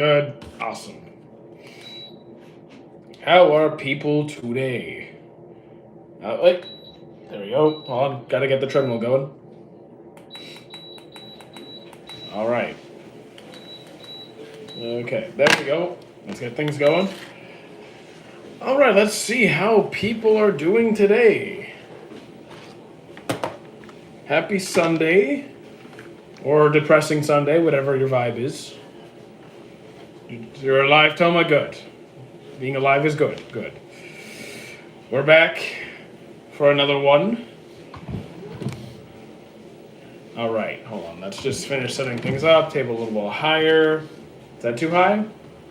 Good. Awesome. How are people today? Wait. There we go. Hold on. Gotta get the treadmill going. All right. Okay. There we go. Let's get things going. All right. Let's see how people are doing today. Happy Sunday. Or depressing Sunday, whatever your vibe is. You're alive, Toma? Good. Being alive is good. Good. We're back for another one. All right, hold on. Let's just finish setting things up. Table a little bit higher. Is that too high?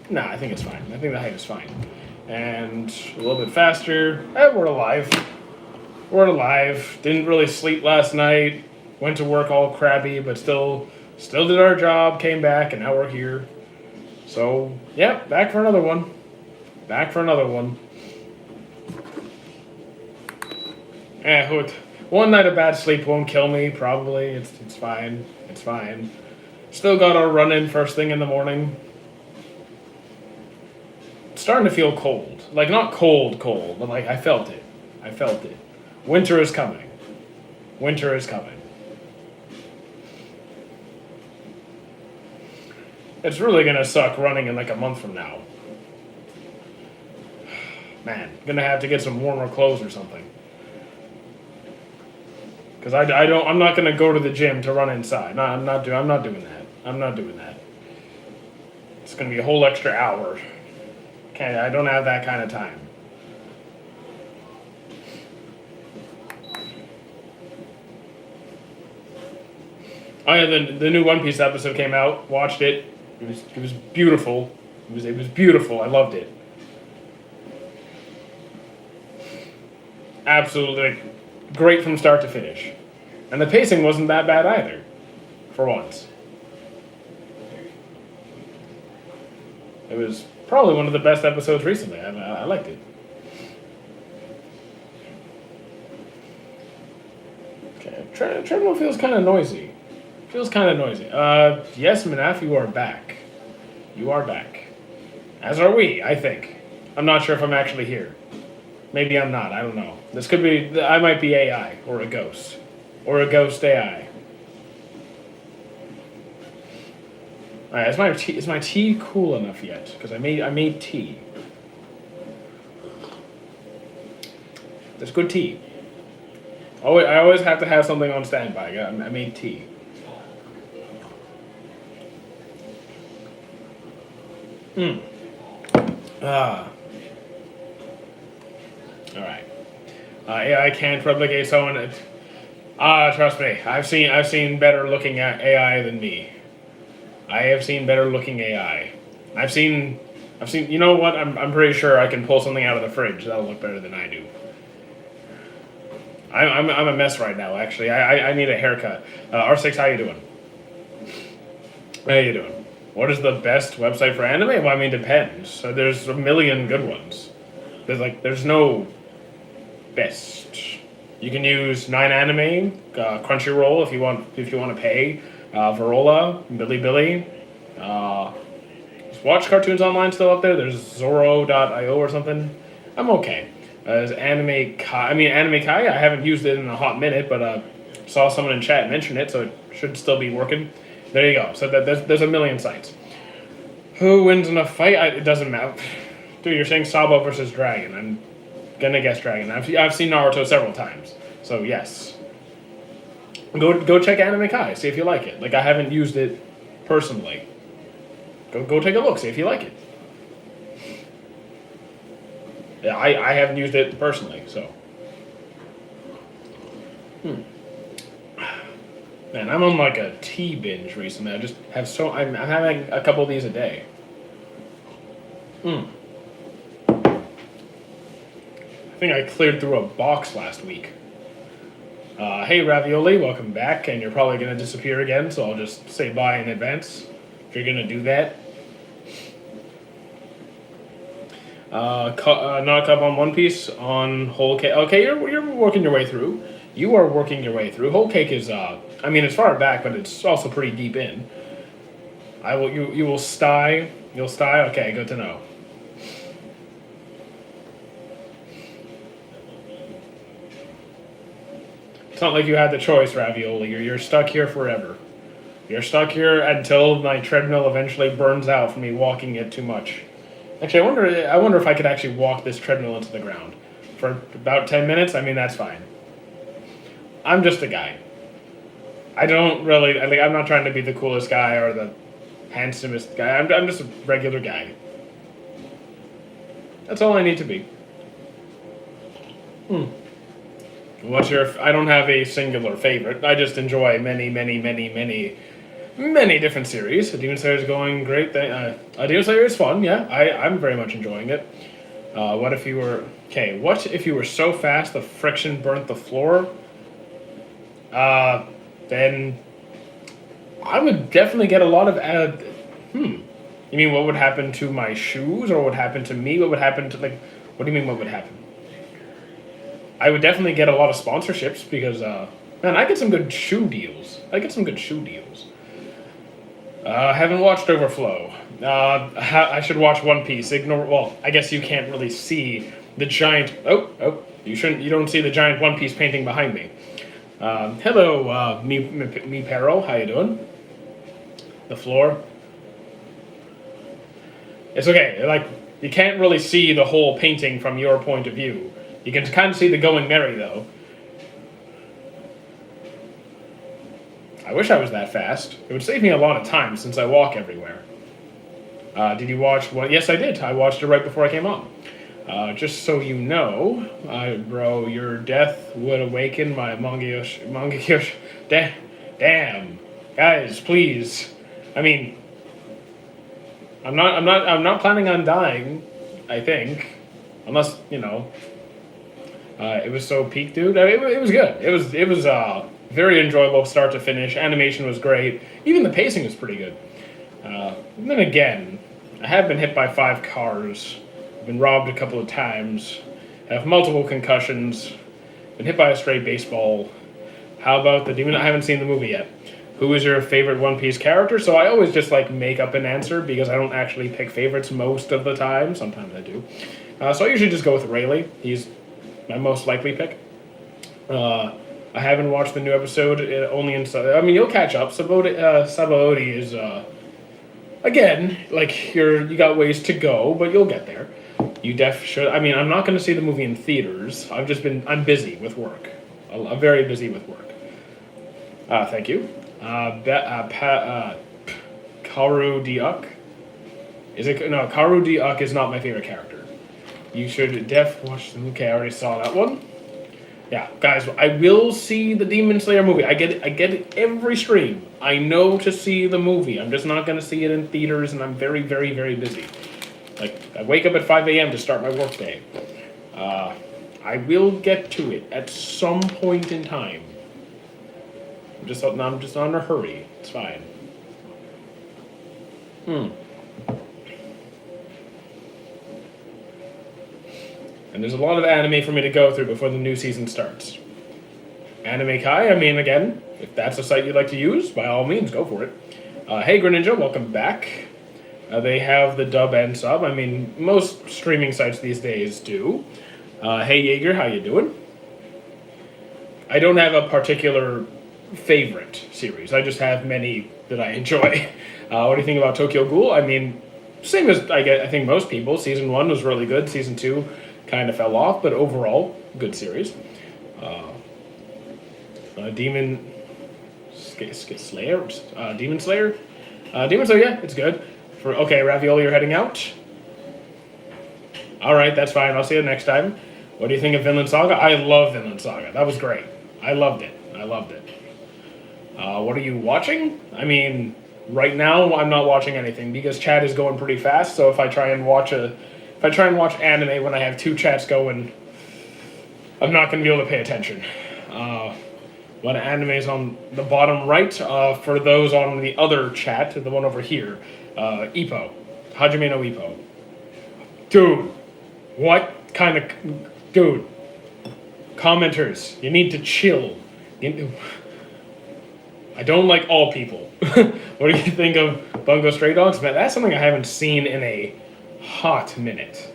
Nah, I think it's fine. I think the height is fine. And a little bit faster. We're alive. We're alive. Didn't really sleep last night. Went to work all crabby, but still did our job. Came back, and now we're here. So, yeah, back for another one. Back for another one. One night of bad sleep won't kill me, probably. It's fine. It's fine. Still got our run in first thing in the morning. It's starting to feel cold. Like, not cold, but like, I felt it. I felt it. Winter is coming. Winter is coming. It's really gonna suck running in like a month from now. Man, gonna have to get some warmer clothes or something. Because I'm not gonna go to the gym to run inside. No, I'm not doing that. I'm not doing that. It's gonna be a whole extra hour. I don't have that kind of time. Oh yeah, the new One Piece episode came out. Watched it. It was beautiful. It was beautiful. I loved it. Absolutely great from start to finish. And the pacing wasn't that bad either, for once. It was probably one of the best episodes recently. I liked it. Okay, treadmill feels kind of noisy. Feels kind of noisy. Yes, Manaf, you are back. You are back. As are we, I think. I'm not sure if I'm actually here. Maybe I'm not. I don't know. This could be. I might be AI or a ghost, or a ghost AI. All right, is my tea cool enough yet? Because I made tea. There's good tea. I always have to have something on standby. I made tea. All right. AI can't replicate someone. Trust me. I've seen better looking at AI than me. I have seen better looking AI. I've seen. You know what? I'm pretty sure I can pull something out of the fridge that'll look better than I do. I'm a mess right now. Actually, I need a haircut. R6, how you doing? How you doing? What is the best website for anime? Well, I mean, depends. So there's a million good ones. There's no best. You can use 9anime, Crunchyroll if you want to pay, Verola, Bilibili. Is Watch Cartoons Online still up there? There's Zoro.io or something. I'm okay. There's Anime Kai. Anime Kai. I haven't used it in a hot minute, but saw someone in chat mention it, so it should still be working. There you go. So there's a million sites. Who wins in a fight? It doesn't matter. Dude, you're saying Sabo versus Dragon. I'm gonna guess Dragon. I've seen Naruto several times, so yes. Go check Anime Kai. See if you like it. Like, I haven't used it personally. Go take a look. See if you like it. Yeah, I haven't used it personally, so. Man, I'm on like a tea binge recently. I'm having a couple of these a day. I think I cleared through a box last week. Hey Ravioli, welcome back, and you're probably gonna disappear again, so I'll just say bye in advance if you're gonna do that. Not caught up on One Piece on Whole Cake. Okay, you're working your way through. You are working your way through. Whole Cake is it's far back, but it's also pretty deep in. You will sty You'll style? Okay, good to know. It's not like you had the choice, Ravioli. You're stuck here forever. You're stuck here until my treadmill eventually burns out from me walking it too much. Actually, I wonder if I could actually walk this treadmill into the ground. For about 10 minutes, I mean, that's fine. I'm just a guy. I don't really, I'm not trying to be the coolest guy or the handsomest guy. I'm just a regular guy. That's all I need to be. What's your, I don't have a singular favorite. I just enjoy many different series. Demon Slayer is going great. Demon Slayer is fun, yeah. I'm very much enjoying it. What if you were, okay, what if you were so fast the friction burnt the floor? Then I would definitely get a lot of, you mean what would happen to my shoes or what would happen to me? What would happen to, like, what do you mean what would happen? I would definitely get a lot of sponsorships because, man, I get some good shoe deals. Haven't watched Overflow. I should watch One Piece. Well, I guess you can't really see the giant, you don't see the giant One Piece painting behind me. Hello, me Perro, how you doing? The floor. It's okay, like, you can't really see the whole painting from your point of view. You can kind of see the going merry, though. I wish I was that fast. It would save me a lot of time since I walk everywhere. Did you watch what? Yes, I did. I watched it right before I came on. Just so you know, bro, your death would awaken my Mangekyoshu. Damn, guys, please. I mean, I'm not planning on dying. I think, unless it was so peak, dude. I mean, it was good. It was very enjoyable start to finish. Animation was great. Even the pacing was pretty good. And then again, I have been hit by 5 cars. I've been robbed a couple of times. I have multiple concussions. Been hit by a stray baseball. How about the demon? I haven't seen the movie yet. Who is your favorite One Piece character? So I always just like make up an answer because I don't actually pick favorites most of the time. Sometimes I do. So I usually just go with Rayleigh. He's my most likely pick. I haven't watched the new episode. Only in. I mean, you'll catch up. Sabaody is again like you got ways to go, but you'll get there. You should. I mean, I'm not going to see the movie in theaters. I'm busy with work. I'm very busy with work. Thank you. Karu Diuk. Karu Diuk is not my favorite character. You should watch the movie. Okay, I already saw that one. Yeah, guys, I will see the Demon Slayer movie. I get it every stream. I know to see the movie. I'm just not going to see it in theaters, and I'm very, very, very busy. Like, I wake up at 5 a.m. to start my workday. I will get to it at some point in time. I'm just not in a hurry. It's fine. And there's a lot of anime for me to go through before the new season starts. Anime Kai, I mean, again, if that's a site you'd like to use, by all means, go for it. Hey, Greninja, welcome back. They have the dub and sub. I mean, most streaming sites these days do. Hey, Jaeger, how you doing? I don't have a particular favorite series. I just have many that I enjoy. What do you think about Tokyo Ghoul? I mean, same as I think most people. Season 1 was really good. Season 2 kind of fell off, but overall, good series. Demon Slayer? Demon Slayer? Demon Slayer, yeah, it's good. Okay, Ravioli, you're heading out? Alright, that's fine. I'll see you next time. What do you think of Vinland Saga? I love Vinland Saga. That was great. I loved it. What are you watching? I mean, right now I'm not watching anything because chat is going pretty fast. So if I try and watch anime when I have 2 chats going, I'm not going to be able to pay attention. What anime is on the bottom right? For those on the other chat, the one over here, Ippo, Hajime no Ippo. Dude, what kind of dude? Commenters, you need to chill. I don't like all people. What do you think of Bungo Stray Dogs? Man, that's something I haven't seen in a hot minute.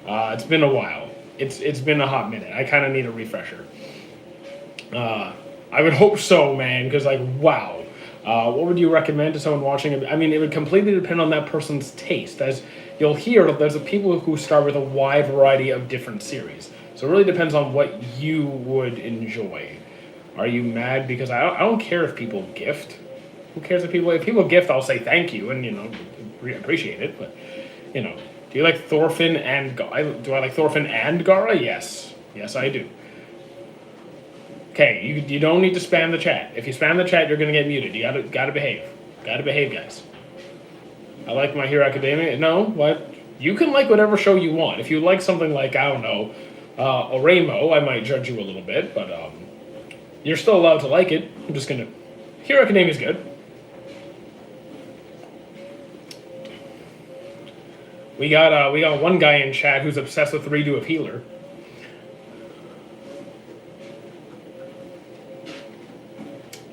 It's been a while. It's been a hot minute. I kind of need a refresher. I would hope so, man, because like wow. What would you recommend to someone watching it? I mean, it would completely depend on that person's taste. As you'll hear, there's people who start with a wide variety of different series. So it really depends on what you would enjoy. Are you mad because I don't care if people gift? Who cares if people gift? I'll say thank you and appreciate it. But do you like Thorfinn and do I like Thorfinn and Gara? Yes, I do. Okay, you don't need to spam the chat. If you spam the chat, you're gonna get muted. You gotta behave. Gotta behave, guys. I like My Hero Academia. No, what? You can like whatever show you want. If you like something like I don't know, Oremo, I might judge you a little bit, but you're still allowed to like it. I'm just gonna. Hero Academia is good. We got one guy in chat who's obsessed with the redo of Healer.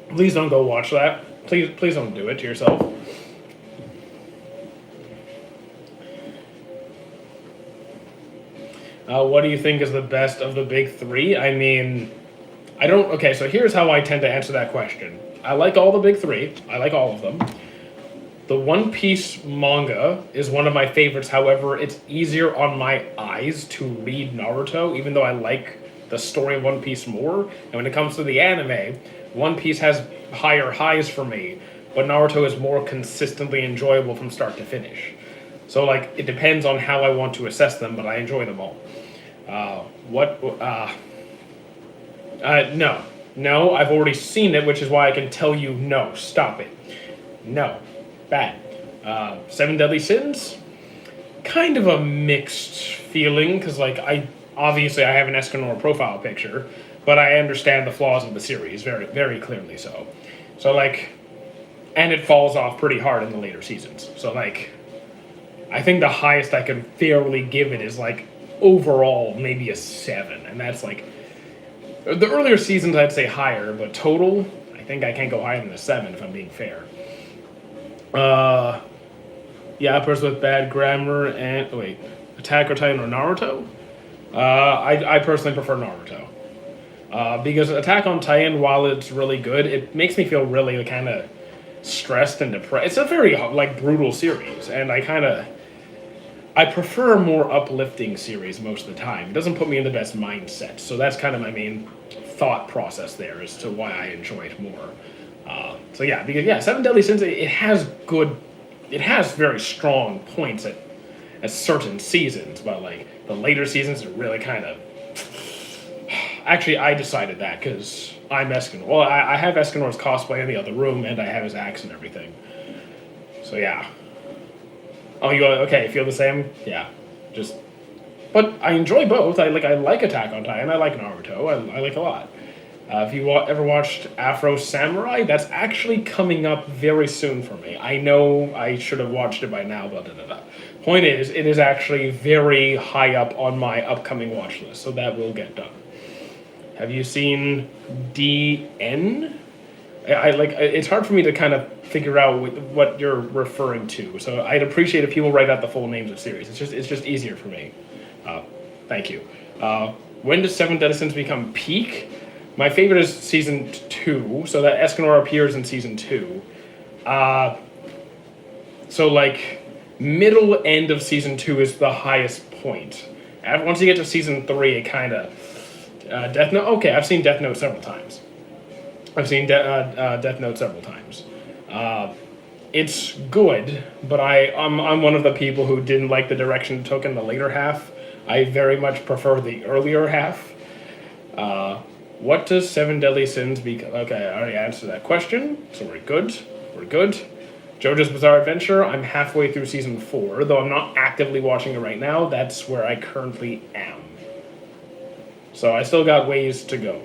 Please don't go watch that. Please don't do it to yourself. What do you think is the best of the big three? I mean, I don't. Okay, so here's how I tend to answer that question. I like all the big three. I like all of them. The One Piece manga is one of my favorites. However, it's easier on my eyes to read Naruto, even though I like the story of One Piece more. And when it comes to the anime, One Piece has higher highs for me, but Naruto is more consistently enjoyable from start to finish. So, like, it depends on how I want to assess them, but I enjoy them all. No. No, I've already seen it, which is why I can tell you no. Stop it. No. Bad. Seven Deadly Sins? Kind of a mixed feeling, because, like, I have an Escanor profile picture, but I understand the flaws of the series very, very clearly so. So, like, and it falls off pretty hard in the later seasons. So, like, I think the highest I can fairly give it is, like, overall, maybe a 7. And that's, like, the earlier seasons I'd say higher, but total, I think I can't go higher than a 7 if I'm being fair. Yeah, a person with bad grammar and Attack on Titan or Naruto? I personally prefer Naruto. Because Attack on Titan, while it's really good, it makes me feel really kind of stressed and depressed. It's a very like brutal series, and I prefer a more uplifting series most of the time. It doesn't put me in the best mindset, so that's kind of my main thought process there as to why I enjoy it more. So yeah, because Seven Deadly Sins, it has very strong points at certain seasons, but like the later seasons are really kind of. Actually, I decided that because I'm Escanor. Well, I have Escanor's cosplay in the other room, and I have his axe and everything. So yeah. Oh, you okay? Feel the same? Yeah. But I enjoy both. I like Attack on Titan. I like Naruto. I like a lot. If you ever watched Afro Samurai, that's actually coming up very soon for me. I know I should have watched it by now, but Point is, it is actually very high up on my upcoming watch list, so that will get done. Have you seen DN? It's hard for me to kind of figure out what you're referring to. So I'd appreciate if people write out the full names of series. It's just easier for me. Thank you. When does Seven Deadly Sins become peak? My favorite is season 2, so that Escanor appears in season 2. So like middle end of season 2 is the highest point. Once you get to season 3, it kind of Death Note. Okay, I've seen Death Note several times. Death Note several times. It's good, but I'm one of the people who didn't like the direction it took in the later half. I very much prefer the earlier half. What does Seven Deadly Sins become? Okay, I already answered that question, so we're good. JoJo's Bizarre Adventure, I'm halfway through season 4, though I'm not actively watching it right now. That's where I currently am. So I still got ways to go.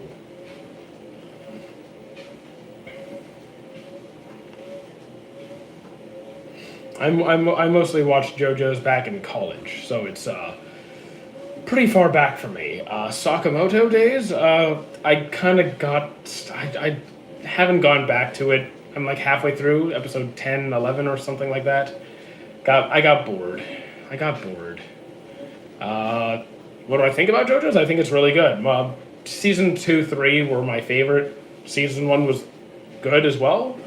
I mostly watched JoJo's back in college, so it's pretty far back for me. Sakamoto days, I haven't gone back to it I'm like halfway through episode 10, 11, or something like that. I got bored. I got bored. What do I think about JoJo's? I think it's really good. Season 2, 3 were my favorite. Season 1 was good as well.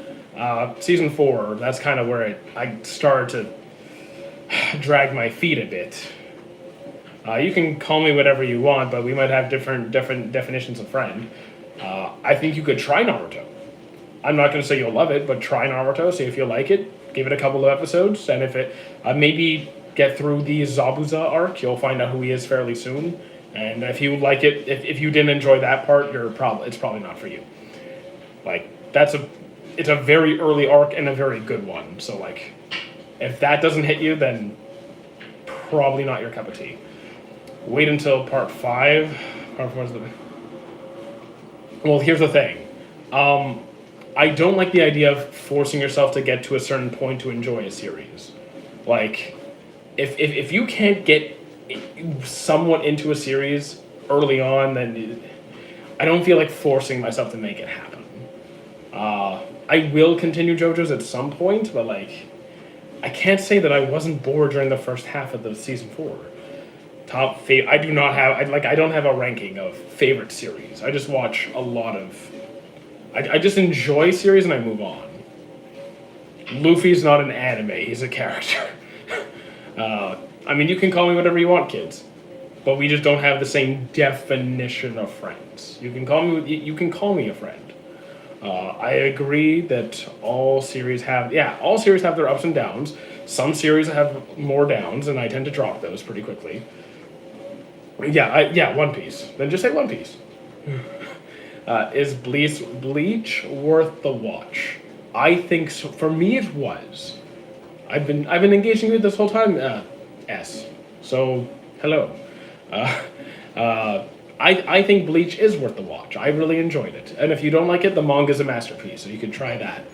Season 4, that's kind of where I started to drag my feet a bit. You can call me whatever you want, but we might have different definitions of friend. I think you could try Naruto. I'm not going to say you'll love it, but try Naruto, see if you like it. Give it a couple of episodes, and if it maybe get through the Zabuza arc, you'll find out who he is fairly soon. And if you like it, if you didn't enjoy that part, it's probably not for you. Like it's a very early arc and a very good one. So like, if that doesn't hit you, then probably not your cup of tea. Wait until part 5. Well, here's the thing. I don't like the idea of forcing yourself to get to a certain point to enjoy a series. Like, if you can't get somewhat into a series early on, then I don't feel like forcing myself to make it happen. I will continue JoJo's at some point, but like, I can't say that I wasn't bored during the first half of the season 4. I don't have a ranking of favorite series. I just watch a lot of. I just enjoy series and I move on. Luffy's not an anime; he's a character. I mean, you can call me whatever you want, kids, but we just don't have the same definition of friends. You can call me a friend. I agree that all series have their ups and downs. Some series have more downs, and I tend to drop those pretty quickly. One Piece. Then just say One Piece. Is Bleach worth the watch? I think so. For me, it was. I've been engaging with this whole time. S. So hello. I think Bleach is worth the watch. I really enjoyed it. And if you don't like it, the manga's a masterpiece, so you could try that.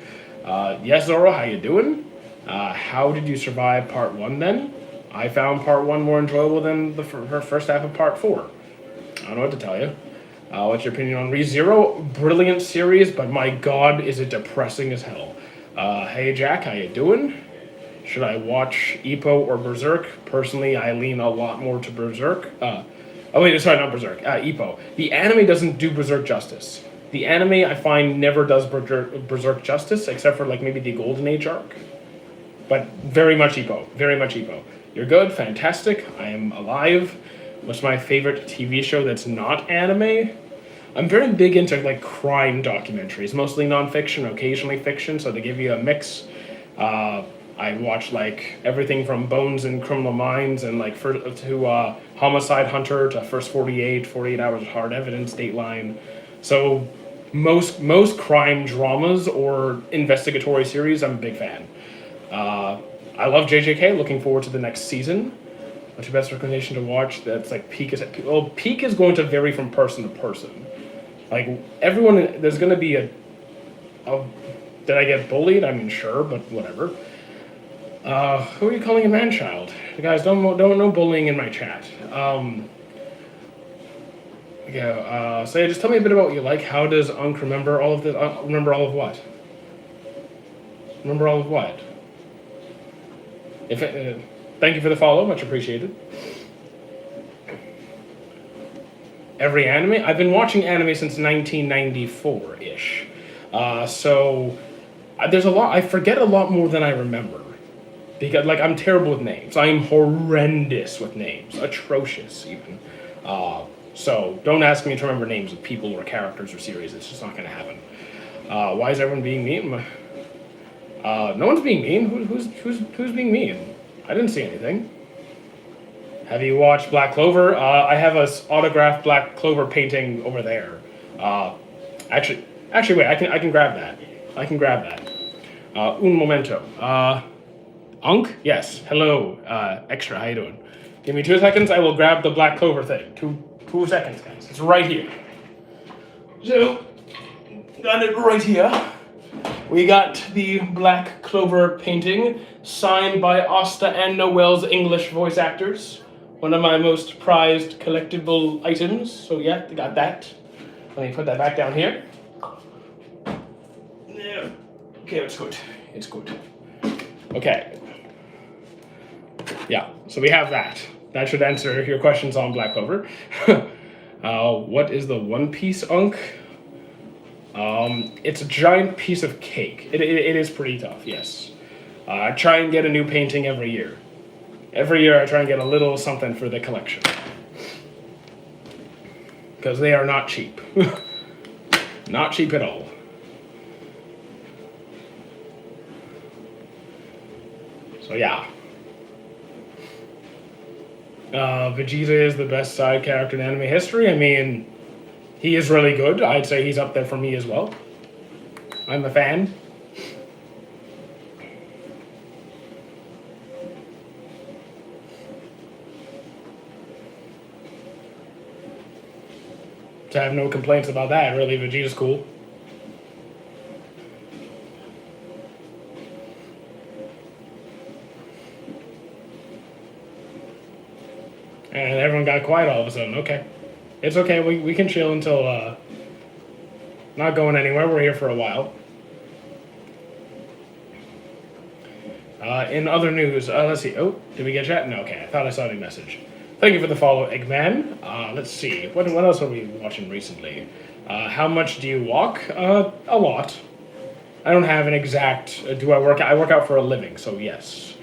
Yes, Zoro, how you doing? How did you survive part 1 then? I found part 1 more enjoyable than her first half of part 4. I don't know what to tell you. What's your opinion on ReZero? Brilliant series, but my god, is it depressing as hell. Hey Jack, how you doing? Should I watch Ippo or Berserk? Personally, I lean a lot more to Berserk. Not Berserk. Ippo. The anime doesn't do Berserk justice. The anime, I find, never does Berserk justice, except for like maybe the Golden Age arc. But very much Ippo. Very much Ippo. You're good, fantastic. I am alive. What's my favorite TV show that's not anime? I'm very big into like crime documentaries, mostly nonfiction, occasionally fiction, so they give you a mix. I watch like everything from Bones and Criminal Minds and like to Homicide Hunter to First 48 Hours of Hard Evidence, Dateline. So most crime dramas or investigatory series, I'm a big fan. I love JJK. Looking forward to the next season. What's your best recommendation to watch? That's like peak is going to vary from person to person. Like everyone, there's going to be a. Did I get bullied? I mean, sure, but whatever. Who are you calling a man-child? Guys, don't no bullying in my chat. So just tell me a bit about what you like. How does Unc remember all of this? Remember all of what? Remember all of what? Thank you for the follow, much appreciated. Every anime? I've been watching anime since 1994-ish. So there's a lot, I forget a lot more than I remember. Because, like, I'm terrible with names. I'm horrendous with names. Atrocious, even. So don't ask me to remember names of people or characters or series. It's just not going to happen. Why is everyone being mean? No one's being mean. Who's being mean? I didn't see anything. Have you watched Black Clover? I have a autographed Black Clover painting over there. Actually, wait. I can grab that. Un momento. Unc? Yes. Hello. Extra. How you doing? Give me 2 seconds. I will grab the Black Clover thing. Two seconds, guys. It's right here. So, got it right here. We got the Black Clover painting signed by Asta and Noel's English voice actors. One of my most prized collectible items. So yeah, they got that. Let me put that back down here. Okay, it's good. It's good. Okay. Yeah, so we have that. That should answer your questions on Black Clover. What is the One Piece Unk? It's a giant piece of cake. It is pretty tough, yes. I try and get a new painting every year. Every year I try and get a little something for the collection. Because they are not cheap. Not cheap at all. So yeah. Vegeta is the best side character in anime history. I mean, he is really good. I'd say he's up there for me as well. I'm a fan. So I have no complaints about that. Really, Vegeta's cool. And everyone got quiet all of a sudden. Okay. It's okay. We can chill until, not going anywhere. We're here for a while. In other news, let's see. Oh, did we get chat? No, okay. I thought I saw a message. Thank you for the follow, Eggman. Let's see. What else are we watching recently? How much do you walk? A lot. I don't have an exact... do I work out? I work out for a living, so yes.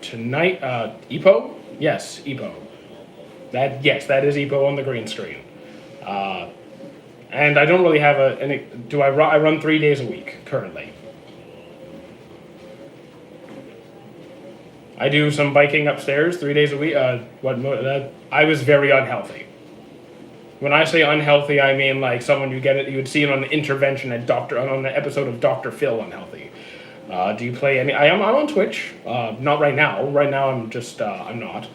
Tonight, Epo? Yes, Epo. That is Epo on the green screen. And I don't really have I run 3 days a week, currently. I do some biking upstairs 3 days a week. I was very unhealthy. When I say unhealthy, I mean like someone you would see it on the intervention on the episode of Dr. Phil unhealthy. Do you play any? I'm on Twitch. Not right now. Right now I'm just I'm not.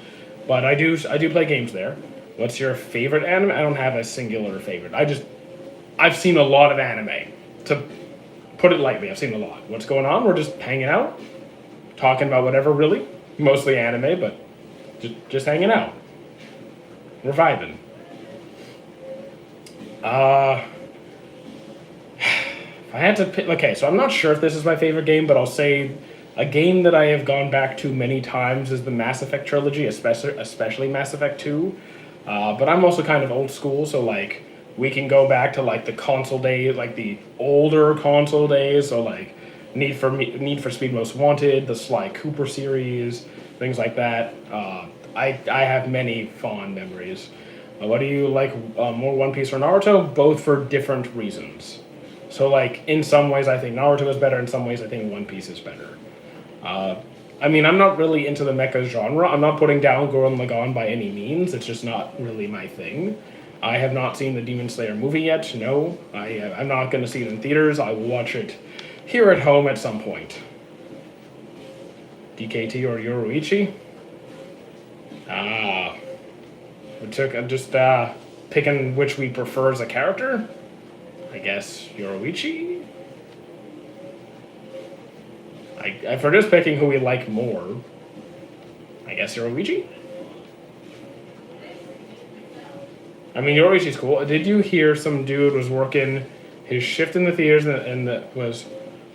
But I do play games there. What's your favorite anime? I don't have a singular favorite. I've seen a lot of anime. To put it lightly, I've seen a lot. What's going on? We're just hanging out, talking about whatever really. Mostly anime, but just hanging out. We're vibing. If I had to pick, okay, so I'm not sure if this is my favorite game, but I'll say a game that I have gone back to many times is the Mass Effect trilogy, especially Mass Effect 2. But I'm also kind of old school, so like we can go back to like the console days, like the older console days, so like Need for Speed Most Wanted, the Sly Cooper series, things like that. I have many fond memories. What do you like more, One Piece or Naruto? Both for different reasons. So like in some ways I think Naruto is better, in some ways I think One Piece is better. I mean, I'm not really into the mecha genre. I'm not putting down Gurren Lagann by any means. It's just not really my thing. I have not seen the Demon Slayer movie yet. No, I'm not going to see it in theaters. I will watch it here at home at some point. DKT or Yoruichi? We took just picking which we prefer as a character. I guess Yoruichi. If we're just picking who we like more, I guess Yoruichi. I mean, Yoruichi's cool. Did you hear some dude was working his shift in the theaters and was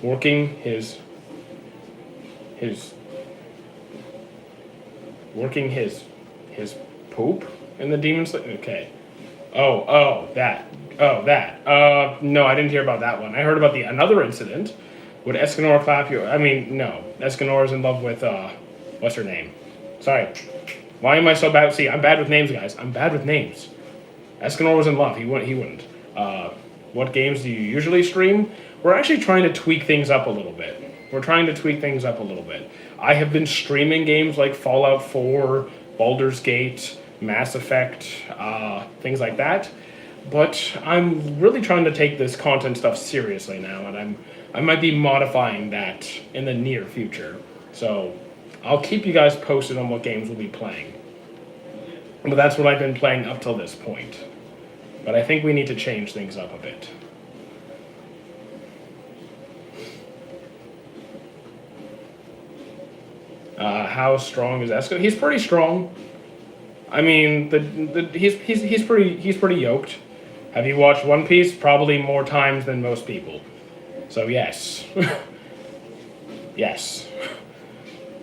working his poop in the Demon Slayer? Okay. That. No, I didn't hear about that one. I heard about another incident. Would Escanor clap you? I mean, no. Escanor is in love with, what's her name? Sorry. Why am I so bad? See, I'm bad with names, guys. I'm bad with names. Escanor was in love. He wouldn't. What games do you usually stream? We're actually trying to tweak things up a little bit. I have been streaming games like Fallout 4, Baldur's Gate, Mass Effect, things like that. But I'm really trying to take this content stuff seriously now, and I might be modifying that in the near future. So I'll keep you guys posted on what games we'll be playing. But that's what I've been playing up till this point. But I think we need to change things up a bit. How strong is Esco? He's pretty strong. I mean, he's pretty yoked. Have you watched One Piece? Probably more times than most people. So yes, yes.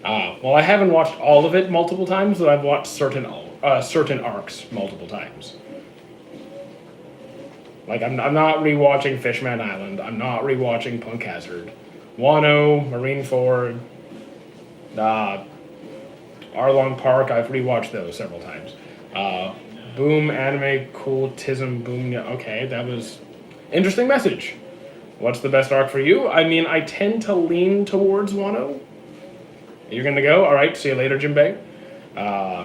Well, I haven't watched all of it multiple times, but I've watched certain arcs multiple times. Like I'm not rewatching Fishman Island. I'm not rewatching Punk Hazard, Wano, Marineford, uh, Arlong Park. I've rewatched those several times. Uh, Boom Anime Cultism Boom. Yeah, okay, that was interesting message. What's the best arc for you? I mean, I tend to lean towards Wano. You're gonna go? All right. See you later, Jinbei. Uh,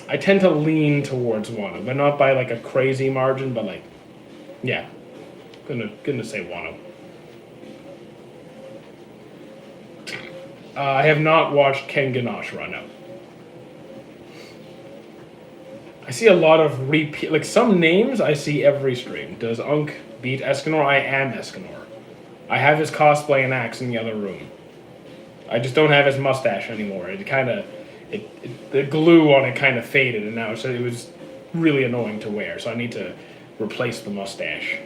I tend to lean towards Wano, but not by like a crazy margin. But like, yeah, gonna say Wano. I have not watched Ken Ganashra. No. I see a lot of repeat, like some names I see every stream. Does Unk beat Escanor? I am Escanor. I have his cosplay and axe in the other room. I just don't have his mustache anymore. It kind of, the glue on it kind of faded, and now it was really annoying to wear. So I need to replace the mustache.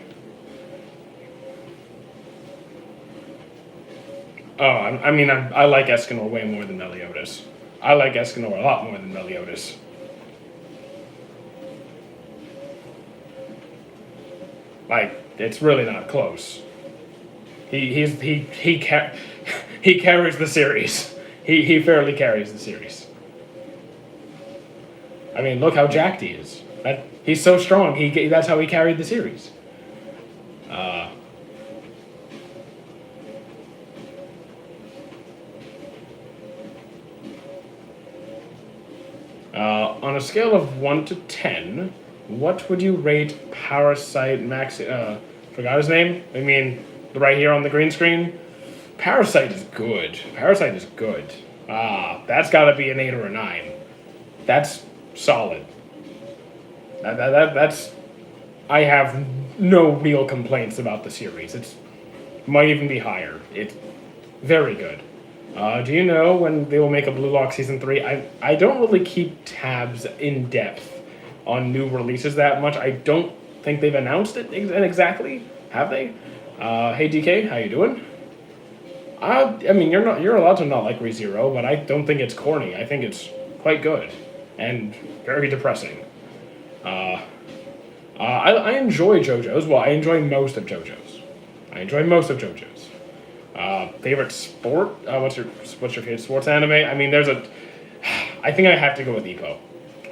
Oh, I like Escanor way more than Meliodas. I like Escanor a lot more than Meliodas. Like, it's really not close. He carries the series. He fairly carries the series. I mean, look how jacked he is. He's so strong. That's how he carried the series. On a scale of 1 to 10, what would you rate Parasite Max? Forgot his name. I mean, right here on the green screen. Parasite is good. Parasite is good. That's got to be an 8 or a 9. That's solid. That's. I have no real complaints about the series. It might even be higher. It's very good. Do you know when they will make a Blue Lock Season 3? I don't really keep tabs in depth on new releases that much. I don't think they've announced it exactly. Have they? Hey DK, how you doing? I mean, you're allowed to not like ReZero, but I don't think it's corny. I think it's quite good and very depressing. I enjoy JoJo's. Well, I enjoy most of JoJo's. Favorite sport? What's your favorite sports anime? I mean, I think I have to go with Ippo.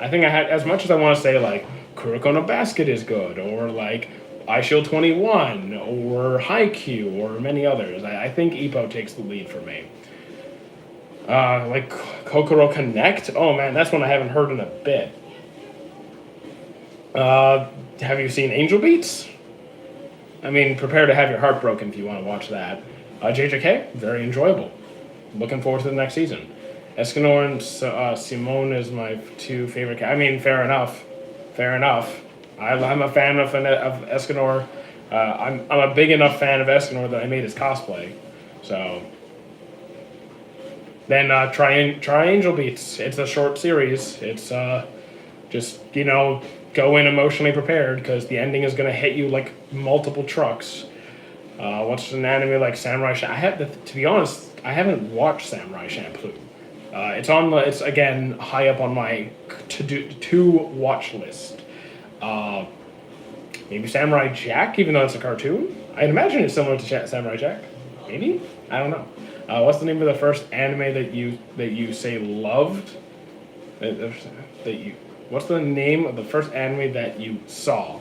I think as much as I want to say like Kuroko no Basket is good, or like iShield 21, or Haikyuu, or many others. I think Ippo takes the lead for me. Like Kokoro Connect. Oh man, that's one I haven't heard in a bit. Have you seen Angel Beats? I mean, prepare to have your heart broken if you want to watch that. JJK, very enjoyable. Looking forward to the next season. Escanor and Simone is my two favorite. I mean, fair enough. I'm a fan of Escanor. I'm a big enough fan of Escanor that I made his cosplay. So then try Angel Beats. It's a short series. It's just go in emotionally prepared because the ending is gonna hit you like multiple trucks. What's an anime like Samurai Champloo? To be honest, I haven't watched Samurai Champloo. It's again high up on my to watch list. Maybe Samurai Jack, even though it's a cartoon. I'd imagine it's similar to Samurai Jack. Maybe, I don't know. What's the name of the first anime that you say loved? What's the name of the first anime that you saw?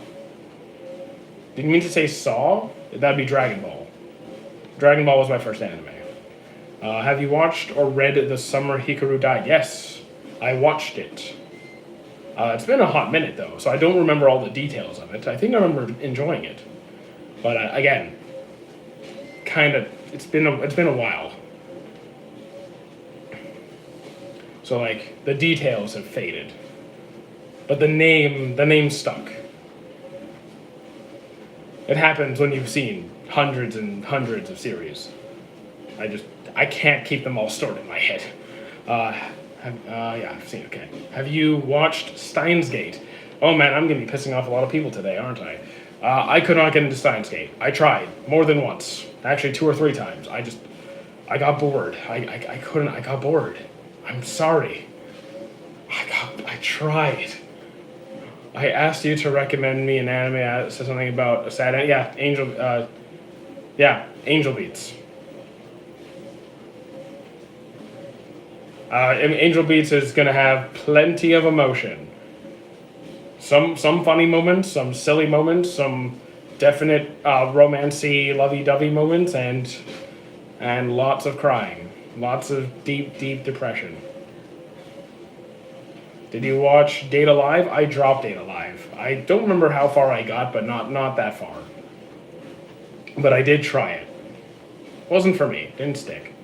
Didn't mean to say saw. That'd be Dragon Ball. Dragon Ball was my first anime. Have you watched or read The Summer Hikaru Died? Yes, I watched it. It's been a hot minute though, so I don't remember all the details of it. I think I remember enjoying it, but again, it's been a while. So like the details have faded, but the name stuck. It happens when you've seen hundreds and hundreds of series. I can't keep them all stored in my head. Yeah, I've seen it. Okay. Have you watched Steins Gate? Oh man, I'm gonna be pissing off a lot of people today, aren't I? I could not get into Steins Gate. I tried more than once, actually 2 or 3 times. I got bored. I couldn't. I got bored. I'm sorry. I tried. I asked you to recommend me an anime. I said something about a sad. Yeah, Angel. Yeah, Angel Beats. Angel Beats is gonna have plenty of emotion. Some funny moments, some silly moments, some definite romancy, lovey-dovey moments, and lots of crying, lots of deep depression. Did you watch Date Alive? I dropped Date Alive. I don't remember how far I got, but not that far. But I did try it. Wasn't for me. Didn't stick.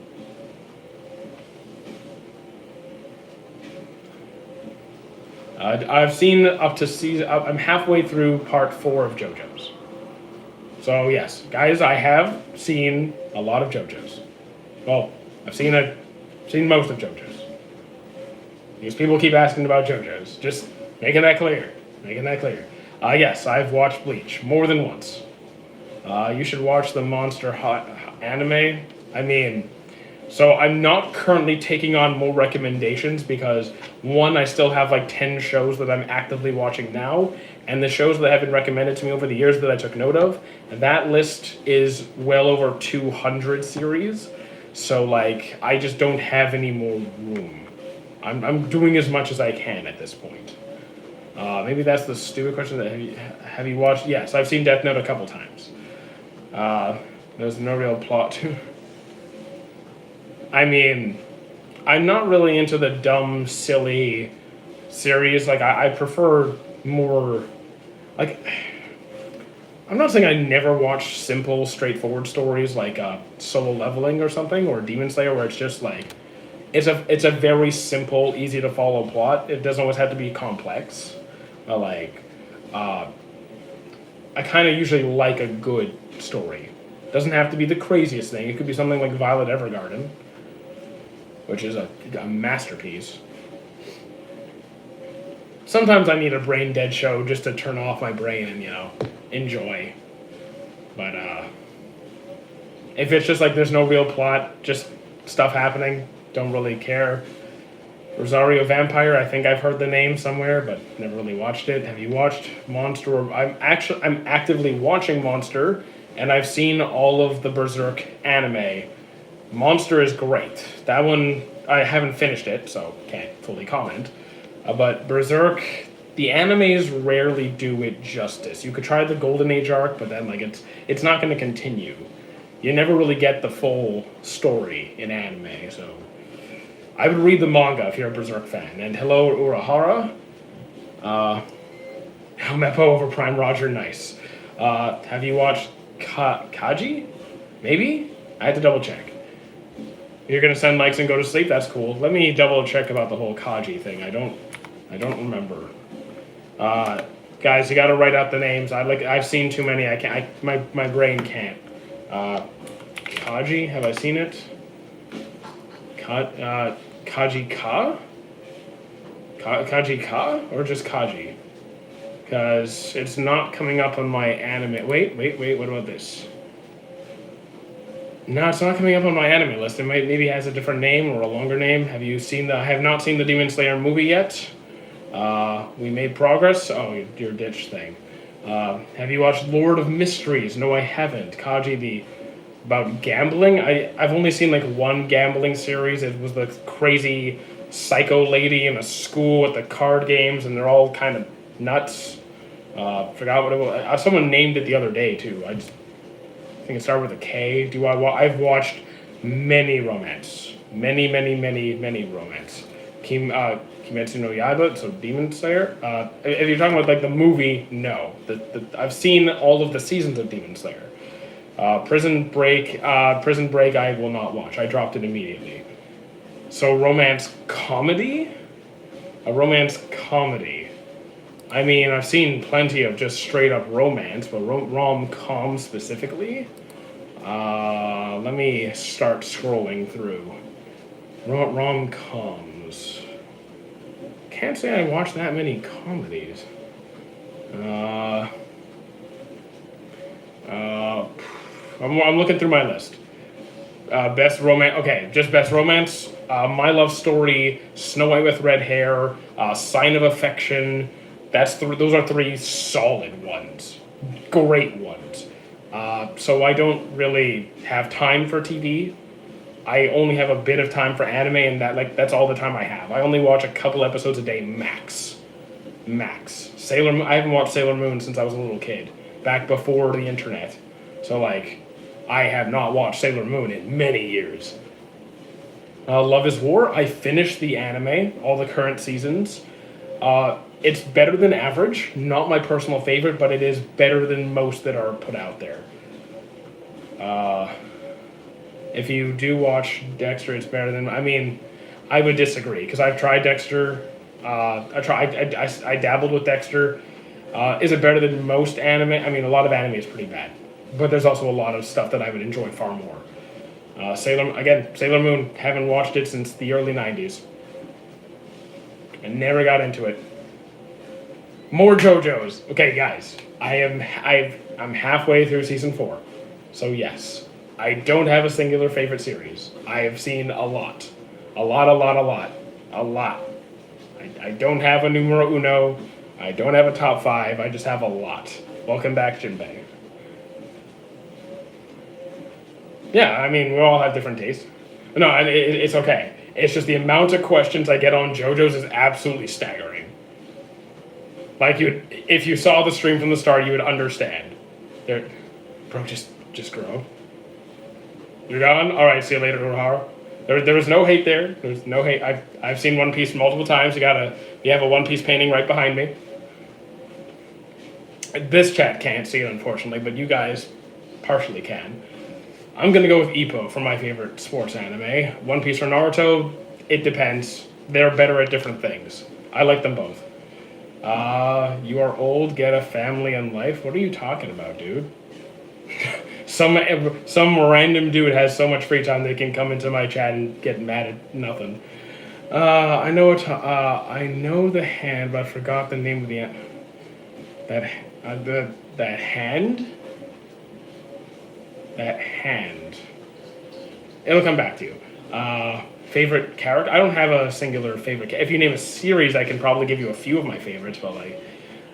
I've seen up to season. I'm halfway through part 4 of JoJo's. So yes, guys, I have seen a lot of JoJo's. Well, I've seen most of JoJo's. Because people keep asking about JoJo's. Just making that clear. Making that clear. Yes, I've watched Bleach more than once. You should watch the Monster Hot anime. I mean, so I'm not currently taking on more recommendations because one, I still have like 10 shows that I'm actively watching now, and the shows that have been recommended to me over the years that I took note of, and that list is well over 200 series. So like, I just don't have any more room. I'm doing as much as I can at this point. Maybe that's the stupid question. That have you watched? Yes, I've seen Death Note a couple times. There's no real plot to. I mean, I'm not really into the dumb, silly series. Like I prefer more. Like, I'm not saying I never watch simple, straightforward stories like Solo Leveling or something, or Demon Slayer, where it's just like. It's a very simple, easy to follow plot. It doesn't always have to be complex. But like, I kind of usually like a good story. It doesn't have to be the craziest thing. It could be something like Violet Evergarden, which is a masterpiece. Sometimes I need a brain dead show just to turn off my brain and enjoy. But if it's just like there's no real plot, just stuff happening. Don't really care. Rosario Vampire, I think I've heard the name somewhere, but never really watched it. Have you watched Monster? I'm actively watching Monster, and I've seen all of the Berserk anime. Monster is great. That one I haven't finished it, so can't fully comment. But Berserk, the animes rarely do it justice. You could try the Golden Age arc, but then like it's not going to continue. You never really get the full story in anime, so. I would read the manga if you're a Berserk fan. And hello, Urahara. Helmeppo over Prime Roger, nice. Have you watched Kaji? Maybe? I had to double check. You're gonna send likes and go to sleep? That's cool. Let me double check about the whole Kaji thing. I don't remember. Guys, you gotta write out the names. I've seen too many. I can't. My brain can't. Kaji, have I seen it? Kaji Ka? Kaji Ka? Or just Kaji? Because it's not coming up on my anime. Wait, what about this? No, it's not coming up on my anime list. It maybe has a different name or a longer name. Have you seen I have not seen the Demon Slayer movie yet. We made progress. Oh, your ditch thing. Have you watched Lord of Mysteries? No, I haven't. Kaji, about gambling. I've only seen like one gambling series. It was the crazy psycho lady in a school with the card games, and they're all kind of nuts. Forgot what it was. Someone named it the other day too. I think it started with a K. I've watched many romance, many romance. Kimetsu no Yaiba, so Demon Slayer. If you're talking about like the movie, no. I've seen all of the seasons of Demon Slayer. Prison Break, I will not watch. I dropped it immediately. So romance comedy? A romance comedy. I mean, I've seen plenty of just straight up romance, but rom-com specifically? Let me start scrolling through. Rom-coms. Can't say I watched that many comedies. I'm looking through my list. Best romance. Okay, just best romance. My Love Story, Snow White with Red Hair, Sign of Affection. Those are three solid ones, great ones. So I don't really have time for TV. I only have a bit of time for anime, and that's all the time I have. I only watch a couple episodes a day max. Max. Sailor Moon. I haven't watched Sailor Moon since I was a little kid, back before the internet. So I have not watched Sailor Moon in many years. Love is War. I finished the anime, all the current seasons. It's better than average. Not my personal favorite, but it is better than most that are put out there. If you do watch Dexter, it's better than. I mean, I would disagree because I've tried Dexter. I dabbled with Dexter. Is it better than most anime? I mean, a lot of anime is pretty bad, but there's also a lot of stuff that I would enjoy far more. Sailor Moon. Haven't watched it since the early '90s. I never got into it. More JoJo's. Okay, guys, I'm halfway through season 4, so yes, I don't have a singular favorite series. I have seen a lot. I don't have a numero uno. I don't have a top 5. I just have a lot. Welcome back, Jinbei. Yeah, I mean, we all have different tastes. No, it's okay. It's just the amount of questions I get on JoJo's is absolutely staggering. If you saw the stream from the start, you would understand. Bro, just grow. You're gone? Alright, see you later, Urahara. There was no hate there. There's no hate. I've seen One Piece multiple times. You have a One Piece painting right behind me. This chat can't see it, unfortunately, but you guys partially can. I'm gonna go with Ippo for my favorite sports anime. One Piece or Naruto, it depends. They're better at different things. I like them both. You are old, get a family and life. What are you talking about, dude? Some random dude has so much free time they can come into my chat and get mad at nothing. I know the hand, but I forgot the name of the that hand. That hand. It'll come back to you. Favorite character? I don't have a singular favorite. If you name a series, I can probably give you a few of my favorites, but I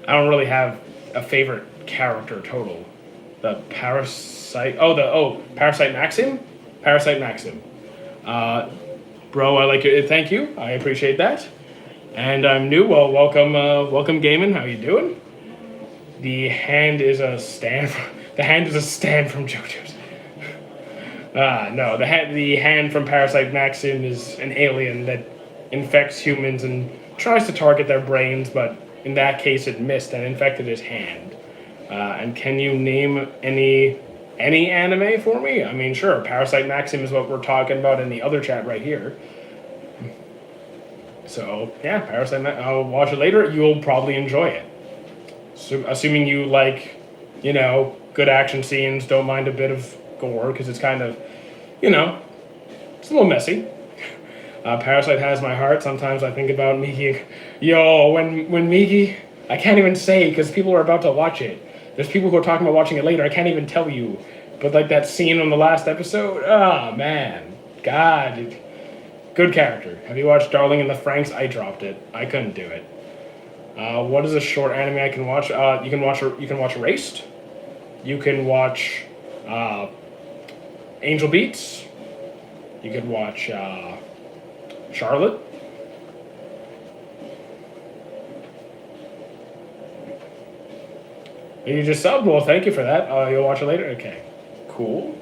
don't really have a favorite character total. The Parasite. Parasite Maxim. Parasite Maxim. Bro, I like it. Thank you. I appreciate that. And I'm new. Well, welcome, Gaiman. How you doing? The hand is a stand. The hand is a stand from JoJo's. No, the hand from Parasite Maxim is an alien that infects humans and tries to target their brains, but in that case it missed and infected his hand. And can you name any anime for me? I mean, sure, Parasite Maxim is what we're talking about in the other chat right here. So, yeah, Parasite Maxim, I'll watch it later. You'll probably enjoy it. So, assuming you like, good action scenes, don't mind a bit of gore, because it's kind of, it's a little messy. Parasite has my heart. Sometimes I think about Miki. When Miki, I can't even say, because people are about to watch it. There's people who are talking about watching it later. I can't even tell you. But that scene on the last episode, oh man, God, good character. Have you watched Darling in the Franxx? I dropped it. I couldn't do it. What is a short anime I can watch? You can watch Erased. You can watch Angel Beats. You could watch Charlotte. You just subbed? Well, thank you for that. You'll watch it later? Okay. Cool.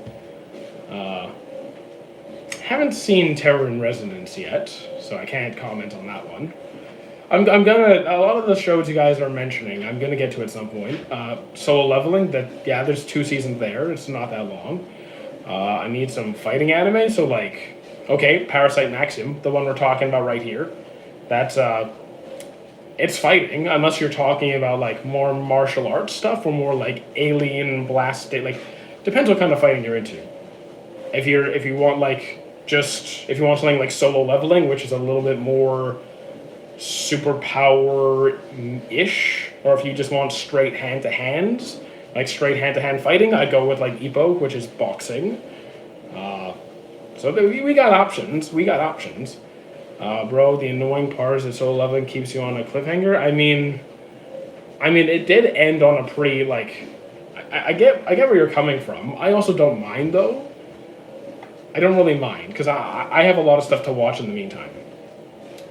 Haven't seen Terror in Resonance yet, so I can't comment on that one. I'm gonna, a lot of the shows you guys are mentioning, I'm gonna get to at some point. Solo Leveling, there's 2 seasons there, it's not that long. I need some fighting anime, so Parasite Maxim, the one we're talking about right here. That's, it's fighting, unless you're talking about more martial arts stuff, or more alien blast, depends what kind of fighting you're into. If you want if you want something like Solo Leveling, which is a little bit more superpower-ish, or if you just want straight hand-to-hands, like straight hand-to-hand fighting, I'd go with like Ippo, which is boxing. So we got options. We got options. Bro, the annoying part is that solo leveling keeps you on a cliffhanger. It did end on a pretty like. I get where you're coming from. I also don't mind though. I don't really mind because I have a lot of stuff to watch in the meantime.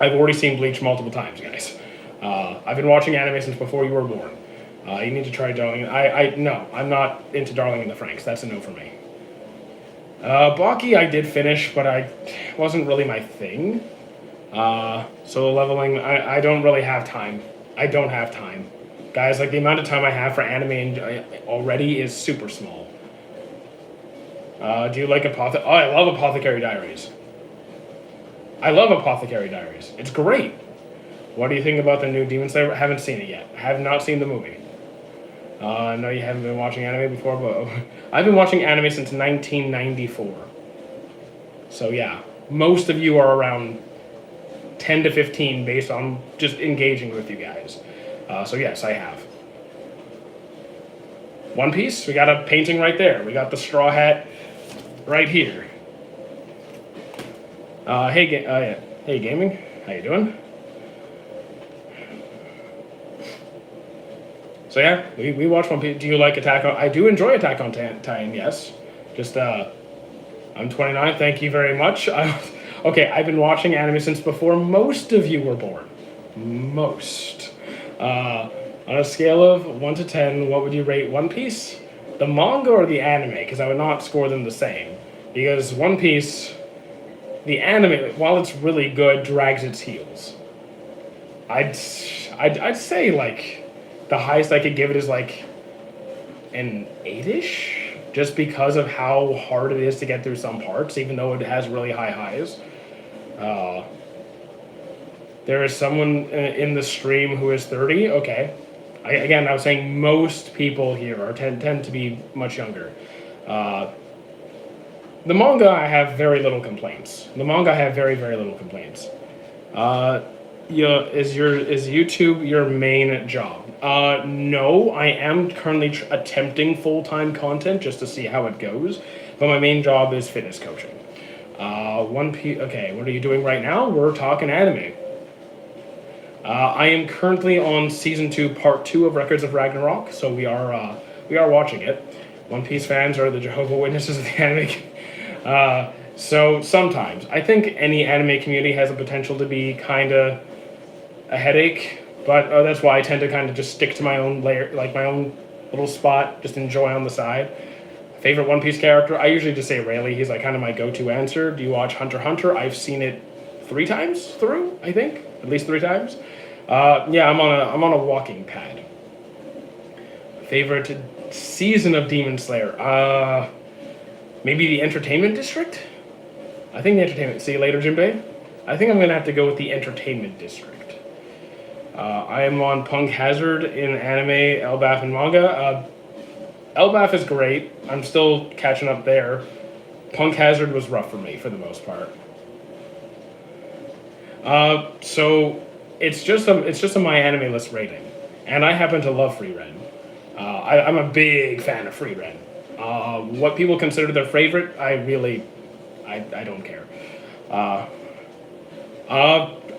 I've already seen Bleach multiple times, guys. I've been watching anime since before you were born. You need to try Darling. No, I'm not into Darling in the Franxx. That's a no for me. Baki I did finish, but I wasn't really my thing. Solo leveling, I don't really have time. I don't have time. Guys, like the amount of time I have for anime already is super small. Do you like Oh, I love Apothecary Diaries. I love Apothecary Diaries. It's great. What do you think about the new Demon Slayer? I haven't seen it yet. I have not seen the movie. I know you haven't been watching anime before, but I've been watching anime since 1994. So yeah, most of you are around 10 to 15 based on just engaging with you guys. So yes, I have. One Piece, we got a painting right there. We got the straw hat right here. Hey gaming, how you doing? So yeah, we watch One Piece. Do you like Attack on? I do enjoy Attack on Titan. Yes, just I'm 29. Thank you very much. Okay, I've been watching anime since before most of you were born. Most. On a scale of 1 to 10, what would you rate One Piece? The manga or the anime? Because I would not score them the same. Because One Piece, the anime, while it's really good, drags its heels. I'd say like the highest I could give it is like an 8-ish, just because of how hard it is to get through some parts, even though it has really high highs. There is someone in the stream who is 30. Okay. I was saying most people here tend to be much younger. The manga, I have very little complaints. Very, very little complaints. Is YouTube your main job? No, I am currently attempting full-time content just to see how it goes, but my main job is fitness coaching. Okay, what are you doing right now? We're talking anime. I am currently on season 2, part 2 of Records of Ragnarok, so we are watching it. One Piece fans are the Jehovah's Witnesses of the anime. So sometimes I think any anime community has a potential to be kind of a headache, but that's why I tend to kind of just stick to my own layer, like my own little spot, just enjoy on the side. Favorite One Piece character? I usually just say Rayleigh. He's like kind of my go-to answer. Do you watch Hunter x Hunter? I've seen it 3 times through, I think, at least 3 times. Yeah, I'm on a walking pad. Favorite season of Demon Slayer? Maybe the Entertainment District? I think the Entertainment. See you later, Jinbei. I think I'm gonna have to go with the Entertainment District. I am on Punk Hazard in anime, Elbaf, and manga. Elbaf is great. I'm still catching up there. Punk Hazard was rough for me for the most part. So it's just a My Anime List rating, and I happen to love Free Ren. I'm a big fan of Free Ren. What people consider their favorite, I don't care.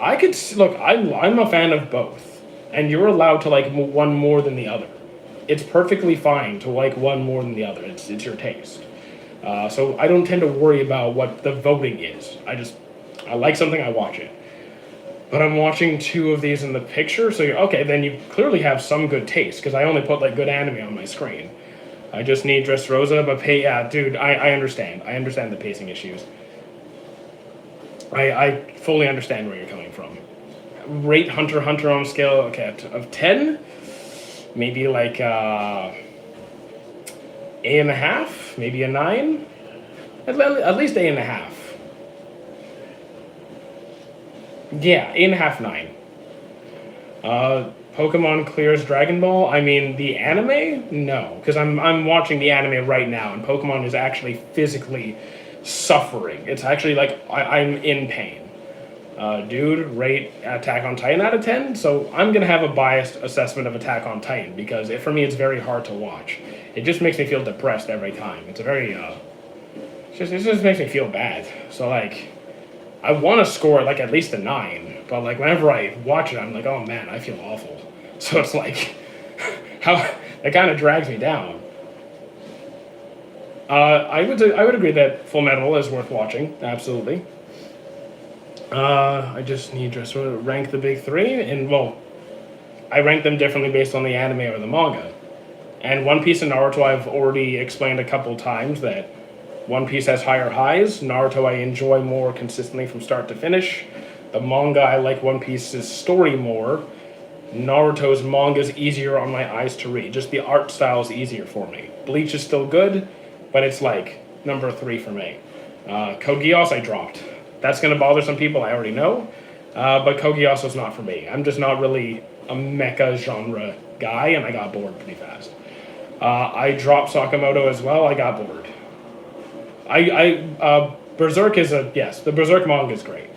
I could look. I'm a fan of both, and you're allowed to like one more than the other. It's perfectly fine to like one more than the other. It's your taste. So I don't tend to worry about what the voting is. I like something, I watch it. But I'm watching 2 of these in the picture, so okay, then you clearly have some good taste, because I only put like good anime on my screen. I just need Dressrosa, but dude, I understand. I understand the pacing issues. I fully understand where you're coming from. Rate Hunter x Hunter on a scale, okay, of 10? Maybe like 8.5? Maybe a 9? At least 8.5. Yeah, 8.5, 9. Pokemon clears Dragon Ball. I mean, the anime? No, because I'm watching the anime right now, and Pokemon is actually physically suffering. It's actually like I'm in pain. dude, rate Attack on Titan out of 10. So I'm gonna have a biased assessment of Attack on Titan because for me it's very hard to watch. It just makes me feel depressed every time. It's a very it just makes me feel bad. So like, I want to score like at least a 9, but like whenever I watch it, I'm like, oh man, I feel awful. So it's like, how it kind of drags me down. I would agree that Full Metal is worth watching. Absolutely. I just need to sort of rank the big three, and well, I rank them differently based on the anime or the manga. And One Piece and Naruto, I've already explained a couple times that One Piece has higher highs. Naruto I enjoy more consistently from start to finish. The manga, I like One Piece's story more. Naruto's manga is easier on my eyes to read. Just the art style is easier for me. Bleach is still good, but it's like number 3 for me. Code Geass I dropped. That's going to bother some people, I already know. But Code Geass was not for me. I'm just not really a mecha genre guy, and I got bored pretty fast. I dropped Sakamoto as well. I got bored. Berserk is the Berserk manga is great.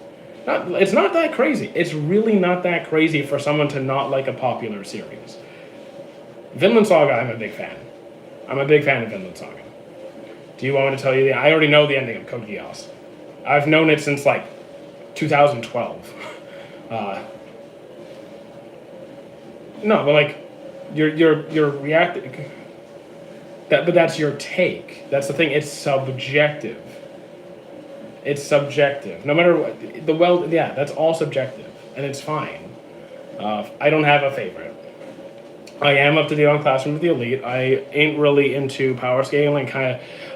It's not that crazy. It's really not that crazy for someone to not like a popular series. Vinland Saga, I'm a big fan. I'm a big fan of Vinland Saga. Do you want me to tell you I already know the ending of Code Geass. I've known it since like 2012. No, but like you're reacting. But that's your take. That's the thing. It's subjective. It's subjective. No matter what, that's all subjective, and it's fine. I don't have a favorite. I am up to date on Classroom of the Elite. I ain't really into power scaling.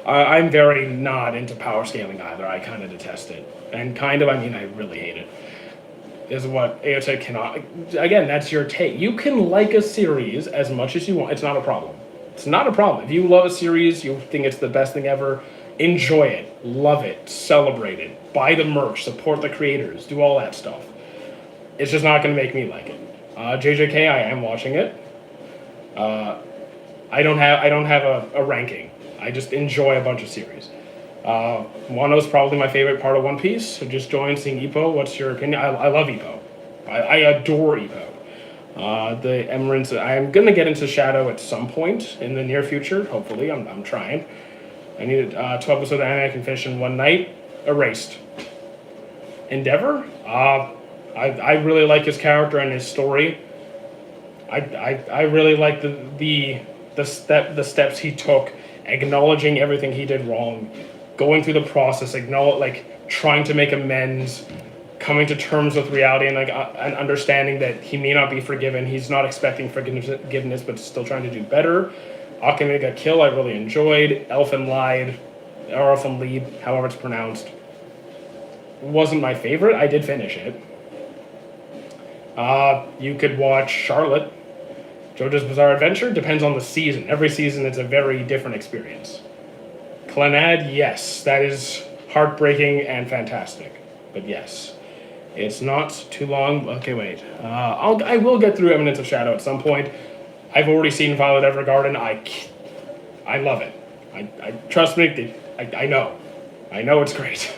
I'm very not into power scaling either. I kind of detest it, and I really hate it. Is what AOT cannot. Again, that's your take. You can like a series as much as you want. It's not a problem. It's not a problem. If you love a series, you think it's the best thing ever, enjoy it, love it, celebrate it, buy the merch, support the creators, do all that stuff. It's just not going to make me like it. JJK, I am watching it. I don't have a ranking. I just enjoy a bunch of series. Wano's probably my favorite part of One Piece. So just join seeing Ippo. What's your opinion? I love Ippo. I adore Ippo. The Emeralds. I'm gonna get into Shadow at some point in the near future. Hopefully, I'm trying. I need 12 episodes of anime I can finish in one night. Erased. Endeavor. I really like his character and his story. I really like the steps he took, acknowledging everything he did wrong, going through the process, trying to make amends, coming to terms with reality, and and understanding that he may not be forgiven. He's not expecting forgiveness, but still trying to do better. Akame got killed. I really enjoyed. Elfen Lied, however it's pronounced. Wasn't my favorite. I did finish it. You could watch Charlotte. JoJo's Bizarre Adventure depends on the season. Every season it's a very different experience. Clannad, yes, that is heartbreaking and fantastic. But yes, it's not too long. Okay, wait. I will get through Eminence of Shadow at some point. I've already seen Violet Evergarden. I love it. I trust me. I know. I know it's great.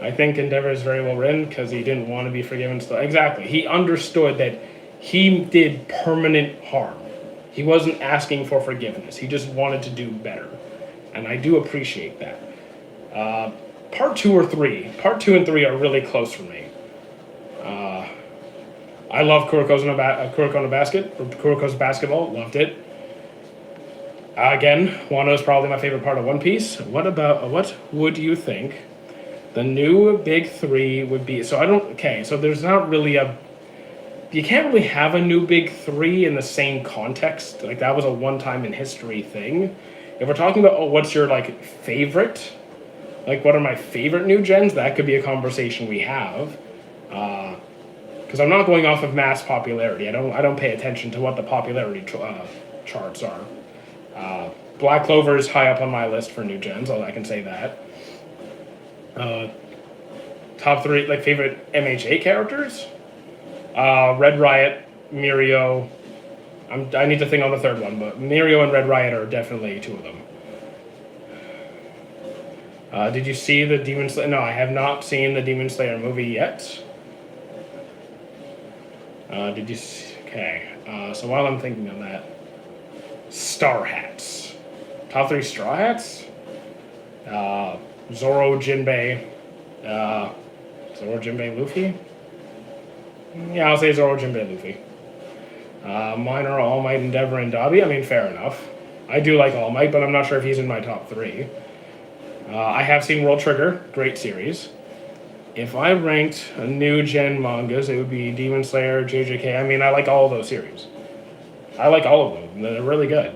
I think Endeavor is very well written because he didn't want to be forgiven. Still, exactly. He understood that he did permanent harm. He wasn't asking for forgiveness. He just wanted to do better, and I do appreciate that. Part 2 and 3 are really close for me. I love Kuroko's Basketball. Loved it. Again, Wano is probably my favorite part of One Piece. What would you think the new big 3 would be? So there's not really you can't really have a new big 3 in the same context. Like, that was a one-time in history thing. If we're talking about, what's your, favorite? What are my favorite new gens? That could be a conversation we have. Because I'm not going off of mass popularity. I don't pay attention to what the popularity charts are. Black Clover is high up on my list for new gens, I can say that. Top 3, favorite MHA characters? Red Riot, Mirio. I need to think on the third one, but Mirio and Red Riot are definitely 2 of them. Did you see the Demon Slayer? No, I have not seen the Demon Slayer movie yet. Did you? Okay. So while I'm thinking on that, Star Hats. Top three Straw Hats. Uh, Zoro, Jinbei. Uh, Zoro, Jinbei, Luffy. Yeah, I'll say Zoro, Jinbei, Luffy. Mine are All Might, Endeavor, and Dobby. I mean, fair enough. I do like All Might, but I'm not sure if he's in my top three. I have seen World Trigger, great series. If I ranked a new gen mangas, it would be Demon Slayer, JJK. I mean, I like all of those series. I like all of them. They're really good.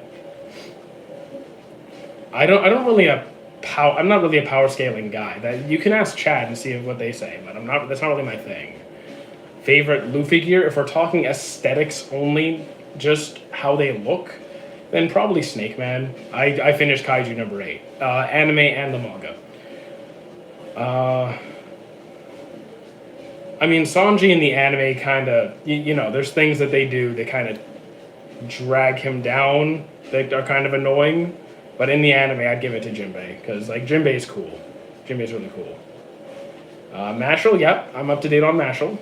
I don't really I'm not really a power scaling guy. That you can ask Chad and see what they say, but I'm not. That's not really my thing. Favorite Luffy gear? If we're talking aesthetics only, just how they look, then probably Snake Man. I finished Kaiju number 8, anime and the manga. I mean, Sanji in the anime kind of, you know, there's things that they do that kind of drag him down that are kind of annoying. But in the anime, I'd give it to Jinbei, because, like, Jinbei's cool. Jinbei's really cool. Mashle, yep, I'm up to date on Mashle.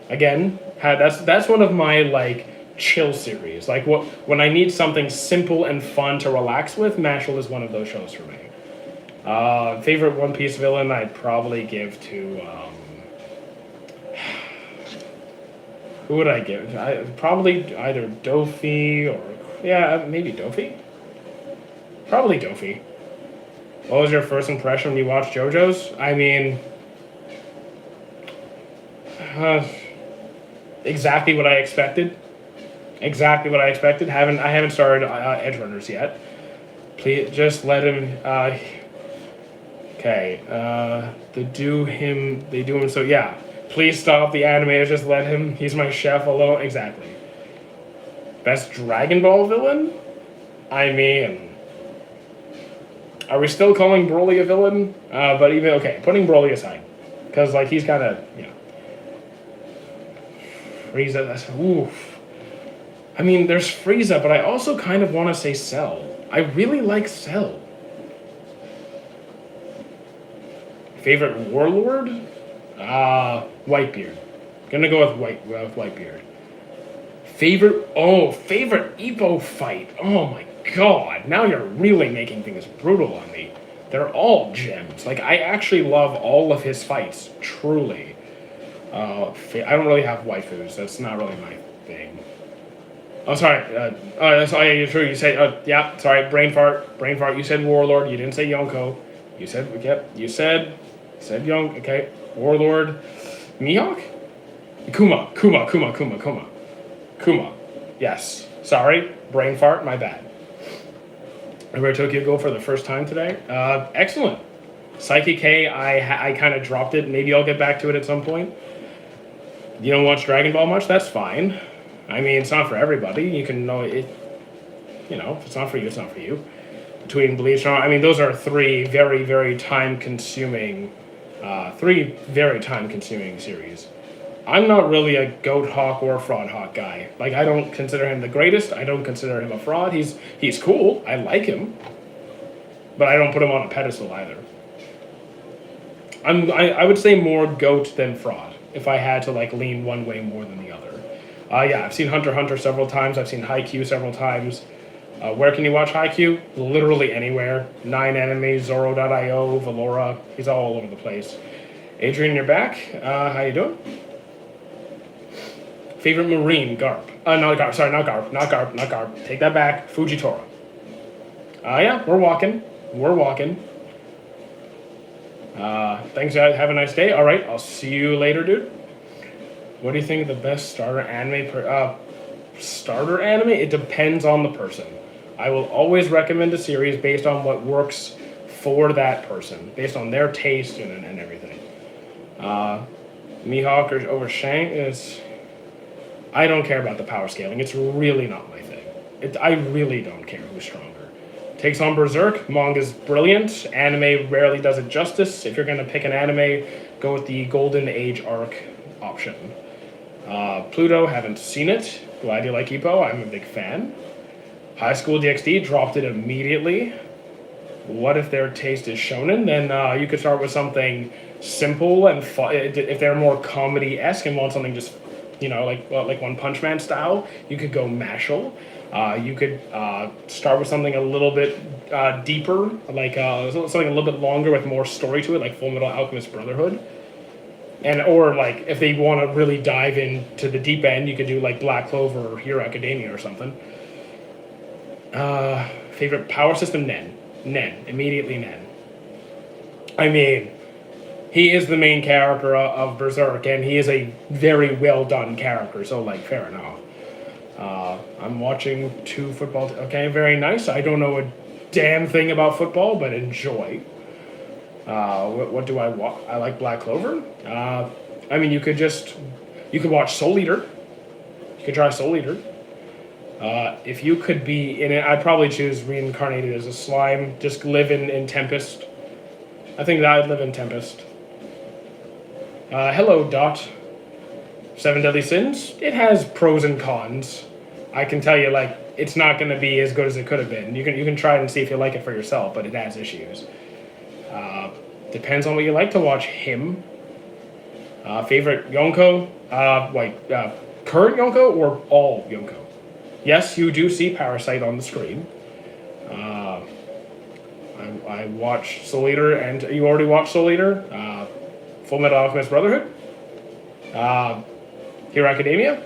Again, that's one of my, like, chill series. Like, when I need something simple and fun to relax with, Mashle is one of those shows for me. Favorite One Piece villain, I'd probably give to, who would I give? Probably either Dofi or... Yeah, maybe Dofi? Probably Dofi. What was your first impression when you watched JoJo's? I mean... exactly what I expected. Exactly what I expected. I haven't started Edge Runners yet. Please, just let him... okay. They do him so... Yeah. Please stop the animators, just let him. He's my chef alone. Exactly. Best Dragon Ball villain? I mean... Are we still calling Broly a villain? But even... Okay, putting Broly aside. Because, like, he's kind of, you know... Frieza, that's... Oof. I mean, there's Frieza, but I also kind of want to say Cell. I really like Cell. Favorite Warlord? Whitebeard. Gonna go with Whitebeard. Favorite Ippo fight. Oh my god. Now you're really making things brutal on me. They're all gems. Like, I actually love all of his fights. Truly. I don't really have waifus. That's not really my thing. Oh, sorry. You're true. You said, yeah, sorry, brain fart. You said Warlord. You didn't say Yonko. You said, yep, you said Yonko. Okay. Warlord. Mihawk? Kuma. Yes. Sorry. Brain fart. My bad. I read Tokyo Ghoul for the first time today. Excellent. Psyche K, I kind of dropped it. Maybe I'll get back to it at some point. You don't watch Dragon Ball much? That's fine. I mean, it's not for everybody. You can know it. You know, if it's not for you, it's not for you. Between Bleach and... I mean, those are three very, very time-consuming... series. I'm not really a Goat Hawk or a Fraud Hawk guy. Like, I don't consider him the greatest. I don't consider him a fraud. He's cool. I like him. But I don't put him on a pedestal either. I would say more Goat than Fraud, if I had to, like, lean one way more than the other. Yeah, I've seen Hunter x Hunter several times. I've seen Haikyuu several times. Where can you watch Haikyuu? Literally anywhere. 9anime, Zoro.io, Valora. He's all over the place. Adrian, you're back. How you doing? Favorite Marine? Garp. Not Garp. Sorry, not Garp. Take that back. Fujitora. Yeah, we're walking. Thanks, guys. Have a nice day. All right, I'll see you later, dude. What do you think of the best starter anime? Starter anime? It depends on the person. I will always recommend a series based on what works for that person, based on their taste and everything. Mihawk over Shank is... I don't care about the power scaling. It's really not my thing. I really don't care who's stronger. Takes on Berserk. Manga's brilliant. Anime rarely does it justice. If you're going to pick an anime, go with the Golden Age arc option. Pluto, haven't seen it. Glad you like Ippo. I'm a big fan. High School DxD, dropped it immediately. What if their taste is shonen? Then you could start with something simple and fun. If they're more comedy-esque and want something just like One Punch Man style. You could go Mashal. You could start with something a little bit deeper, like something a little bit longer with more story to it, like Full Metal Alchemist Brotherhood. And or like if they want to really dive into the deep end, you could do like Black Clover or Hero Academia or something. Favorite power system? Nen. Immediately Nen. I mean, he is the main character of Berserk, and he is a very well done character. So like, fair enough. I'm watching two football. Okay, very nice. I don't know a damn thing about football, but enjoy. What do I watch? I like Black Clover. I mean, you could watch Soul Eater. You could try Soul Eater. If you could be in it, I'd probably choose reincarnated as a slime. Just live in Tempest. I think that I'd live in Tempest. Hello, Dot. Seven Deadly Sins. It has pros and cons. I can tell you, like, it's not going to be as good as it could have been. You can try it and see if you like it for yourself, but it has issues. Depends on what you like to watch. Him. Favorite Yonko? Current Yonko or all Yonko? Yes, you do see Parasite on the screen. I watched Soul Eater, and you already watched Soul Eater? Full Metal Alchemist Brotherhood? Hero Academia?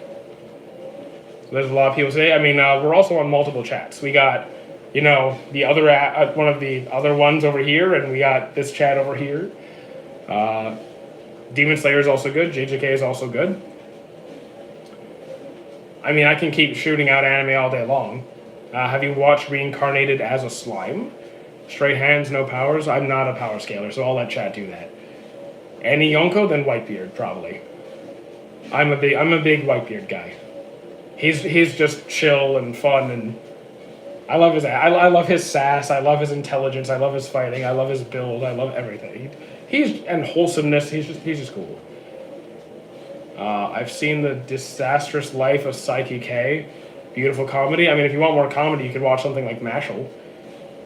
There's a lot of people say. I mean, we're also on multiple chats. We got, the other one of the other ones over here, and we got this chat over here. Demon Slayer is also good. JJK is also good. I mean, I can keep shooting out anime all day long. Have you watched Reincarnated as a Slime? Straight hands, no powers. I'm not a power scaler, so I'll let chat do that. Any Yonko, then Whitebeard, probably. I'm a big Whitebeard guy. He's just chill and fun, and I love his sass. I love his intelligence. I love his fighting. I love his build. I love everything. And wholesomeness. He's just cool. I've seen The Disastrous Life of Psyche K. Beautiful comedy. I mean, if you want more comedy, you could watch something like Mashal.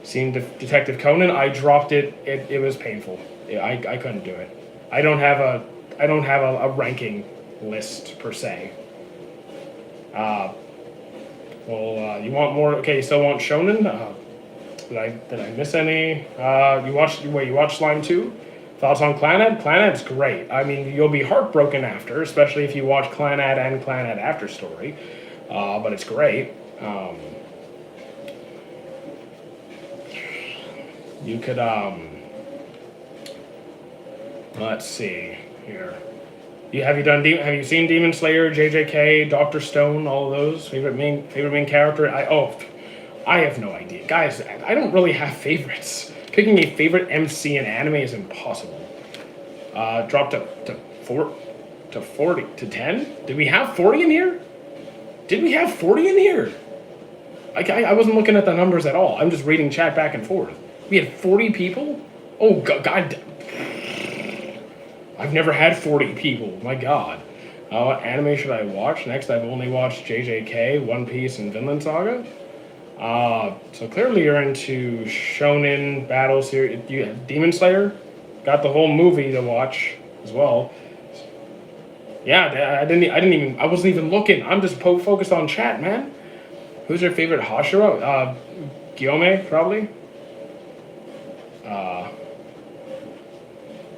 Seen Detective Conan. I dropped it. It was painful. I couldn't do it. I don't have a ranking list per se. You want more? Okay, you still want Shonen? Did I miss any? You watched Slime 2? Thoughts on Clannad? Clannad's great. I mean, you'll be heartbroken after, especially if you watch Clannad and Clannad After Story. But it's great. You could, let's see here. Have you seen Demon Slayer, JJK, Dr. Stone, all of those? Favorite main character? I have no idea. Guys, I don't really have favorites. Picking a favorite MC in anime is impossible. Dropped to 40 to 10? Did we have 40 in here? Did we have 40 in here? I wasn't looking at the numbers at all. I'm just reading chat back and forth. We had 40 people? Oh, God. I've never had 40 people. My God. What anime should I watch? Next, I've only watched JJK, One Piece, and Vinland Saga. So clearly you're into shonen battle series. You have Demon Slayer. Got the whole movie to watch as well. Yeah, I wasn't even looking. I'm just focused on chat, man. Who's your favorite Hashira? Gyome, probably.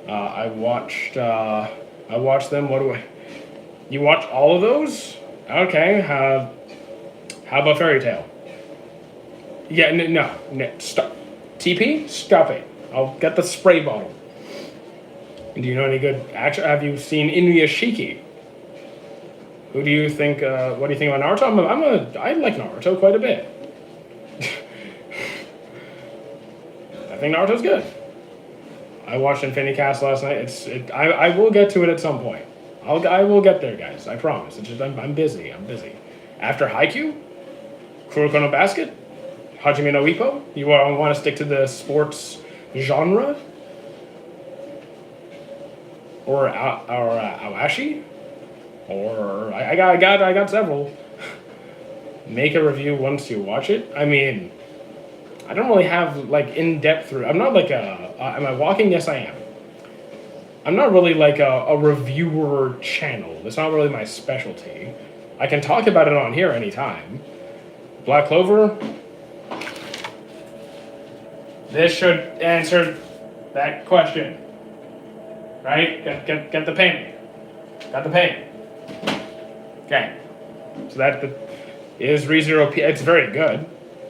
I watched them. You watched all of those? Okay. How about Fairy Tail? Yeah, no, stop. TP? Stop it. I'll get the spray bottle. Do you know any good action? Have you seen Inuyashiki? Who do you think, what do you think about Naruto? I like Naruto quite a bit. I think Naruto's good. I watched Infinity Cast last night. I will get to it at some point. I will get there, guys. I promise. It's just I'm busy. After Haikyuu, Kuroko no Basket, Hajime no Ippo. You want to stick to the sports genre, or Awashi, or I got several. Make a review once you watch it. I mean, I don't really have like in-depth. I'm not like am I walking? Yes, I am. I'm not really like a reviewer channel. It's not really my specialty. I can talk about it on here anytime. Black Clover. This should answer that question. Right? Get the painting. Got the painting. Okay. So that is ReZero Peak. It's very good.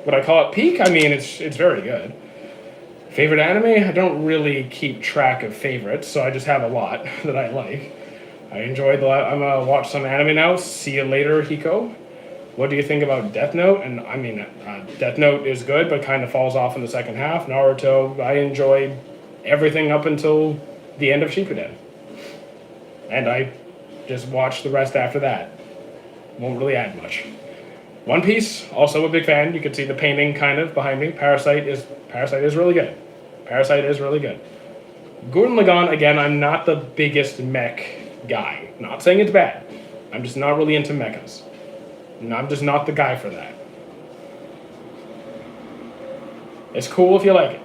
Would I call it peak? I mean, it's very good. Favorite anime? I don't really keep track of favorites, so I just have a lot that I like. I enjoyed I'm gonna watch some anime now. See you later, Hiko. What do you think about Death Note? And I mean, Death Note is good, but kind of falls off in the second half. Naruto, I enjoyed everything up until the end of Shippuden. And I just watched the rest after that. Won't really add much. One Piece, also a big fan. You can see the painting kind of behind me. Parasite is really good. Parasite is really good. Gurren Lagann, again, I'm not the biggest mech guy. Not saying it's bad. I'm just not really into mechas. And I'm just not the guy for that. It's cool if you like it.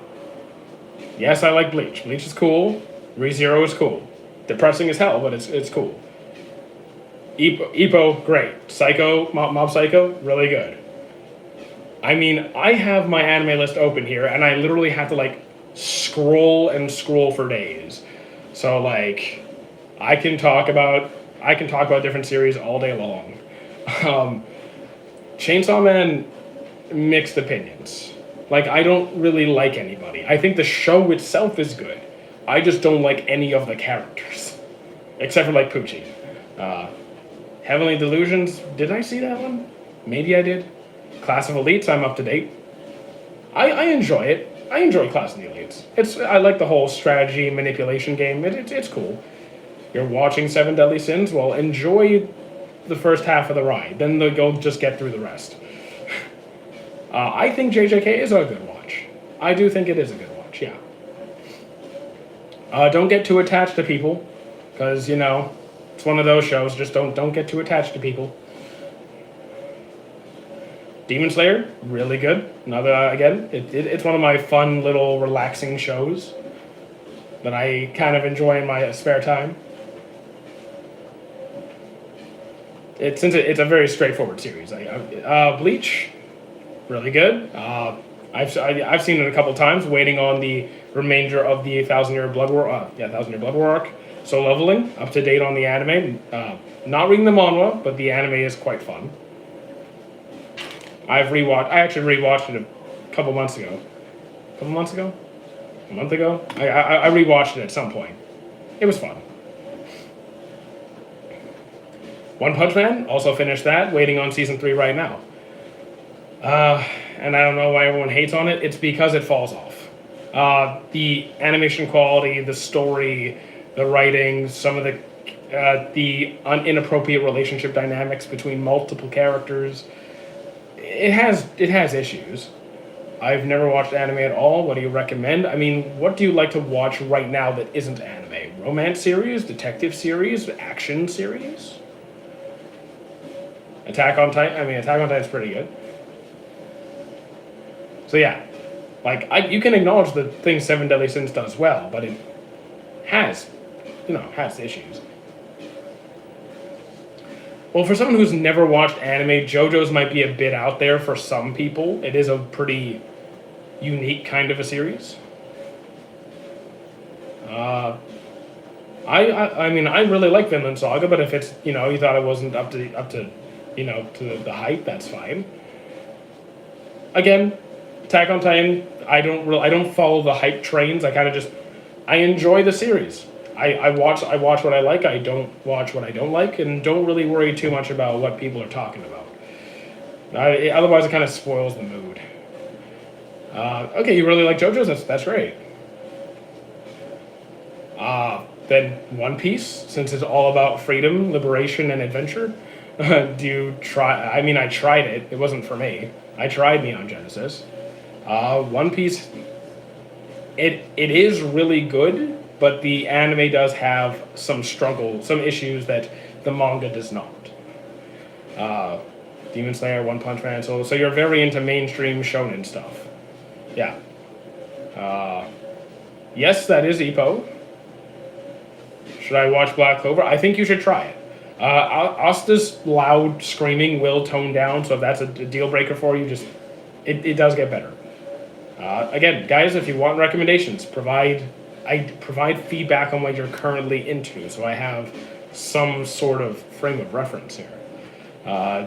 Yes, I like Bleach. Bleach is cool. ReZero is cool. Depressing as hell, but it's cool. Ippo, great. Psycho, Mob Psycho, really good. I mean, I have my anime list open here, and I literally have to, like, scroll and scroll for days. So, like, I can talk about different series all day long. Chainsaw Man, mixed opinions. Like, I don't really like anybody. I think the show itself is good. I just don't like any of the characters. Except for, like, Poochie. Heavenly Delusions, did I see that one? Maybe I did. Class of Elites, I'm up to date. I enjoy it. I enjoy Class of the Elites. I like the whole strategy manipulation game. It's cool. You're watching Seven Deadly Sins? Well, enjoy the first half of the ride. Then you'll just get through the rest. I think JJK is a good watch. I do think it is a good watch, yeah. Don't get too attached to people, because, you know, it's one of those shows. Just don't get too attached to people. Demon Slayer, really good. Another, again, it's one of my fun little relaxing shows that I kind of enjoy in my spare time. Since it's a very straightforward series. Bleach, really good. I've seen it a couple times, waiting on the remainder of the 1,000-Year Blood War. 1,000-Year Blood War arc. So leveling, up to date on the anime. Not reading the manhwa, but the anime is quite fun. I actually rewatched it a couple months ago. A month ago? I rewatched it at some point. It was fun. One Punch Man, also finished that, waiting on season 3 right now. And I don't know why everyone hates on it. It's because it falls off. The animation quality, the story, the writing, some of the inappropriate relationship dynamics between multiple characters. It has issues. I've never watched anime at all. What do you recommend? I mean, what do you like to watch right now that isn't anime? Romance series, detective series, action series? Attack on Titan's pretty good. So yeah, like you can acknowledge the things Seven Deadly Sins does well, but it has issues. Well, for someone who's never watched anime, JoJo's might be a bit out there for some people. It is a pretty unique kind of a series. I mean, I really like Vinland Saga, but if it's, you thought it wasn't up to to the hype, that's fine. Again, Attack on Titan, I don't follow the hype trains. I enjoy the series. I watch what I like. I don't watch what I don't like, and don't really worry too much about what people are talking about. Otherwise, it kind of spoils the mood. Okay, you really like JoJo's? That's great. Then One Piece, since it's all about freedom, liberation, and adventure. Do you try? I mean, I tried it. It wasn't for me. I tried Neon Genesis. One Piece. It is really good. But the anime does have some issues that the manga does not. Demon Slayer, One Punch Man, so you're very into mainstream shonen stuff. Yeah. Yes, that is Ippo. Should I watch Black Clover? I think you should try it. Asta's loud screaming will tone down, so if that's a deal breaker for you, just it does get better. Again, guys, if you want recommendations, I provide feedback on what you're currently into, so I have some sort of frame of reference here.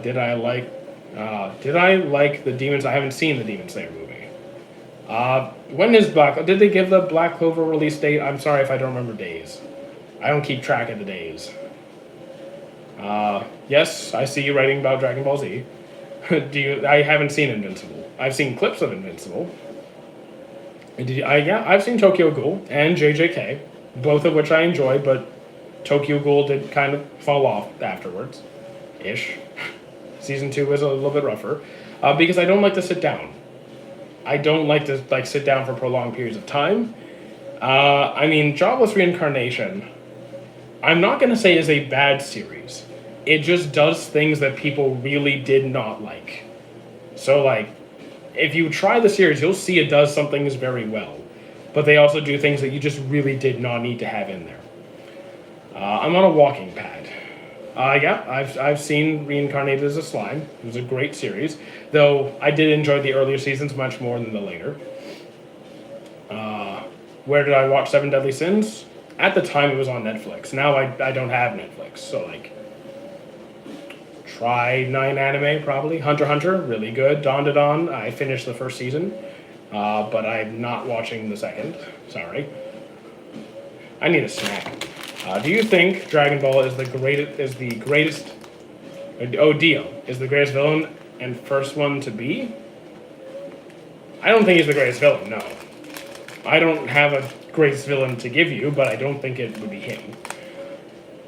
Did I like the Demons? I haven't seen the Demon Slayer movie. When is Black? Did they give the Black Clover release date? I'm sorry if I don't remember days. I don't keep track of the days. Yes, I see you writing about Dragon Ball Z. I haven't seen Invincible. I've seen clips of Invincible. I've seen Tokyo Ghoul and JJK, both of which I enjoyed, but Tokyo Ghoul did kind of fall off afterwards, ish. Season 2 is a little bit rougher, because I don't like to sit down. I don't like to sit down for prolonged periods of time. Jobless Reincarnation, I'm not going to say is a bad series. It just does things that people really did not like. So, if you try the series, you'll see it does some things very well. But they also do things that you just really did not need to have in there. I'm on a walking pad. I've seen Reincarnated as a Slime. It was a great series. Though, I did enjoy the earlier seasons much more than the later. Where did I watch Seven Deadly Sins? At the time, it was on Netflix. Now, I don't have Netflix. So, try 9 anime, probably. Hunter x Hunter, really good. Dawn to Dawn, I finished the first season. But I'm not watching the second. Sorry. I need a snack. Do you think Dragon Ball is the greatest... Dio is the greatest villain and first one to be? I don't think he's the greatest villain, no. I don't have a greatest villain to give you, but I don't think it would be him.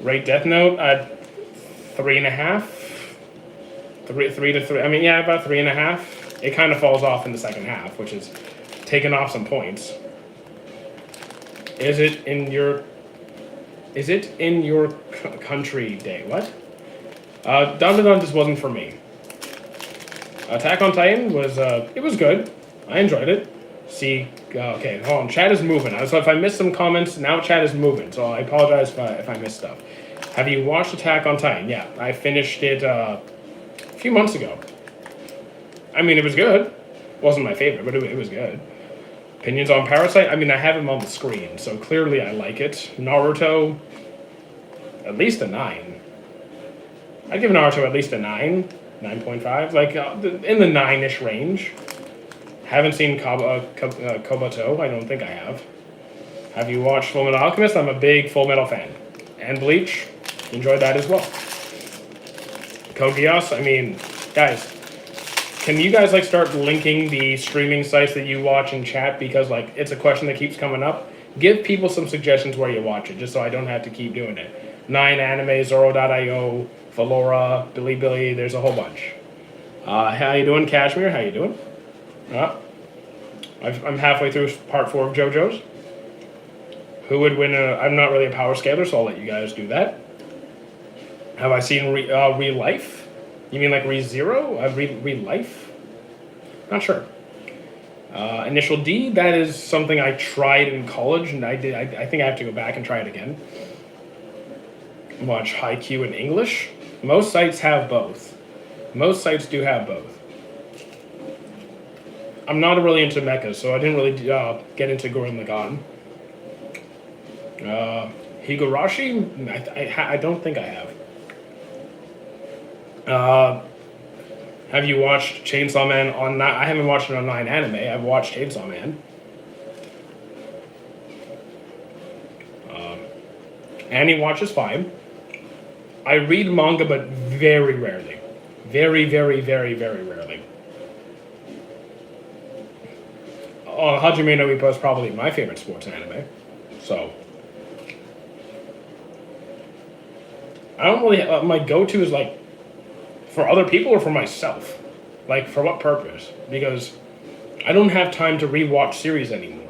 Rate Death Note at 3.5. 3 to 3. About 3.5. It kind of falls off in the second half, which is taking off some points. Is it in your country day? What? Dawn to Dawn just wasn't for me. Attack on Titan was it was good. I enjoyed it. See, okay, hold on. Chat is moving. So if I missed some comments, now chat is moving. So I apologize if I missed stuff. Have you watched Attack on Titan? Yeah, I finished it a few months ago. It was good. Wasn't my favorite, but it was good. Opinions on Parasite? I have him on the screen, so clearly I like it. Naruto, at least a 9. I'd give Naruto at least a 9, 9.5, in the 9-ish range. Haven't seen Kobato. I don't think I have. Have you watched Full Metal Alchemist? I'm a big Full Metal fan. And Bleach. Enjoyed that as well. Code Geass, guys, can you guys start linking the streaming sites that you watch in chat? Because it's a question that keeps coming up. Give people some suggestions where you watch it, just so I don't have to keep doing it. 9 Anime, Zoro.io, Valora, Bilibili, there's a whole bunch. How you doing, Kashmir? How you doing? I'm halfway through part 4 of JoJo's. Who would win I'm not really a power scaler, so I'll let you guys do that. Have I seen Real Life? You mean ReZero? Real Life? Not sure. Initial D, that is something I tried in college, and I think I have to go back and try it again. Watch Haikyuu in English. Most sites have both. Most sites do have both. I'm not really into mechas, so I didn't really get into Gurren Lagann. Higurashi? I don't think I have. Have you watched Chainsaw Man on... I haven't watched it on 9 Anime. I've watched Chainsaw Man. Annie watches fine. I read manga, but very rarely. Very, very, very, very rarely. Hajime no Ippo is probably my favorite sports anime. So... I don't really... my go-to is for other people or for myself? For what purpose? Because I don't have time to rewatch series anymore.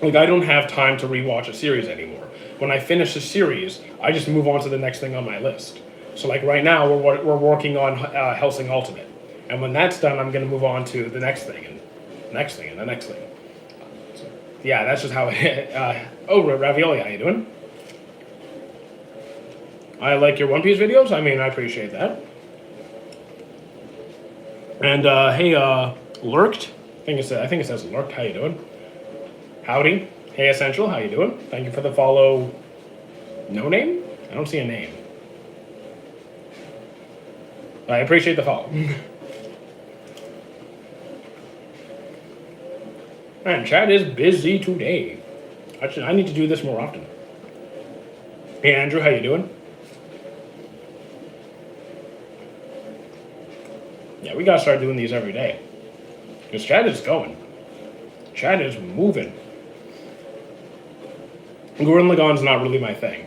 I don't have time to rewatch a series anymore. When I finish a series, I just move on to the next thing on my list. So right now, we're working on Hellsing Ultimate. And when that's done, I'm going to move on to the next thing, and next thing, and the next thing. So, Yeah, that's just how it. Ravioli, how you doing? I like your One Piece videos. I mean, I appreciate that. And hey, Lurked. I think it says Lurked. How you doing? Howdy. Hey, Essential. How you doing? Thank you for the follow. No name? I don't see a name. I appreciate the follow. Man, chat is busy today. I need to do this more often. Hey, Andrew. How you doing? Yeah, we gotta start doing these every day. Because chat is going. Chat is moving. Gurren Lagann's not really my thing.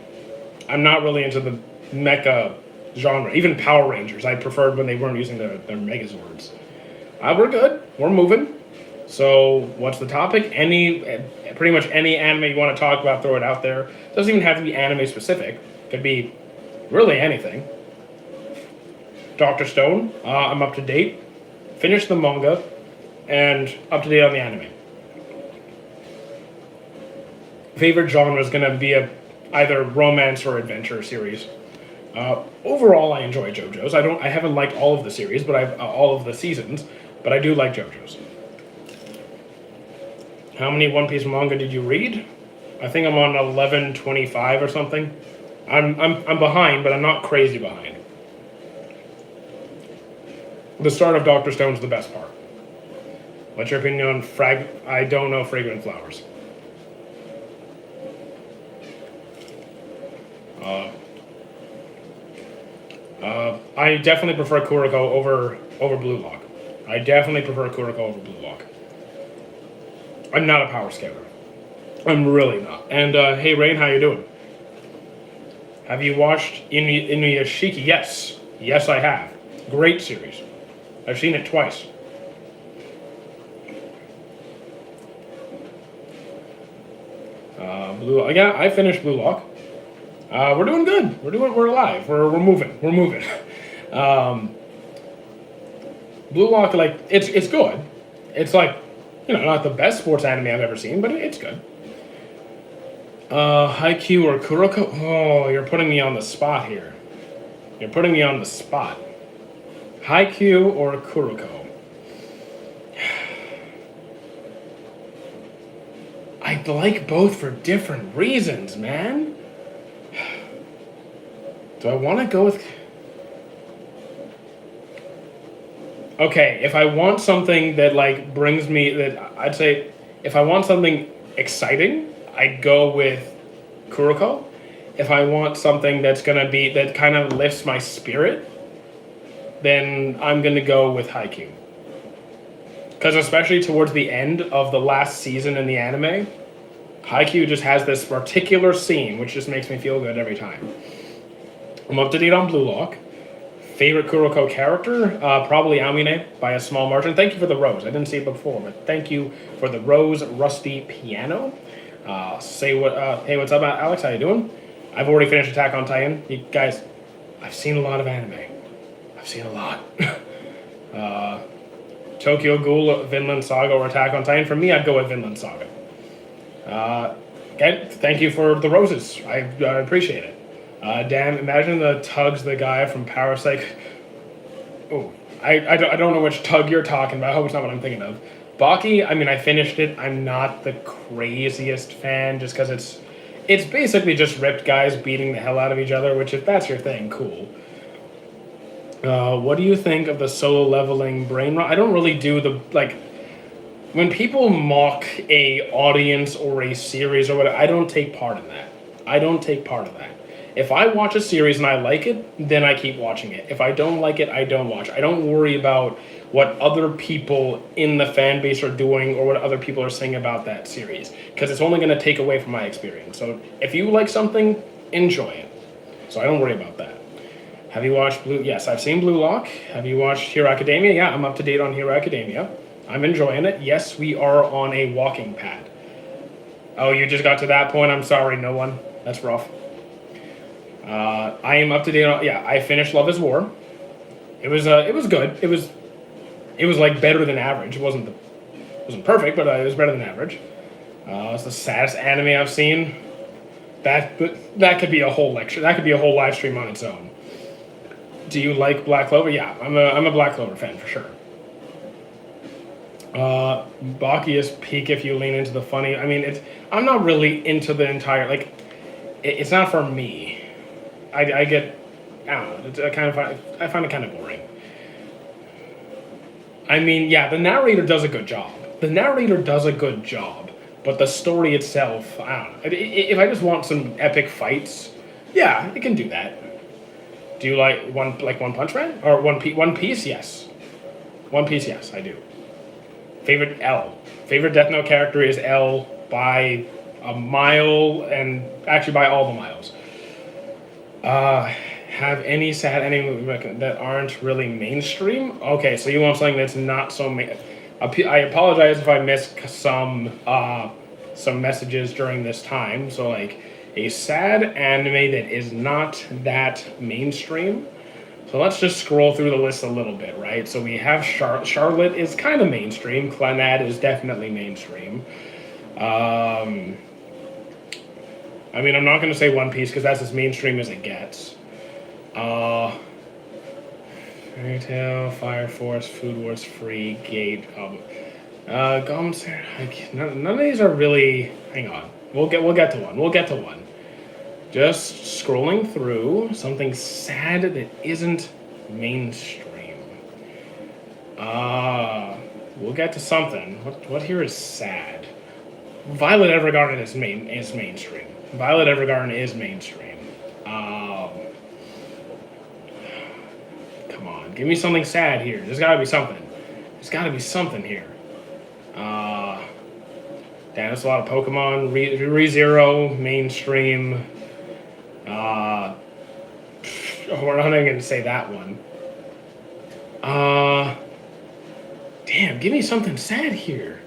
I'm not really into the mecha genre. Even Power Rangers, I preferred when they weren't using their Megazords. We're good. We're moving. So, what's the topic? Pretty much any anime you want to talk about, throw it out there. Doesn't even have to be anime specific. Could be really anything. Dr. Stone, I'm up to date. Finished the manga, and up to date on the anime. Favorite genre is going to be either romance or adventure series. Overall, I enjoy JoJo's. I haven't liked all of the series, but I've all of the seasons, but I do like JoJo's. How many One Piece manga did you read? I think I'm on 1125 or something. I'm behind, but I'm not crazy behind. The start of Dr. Stone's the best part. What's your opinion on I don't know Fragrant Flowers. I definitely prefer Kuroko over Blue Lock. I definitely prefer Kuroko over Blue Lock. I'm not a power scaler. I'm really not. And hey Rain, how you doing? Have you watched Inuyashiki? Yes. Yes, I have. Great series. I've seen it twice. Yeah, I finished Blue Lock. We're doing good. We're alive. We're moving. We're moving. Blue Lock, like it's good. It's like, not the best sports anime I've ever seen, but it's good. Haikyuu or Kuroko? Oh, you're putting me on the spot here. You're putting me on the spot. Haikyuu or Kuroko? I like both for different reasons, man. Do I want to go with... Okay, if I want something that, brings me... I'd say, if I want something exciting, I'd go with Kuroko. If I want something that's gonna be... that kind of lifts my spirit, then I'm gonna go with Haikyuu. Because especially towards the end of the last season in the anime, Haikyuu just has this particular scene which just makes me feel good every time. I'm up to date on Blue Lock. Favorite Kuroko character? Probably Amine by a small margin. Thank you for the rose. I didn't see it before, but thank you for the rose rusty piano. Hey, what's up, Alex? How you doing? I've already finished Attack on Titan. You guys, I've seen a lot of anime. I've seen a lot. Tokyo Ghoul, Vinland Saga, or Attack on Titan. For me, I'd go with Vinland Saga. Okay, thank you for the roses. I appreciate it. Damn, imagine the Tugs, the guy from Parasite. Oh, I don't know which Tug you're talking about. I hope it's not what I'm thinking of. Baki, I mean, I finished it. I'm not the craziest fan just because it's basically just ripped guys beating the hell out of each other, which if that's your thing, cool. What do you think of the solo leveling brain rot? I don't really do when people mock a audience or a series or whatever, I don't take part in that. If I watch a series and I like it, then I keep watching it. If I don't like it, I don't watch. I don't worry about what other people in the fan base are doing or what other people are saying about that series, because it's only going to take away from my experience. So if you like something, enjoy it. So I don't worry about that. Have you watched Blue? Yes, I've seen Blue Lock. Have you watched Hero Academia? Yeah, I'm up to date on Hero Academia. I'm enjoying it. Yes, we are on a walking pad. Oh, you just got to that point? I'm sorry, no one. That's rough. I am up to date on... Yeah, I finished Love is War. It was good. It was like better than average. It wasn't perfect, but it was better than average. It's the saddest anime I've seen. That could be a whole lecture. That could be a whole live stream on its own. Do you like Black Clover? Yeah, I'm a Black Clover fan for sure. Baki is peak if you lean into the funny. I mean, I'm not really into the entire it's not for me. I get, I don't know. I find it kind of boring. I mean, yeah, the narrator does a good job. But the story itself, I don't know. If I just want some epic fights, yeah, it can do that. Do you like One Punch Man or One Piece? Yes, One Piece. Yes, I do. Favorite L. Favorite Death Note character is L by a mile, and actually by all the miles. Have any sad anime that aren't really mainstream? Okay, so you want something that's not so I apologize if I missed some messages during this time. So like a sad anime that is not that mainstream. So let's just scroll through the list a little bit, right? So we have Charlotte is kind of mainstream. Clannad is definitely mainstream. I mean, I'm not going to say One Piece because that's as mainstream as it gets. Fairy Tail, Fire Force, Food Wars, Free, Gate, Goms. None of these are really. Hang on, we'll get to one. Just scrolling through something sad that isn't mainstream. We'll get to something. What here is sad? Violet Evergarden is mainstream. Violet Evergarden is mainstream. Come on, give me something sad here. There's got to be something. Here. Damn, that's a lot of Pokemon. ReZero, mainstream. We're not even going to say that one. Damn, give me something sad here.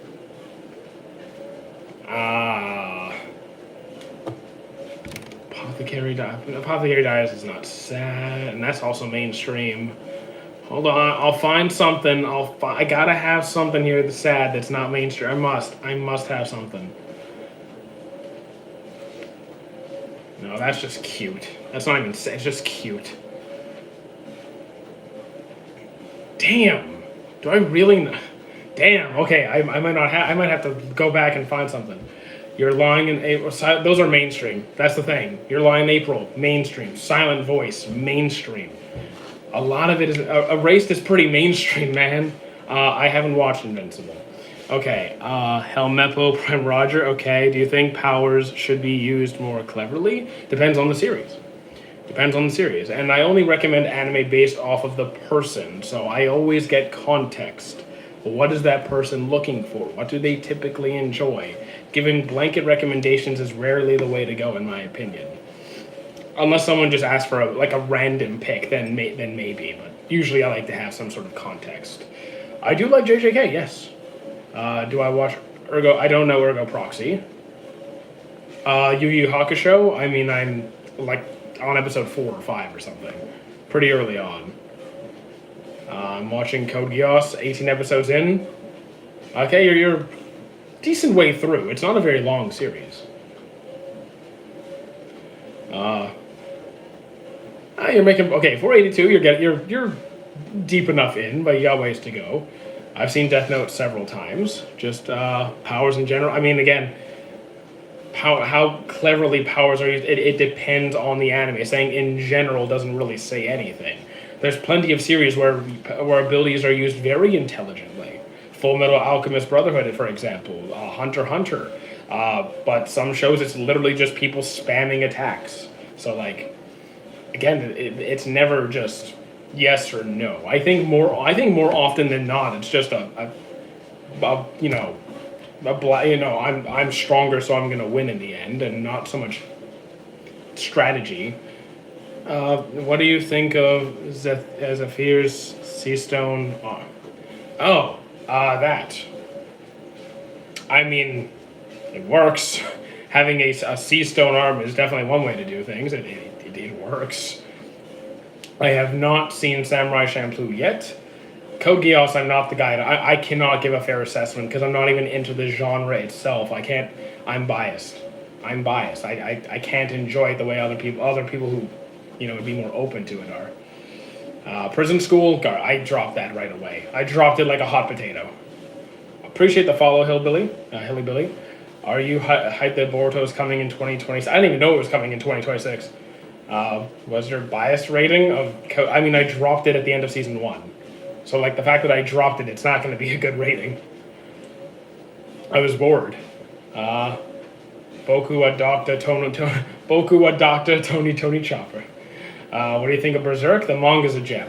Apothecary Dias is not sad, and that's also mainstream. Hold on, I'll find something. I gotta have something here that's sad that's not mainstream. I must have something. No, that's just cute. That's not even sad. It's just cute. Damn. Do I really? Damn. Okay, I might not have. I might have to go back and find something. You're Lying in April. Those are mainstream. That's the thing. You're Lying in April, mainstream. Silent Voice, mainstream. A lot of it is Erased is pretty mainstream, man. I haven't watched Invincible. Okay, Helmeppo Prime Roger. Okay, do you think powers should be used more cleverly? Depends on the series. And I only recommend anime based off of the person, so I always get context. What is that person looking for? What do they typically enjoy? Giving blanket recommendations is rarely the way to go, in my opinion. Unless someone just asks for a random pick, then maybe. But usually I like to have some sort of context. I do like JJK, yes. Do I watch Ergo? I don't know Ergo Proxy. Yu Yu Hakusho. I mean, I'm like on episode 4 or 5 or something, pretty early on. I'm watching Code Geass, 18 episodes in. Okay, you're decent way through. It's not a very long series. You're making 482. You're deep enough in, but you got ways to go. I've seen Death Note several times. Just powers in general. I mean, again, how cleverly powers are used. It depends on the anime. Saying in general doesn't really say anything. There's plenty of series where abilities are used very intelligently. Full Metal Alchemist Brotherhood, for example. Hunter x Hunter. But some shows it's literally just people spamming attacks. So like, again, it's never just yes or no. I think more often than not, it's just I'm stronger, so I'm gonna win in the end, and not so much strategy. What do you think of Zephyr's Seastone? That. I mean, it works. Having a Seastone arm is definitely one way to do things. It works. I have not seen Samurai Champloo yet. Code Geass, I'm not the guy. I cannot give a fair assessment because I'm not even into the genre itself. I can't. I'm biased. I'm biased. I can't enjoy it the way other people who, would be more open to it are. Prison School, I dropped that right away. I dropped it like a hot potato. Appreciate the follow, Hilly Billy. Are you hyped that Boruto is coming in 2026? I didn't even know it was coming in 2026. Was there bias rating of? I dropped it at the end of season 1, so like the fact that I dropped it, it's not going to be a good rating. I was bored. Boku adopta Tony Chopper. What do you think of Berserk? The manga's a gem.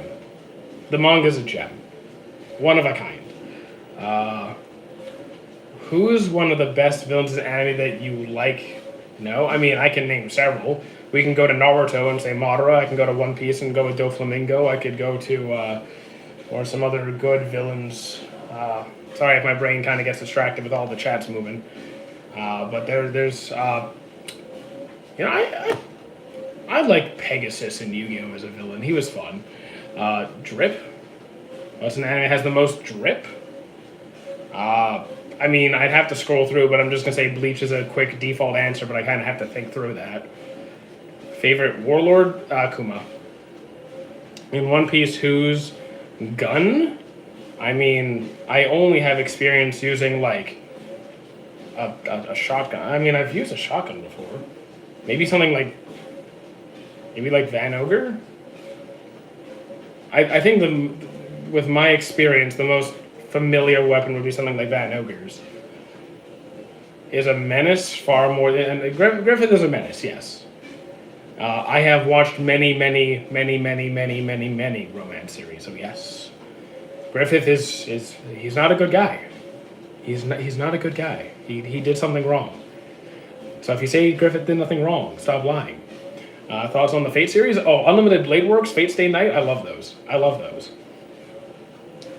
One of a kind. Who's one of the best villains in anime that you like? No? I can name several. We can go to Naruto and say Madara. I can go to One Piece and go with Doflamingo. I could go to, or some other good villains. Sorry if my brain kind of gets distracted with all the chats moving. But there's, I like Pegasus in Yu-Gi-Oh! As a villain. He was fun. Drip? What's an anime that has the most drip? I'd have to scroll through, but I'm just going to say Bleach is a quick default answer, but I kind of have to think through that. Favorite warlord? Kuma. In One Piece, whose gun? I only have experience using, like, a shotgun. I've used a shotgun before. Maybe something like... Maybe like Van Ogre? I think with my experience, the most familiar weapon would be something like Van Ogre's. Is a menace far more than... Griffith is a menace, yes. I have watched many romance series, so yes. Griffith he's not a good guy. He's not a good guy. He did something wrong. So if you say Griffith did nothing wrong, stop lying. Thoughts on the Fate series? Oh, Unlimited Blade Works, Fate Stay Night, I love those.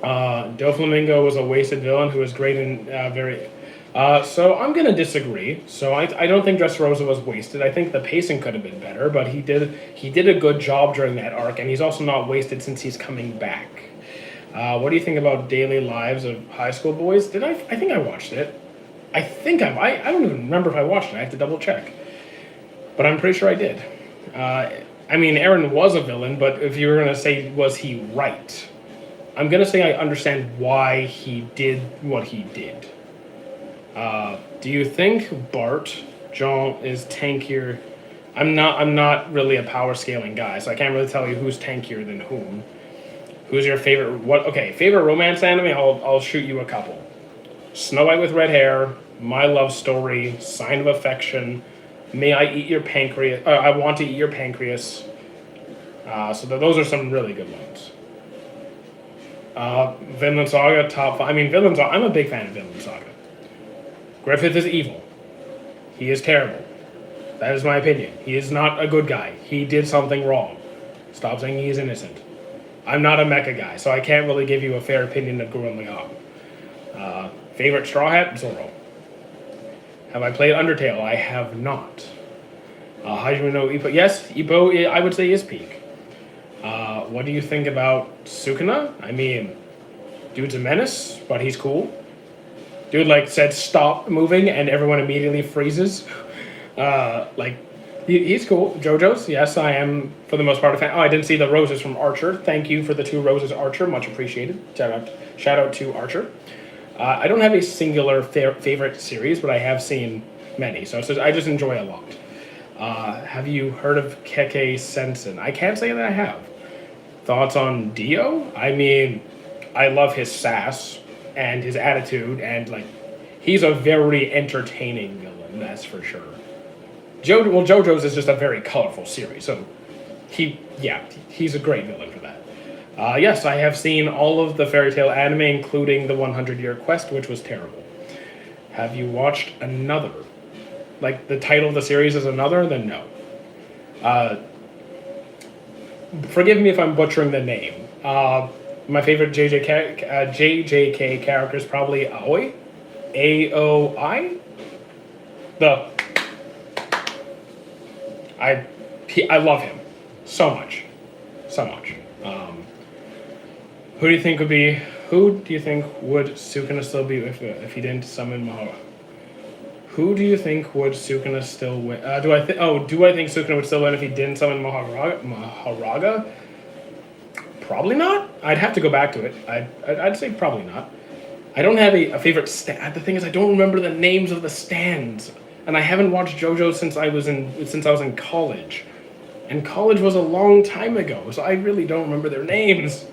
Doflamingo was a wasted villain who was great and very... so I'm going to disagree. So I don't think Dressrosa was wasted. I think the pacing could have been better, but he did a good job during that arc, and he's also not wasted since he's coming back. What do you think about Daily Lives of High School Boys? I think I watched it. I don't even remember if I watched it. I have to double check. But I'm pretty sure I did. Eren was a villain, but if you were going to say, was he right? I'm going to say I understand why he did what he did. Do you think Bart Jean is tankier? I'm not really a power scaling guy, so I can't really tell you who's tankier than whom. Who's your favorite? Favorite romance anime? I'll shoot you a couple. Snow White with red hair, My Love Story, Sign of Affection, May I Eat Your Pancreas? I Want to Eat Your Pancreas. So those are some really good ones. Vinland Saga, top 5. Vinland Saga. I'm a big fan of Vinland Saga. Griffith is evil. He is terrible. That is my opinion. He is not a good guy. He did something wrong. Stop saying he is innocent. I'm not a mecha guy, so I can't really give you a fair opinion of Gurren Lagann. Favorite Straw Hat? Zoro. Have I played Undertale? I have not. How do you know Ippo? Yes, Ippo, I would say, is peak. What do you think about Sukuna? Dude's a menace, but he's cool. Dude, said stop moving, and everyone immediately freezes. He's cool. JoJo's, yes, I am, for the most part, a fan. Oh, I didn't see the roses from Archer. Thank you for the 2 roses, Archer. Much appreciated. Shout out to Archer. I don't have a singular favorite series, but I have seen many, so I just enjoy a lot. Have you heard of Keke Sensen? I can't say that I have. Thoughts on Dio? I love his sass and his attitude, and he's a very entertaining villain, that's for sure. JoJo's is just a very colorful series, so he's a great villain for that. Yes, I have seen all of the Fairy Tail anime, including the 100-Year Quest, which was terrible. Have you watched Another? The title of the series is Another? Then no. Forgive me if I'm butchering the name. My favorite JJK character is probably Aoi. A-O-I? I love him so much. Who do you think would be? Who do you think would Sukuna still be if he didn't summon Mahara? Who do you think would Sukuna still win? Do I think Sukuna would still win if he didn't summon Maharaga? Probably not. I'd have to go back to it. I'd say probably not. I don't have a favorite stand. The thing is, I don't remember the names of the stands, and I haven't watched JoJo since I was in college, and college was a long time ago, so I really don't remember their names.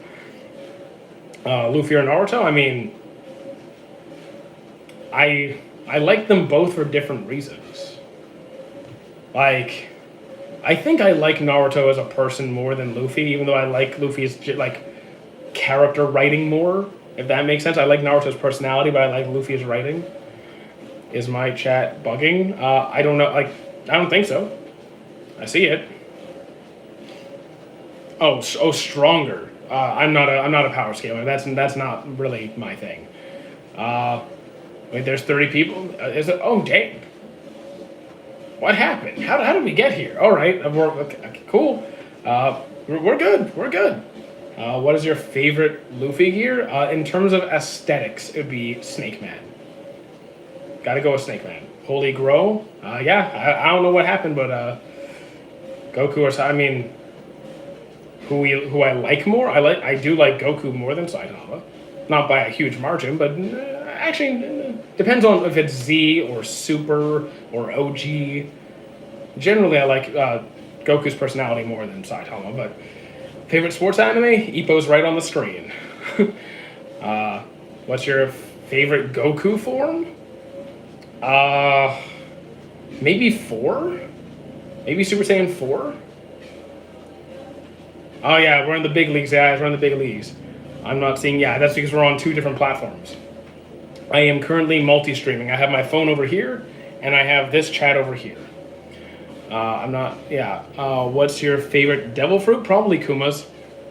Luffy or Naruto? I mean, I like them both for different reasons. Like, I think I like Naruto as a person more than Luffy, even though I like Luffy's character writing more. If that makes sense, I like Naruto's personality, but I like Luffy's writing. Is my chat bugging? I don't know. I don't think so. I see it. Oh, stronger. I'm not a power scaler. That's not really my thing. Wait, there's 30 people. Is it? Oh, dang. What happened? How did we get here? All right, okay, cool. We're good. We're good. What is your favorite Luffy gear? In terms of aesthetics, it would be Snake Man. Gotta go with Snake Man. Holy Grow? Yeah, I don't know what happened, but Goku who I like more? I do like Goku more than Saitama. Not by a huge margin, but actually depends on if it's Z or Super or OG. Generally, I like Goku's personality more than Saitama, but favorite sports anime? Ippo's right on the screen. What's your favorite Goku form? Maybe 4? Maybe Super Saiyan 4? Oh yeah, we're in the big leagues, guys. We're in the big leagues. I'm not seeing. Yeah, that's because we're on 2 different platforms. I am currently multi-streaming. I have my phone over here, and I have this chat over here. I'm not. Yeah. What's your favorite devil fruit? Probably Kuma's.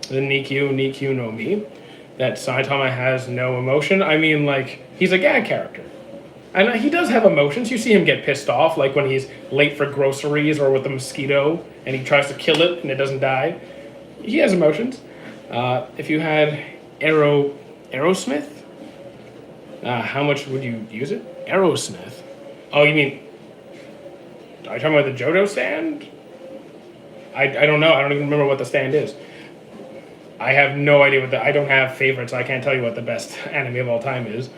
The Nikyu no Mi. That Saitama has no emotion. I mean, he's a gag character. And he does have emotions. You see him get pissed off, like when he's late for groceries or with the mosquito, and he tries to kill it and it doesn't die. He has emotions. If you had Aerosmith, how much would you use it? Aerosmith. Oh, you mean? Are you talking about the JoJo stand? I don't know. I don't even remember what the stand is. I have no idea I don't have favorites. So I can't tell you what the best anime of all time is.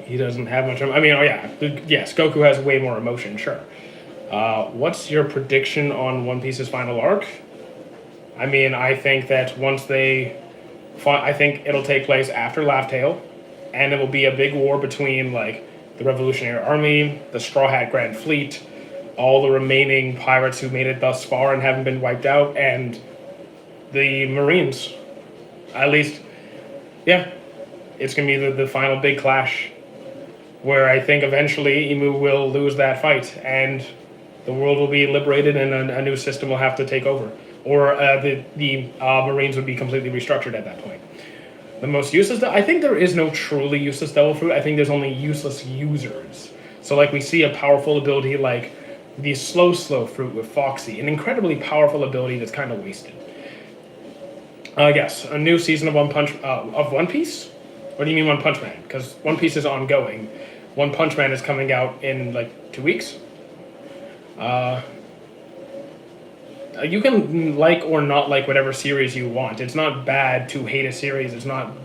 He doesn't have much. I mean, oh yeah, yes, Goku has way more emotion. Sure. What's your prediction on One Piece's final arc? I mean, I think that I think it'll take place after Laugh Tale, and it will be a big war between the Revolutionary Army, the Straw Hat Grand Fleet, all the remaining pirates who made it thus far and haven't been wiped out, and the Marines. At least, yeah, it's gonna be the final big clash, where I think eventually Imu will lose that fight, and the world will be liberated, and a new system will have to take over. Or the Marines would be completely restructured at that point. The most useless... I think there is no truly useless devil fruit. I think there's only useless users. So we see a powerful ability like the slow fruit with Foxy. An incredibly powerful ability that's kind of wasted. Yes, a new season of One Piece? What do you mean One Punch Man? Because One Piece is ongoing. One Punch Man is coming out in 2 weeks. You can like or not like whatever series you want. It's not bad to hate a series. It's not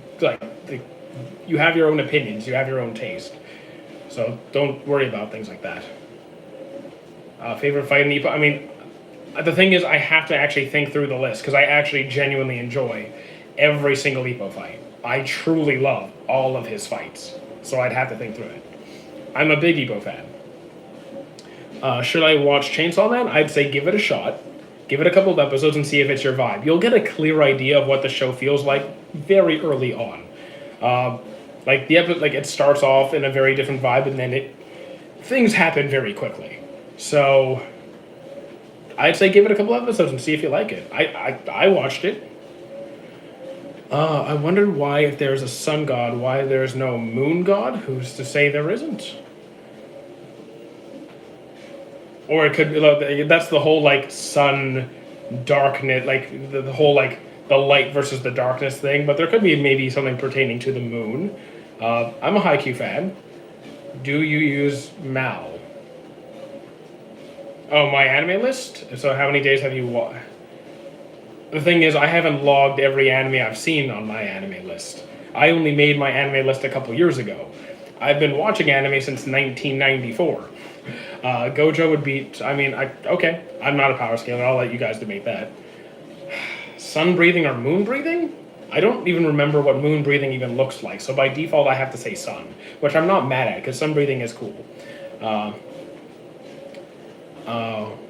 you have your own opinions. You have your own taste. So don't worry about things like that. Favorite fight in Ippo? I mean, the thing is, I have to actually think through the list because I actually genuinely enjoy every single Ippo fight. I truly love all of his fights. So I'd have to think through it. I'm a big Ippo fan. Should I watch Chainsaw Man? I'd say give it a shot. Give it a couple of episodes and see if it's your vibe. You'll get a clear idea of what the show feels like very early on. It starts off in a very different vibe, and then things happen very quickly. So I'd say give it a couple of episodes and see if you like it. I watched it. I wondered why, if there's a sun god, why there's no moon god. Who's to say there isn't? Or it could be that's the whole sun darkness, the whole the light versus the darkness thing, but there could be maybe something pertaining to the moon. I'm a Haikyuu fan. Do you use Mal? Oh, my anime list? So how many days have you watched? The thing is, I haven't logged every anime I've seen on my anime list. I only made my anime list a couple years ago. I've been watching anime since 1994. Gojo would beat. Okay, I'm not a power scaler. I'll let you guys debate that. Sun breathing or moon breathing? I don't even remember what moon breathing even looks like. So by default, I have to say sun, which I'm not mad at because sun breathing is cool.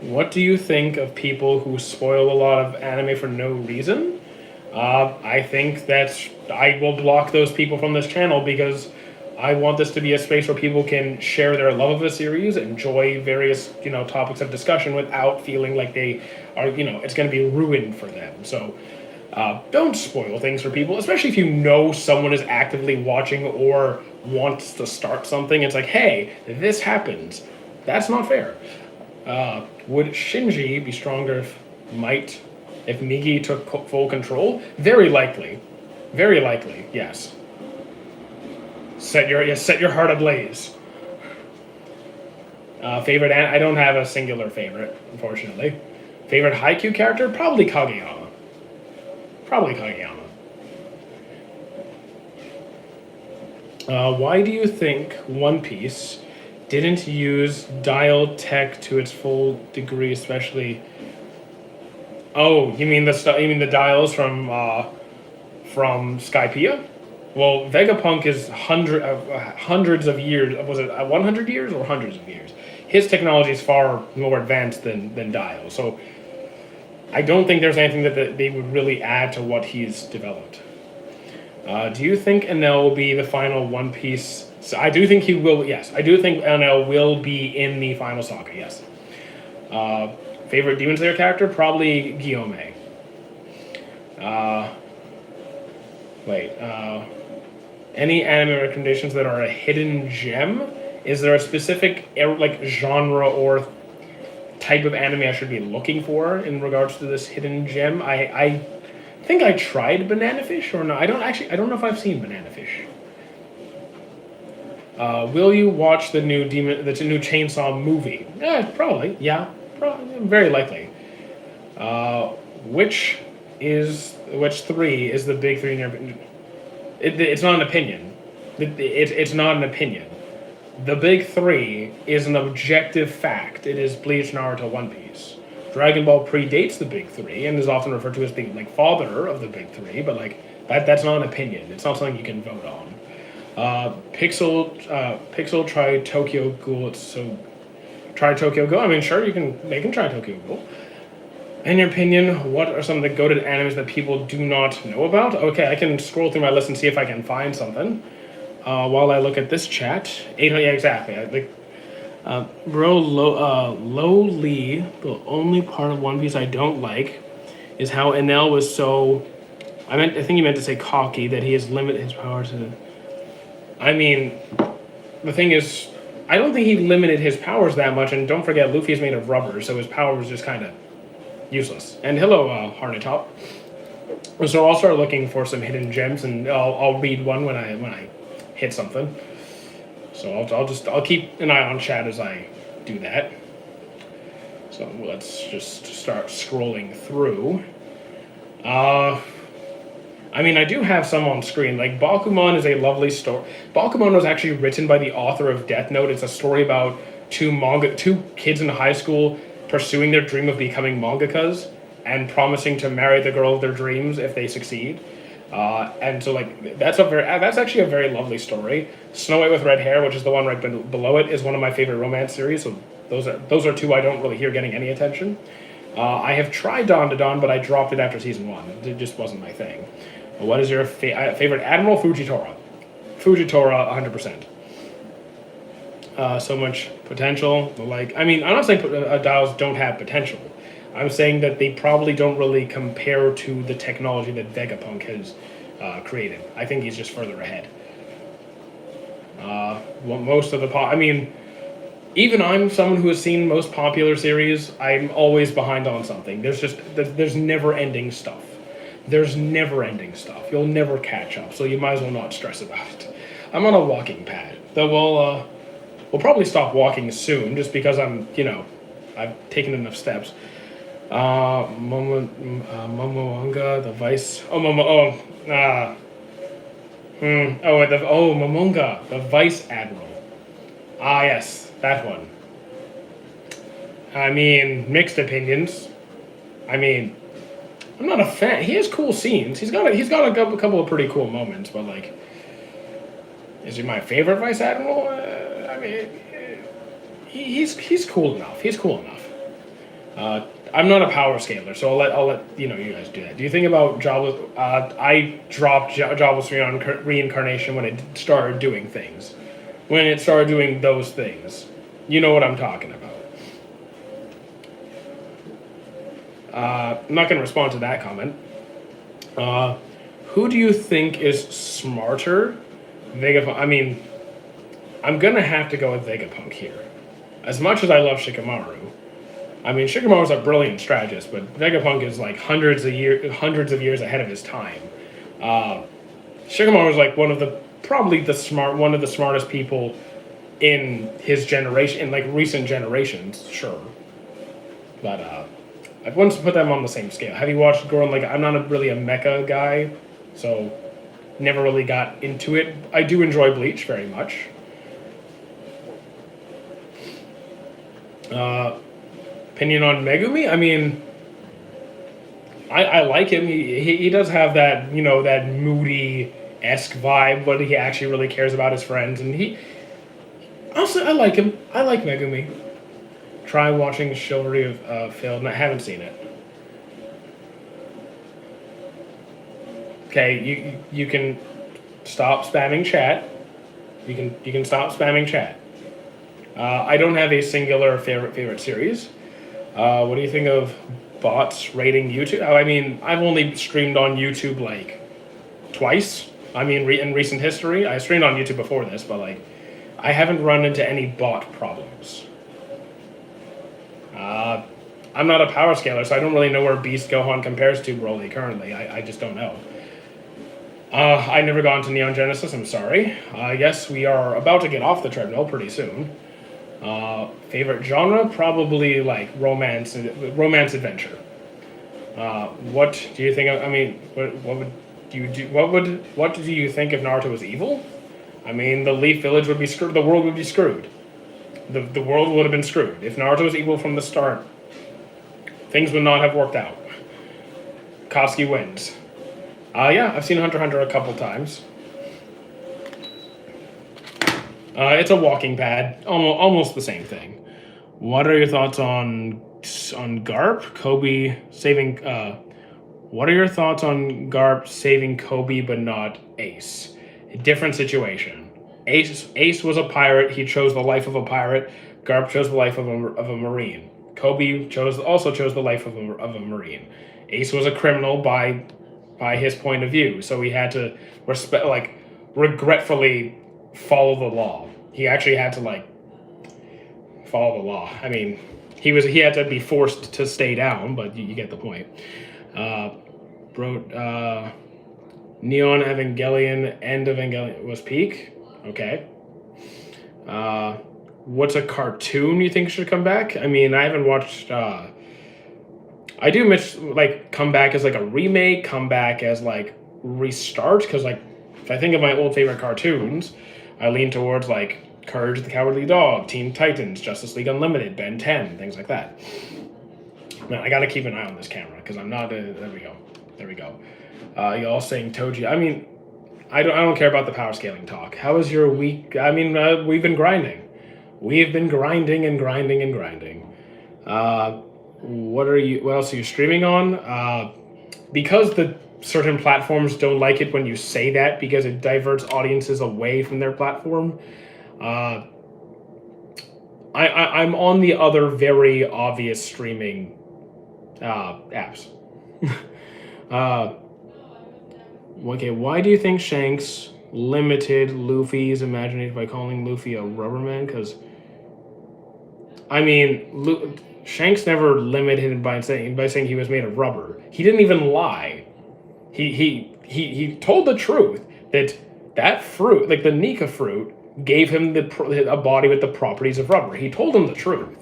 What do you think of people who spoil a lot of anime for no reason? I think that I will block those people from this channel because I want this to be a space where people can share their love of a series, enjoy various, topics of discussion without feeling like they are, it's going to be ruined for them. So don't spoil things for people, especially if you know someone is actively watching or wants to start something. It's like, hey, this happens. That's not fair. Would Shinji be stronger if Migi took full control? Very likely. Very likely, yes. Set your heart ablaze. Favorite I don't have a singular favorite, unfortunately. Favorite Haikyuu character? Probably Kageyama. Why do you think One Piece didn't use dial tech to its full degree, especially? Oh, you mean the dials from Skypiea? Well, Vegapunk is hundreds of years. Was it 100 years or hundreds of years? His technology is far more advanced than dial. So I don't think there's anything that they would really add to what he's developed. Do you think Enel will be the final One Piece? So I do think he will. Yes, I do think Enel will be in the final saga. Yes. Favorite Demon Slayer character? Probably Guillaume. Any anime recommendations that are a hidden gem? Is there a specific genre or type of anime I should be looking for in regards to this hidden gem? I think I tried Banana Fish or no. I don't know if I've seen Banana Fish. Will you watch the new Chainsaw movie? Probably. Yeah, very likely. Which three is the big three in your opinion? It's not an opinion. It's not an opinion. The big three is an objective fact. It is Bleach, Naruto, One Piece. Dragon Ball predates the big three and is often referred to as the father of the big three, but that's not an opinion. It's not something you can vote on. Pixel tried Tokyo Ghoul. Try Tokyo Ghoul. I mean, sure, they can try Tokyo Ghoul. In your opinion, what are some of the goated animes that people do not know about? Okay, I can scroll through my list and see if I can find something. While I look at this chat, 800, yeah, exactly. Lo Lee, the only part of One Piece I don't like is how Enel was so. I think you meant to say cocky, that he has limited his power to. I mean, the thing is, I don't think he limited his powers that much, and don't forget, Luffy is made of rubber, so his power was just kind of useless. And hello, Harnetop. So I'll start looking for some hidden gems, and I'll read one when I hit something. So I'll keep an eye on chat as I do that. So let's just start scrolling through. I do have some on screen. Like Bakuman is a lovely story. Bakuman was actually written by the author of Death Note. It's a story about two kids in high school pursuing their dream of becoming mangakas and promising to marry the girl of their dreams if they succeed. And so that's actually a very lovely story. Snow White with Red Hair, which is the one right below it, is one of my favorite romance series. So those are two I don't really hear getting any attention. I have tried Dawn to Dawn, but I dropped it after season 1. It just wasn't my thing. What is your favorite Admiral? Fujitora. Fujitora, 100%. So much potential. I'm not saying dials don't have potential. I'm saying that they probably don't really compare to the technology that Vegapunk has created. I think he's just further ahead. Most of the even I'm someone who has seen most popular series. I'm always behind on something. There's never ending stuff. There's never-ending stuff. You'll never catch up, so you might as well not stress about it. I'm on a walking pad, though we'll probably stop walking soon, just because I've taken enough steps. Momoanga, the Vice. Oh, Momonga, the Vice Admiral. Ah, yes, that one. I mean, mixed opinions. I mean, I'm not a fan. He has cool scenes. He's got a couple of pretty cool moments, but like, is he my favorite Vice Admiral? I mean, he's cool enough. He's cool enough. I'm not a power scaler, so I'll let you guys do that. Do you think about Jabba's? I dropped Jabba's reincarnation when it started doing things. When it started doing those things, you know what I'm talking about. I'm not going to respond to that comment. Who do you think is smarter? Vegapunk. I mean, I'm going to have to go with Vegapunk here. As much as I love Shikamaru, I mean, Shikamaru's a brilliant strategist, but Vegapunk is like hundreds of years ahead of his time. Shikamaru is like one of the smartest people in his generation, in like recent generations, sure. But I wouldn't put them on the same scale. Have you watched Gurren Lagann? I'm not really a mecha guy, so never really got into it. I do enjoy Bleach very much. Opinion on Megumi? I mean, I like him. He does have that, that moody-esque vibe, but he actually really cares about his friends. And honestly, I like him. I like Megumi. Try watching Chivalry of Failed, and I haven't seen it. Okay, you can stop spamming chat. You can stop spamming chat. I don't have a singular favorite series. What do you think of bots rating YouTube? I mean, I've only streamed on YouTube like twice. I mean, in recent history, I streamed on YouTube before this, but like, I haven't run into any bot problems. I'm not a power scaler, so I don't really know where Beast Gohan compares to Broly currently. I just don't know. I never got into Neon Genesis, I'm sorry. Yes, we are about to get off the treadmill pretty soon. Favorite genre? Probably like romance adventure. What do you think of, I mean, what do you think if Naruto was evil? I mean, the Leaf Village would be screwed, the world would be screwed. The world would have been screwed. If Naruto was evil from the start, things would not have worked out. Koski wins. Yeah, I've seen Hunter x Hunter a couple times. It's a walking pad, almost the same thing. What are your thoughts on Garp, Kobe saving? What are your thoughts on Garp saving Kobe but not Ace? A different situation. Ace was a pirate. He chose the life of a pirate. Garp chose the life of a Marine. Kobe also chose the life of a Marine. Ace was a criminal by his point of view, so he had to regretfully follow the law. He actually had to follow the law. I mean, he had to be forced to stay down, but you get the point. Neon Evangelion, End Evangelion was peak. Okay. What's a cartoon you think should come back? I mean, I haven't watched. I do miss come back as a remake, come back as restart, because if I think of my old favorite cartoons, I lean towards Courage the Cowardly Dog, Teen Titans, Justice League Unlimited, Ben 10, things like that. Man, I gotta keep an eye on this camera because I'm not. There we go. Y'all saying Toji. I mean, I don't care about the power scaling talk. How is your week? I mean, we've been grinding. We've been grinding and grinding and grinding. What else are you streaming on? Because the certain platforms don't like it when you say that because it diverts audiences away from their platform. I'm on the other very obvious streaming apps. Okay, why do you think Shanks limited Luffy's imagination by calling Luffy a rubber man? Because, I mean, Shanks never limited him by saying he was made of rubber. He didn't even lie. He told the truth that fruit, like the Nika fruit, gave him a body with the properties of rubber. He told him the truth.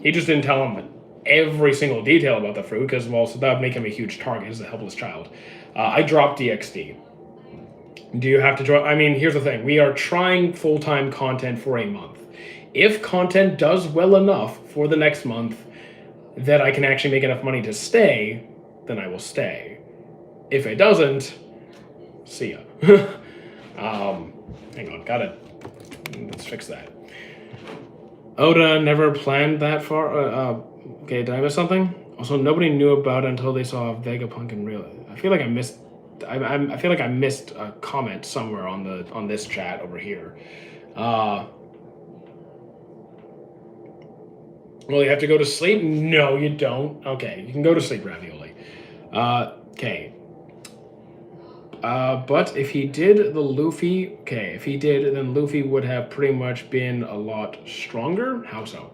He just didn't tell him every single detail about the fruit because, well, so that would make him a huge target as a helpless child. I dropped DXD. Do you have to join? I mean, here's the thing. We are trying full-time content for a month. If content does well enough for the next month that I can actually make enough money to stay, then I will stay. If it doesn't, see ya. Hang on, got it. Let's fix that. Oda never planned that far. Okay, did I miss something? Also, nobody knew about it until they saw Vegapunk in real. I feel like I missed. I feel like I missed a comment somewhere on this chat over here. Well, you have to go to sleep? No, you don't. Okay, you can go to sleep, Ravioli. Okay. But if he did the Luffy, okay, if he did, then Luffy would have pretty much been a lot stronger. How so?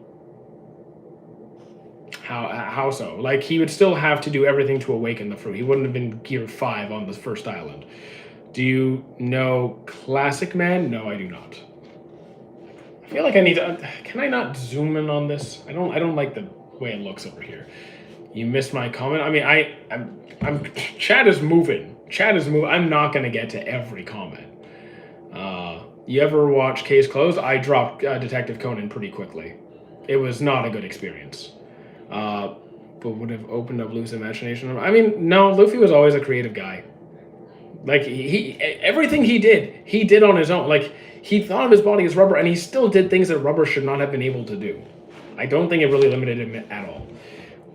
How so? Like, he would still have to do everything to awaken the fruit. He wouldn't have been Gear 5 on the first island. Do you know Classic Man? No, I do not. I feel like I need to... Can I not zoom in on this? I don't like the way it looks over here. You missed my comment? I mean, I'm chat is moving. Chat is moving. I'm not going to get to every comment. You ever watch Case Closed? I dropped Detective Conan pretty quickly. It was not a good experience. But would have opened up Luffy's imagination. I mean, no, Luffy was always a creative guy. Like, everything he did on his own. Like, he thought of his body as rubber, and he still did things that rubber should not have been able to do. I don't think it really limited him at all.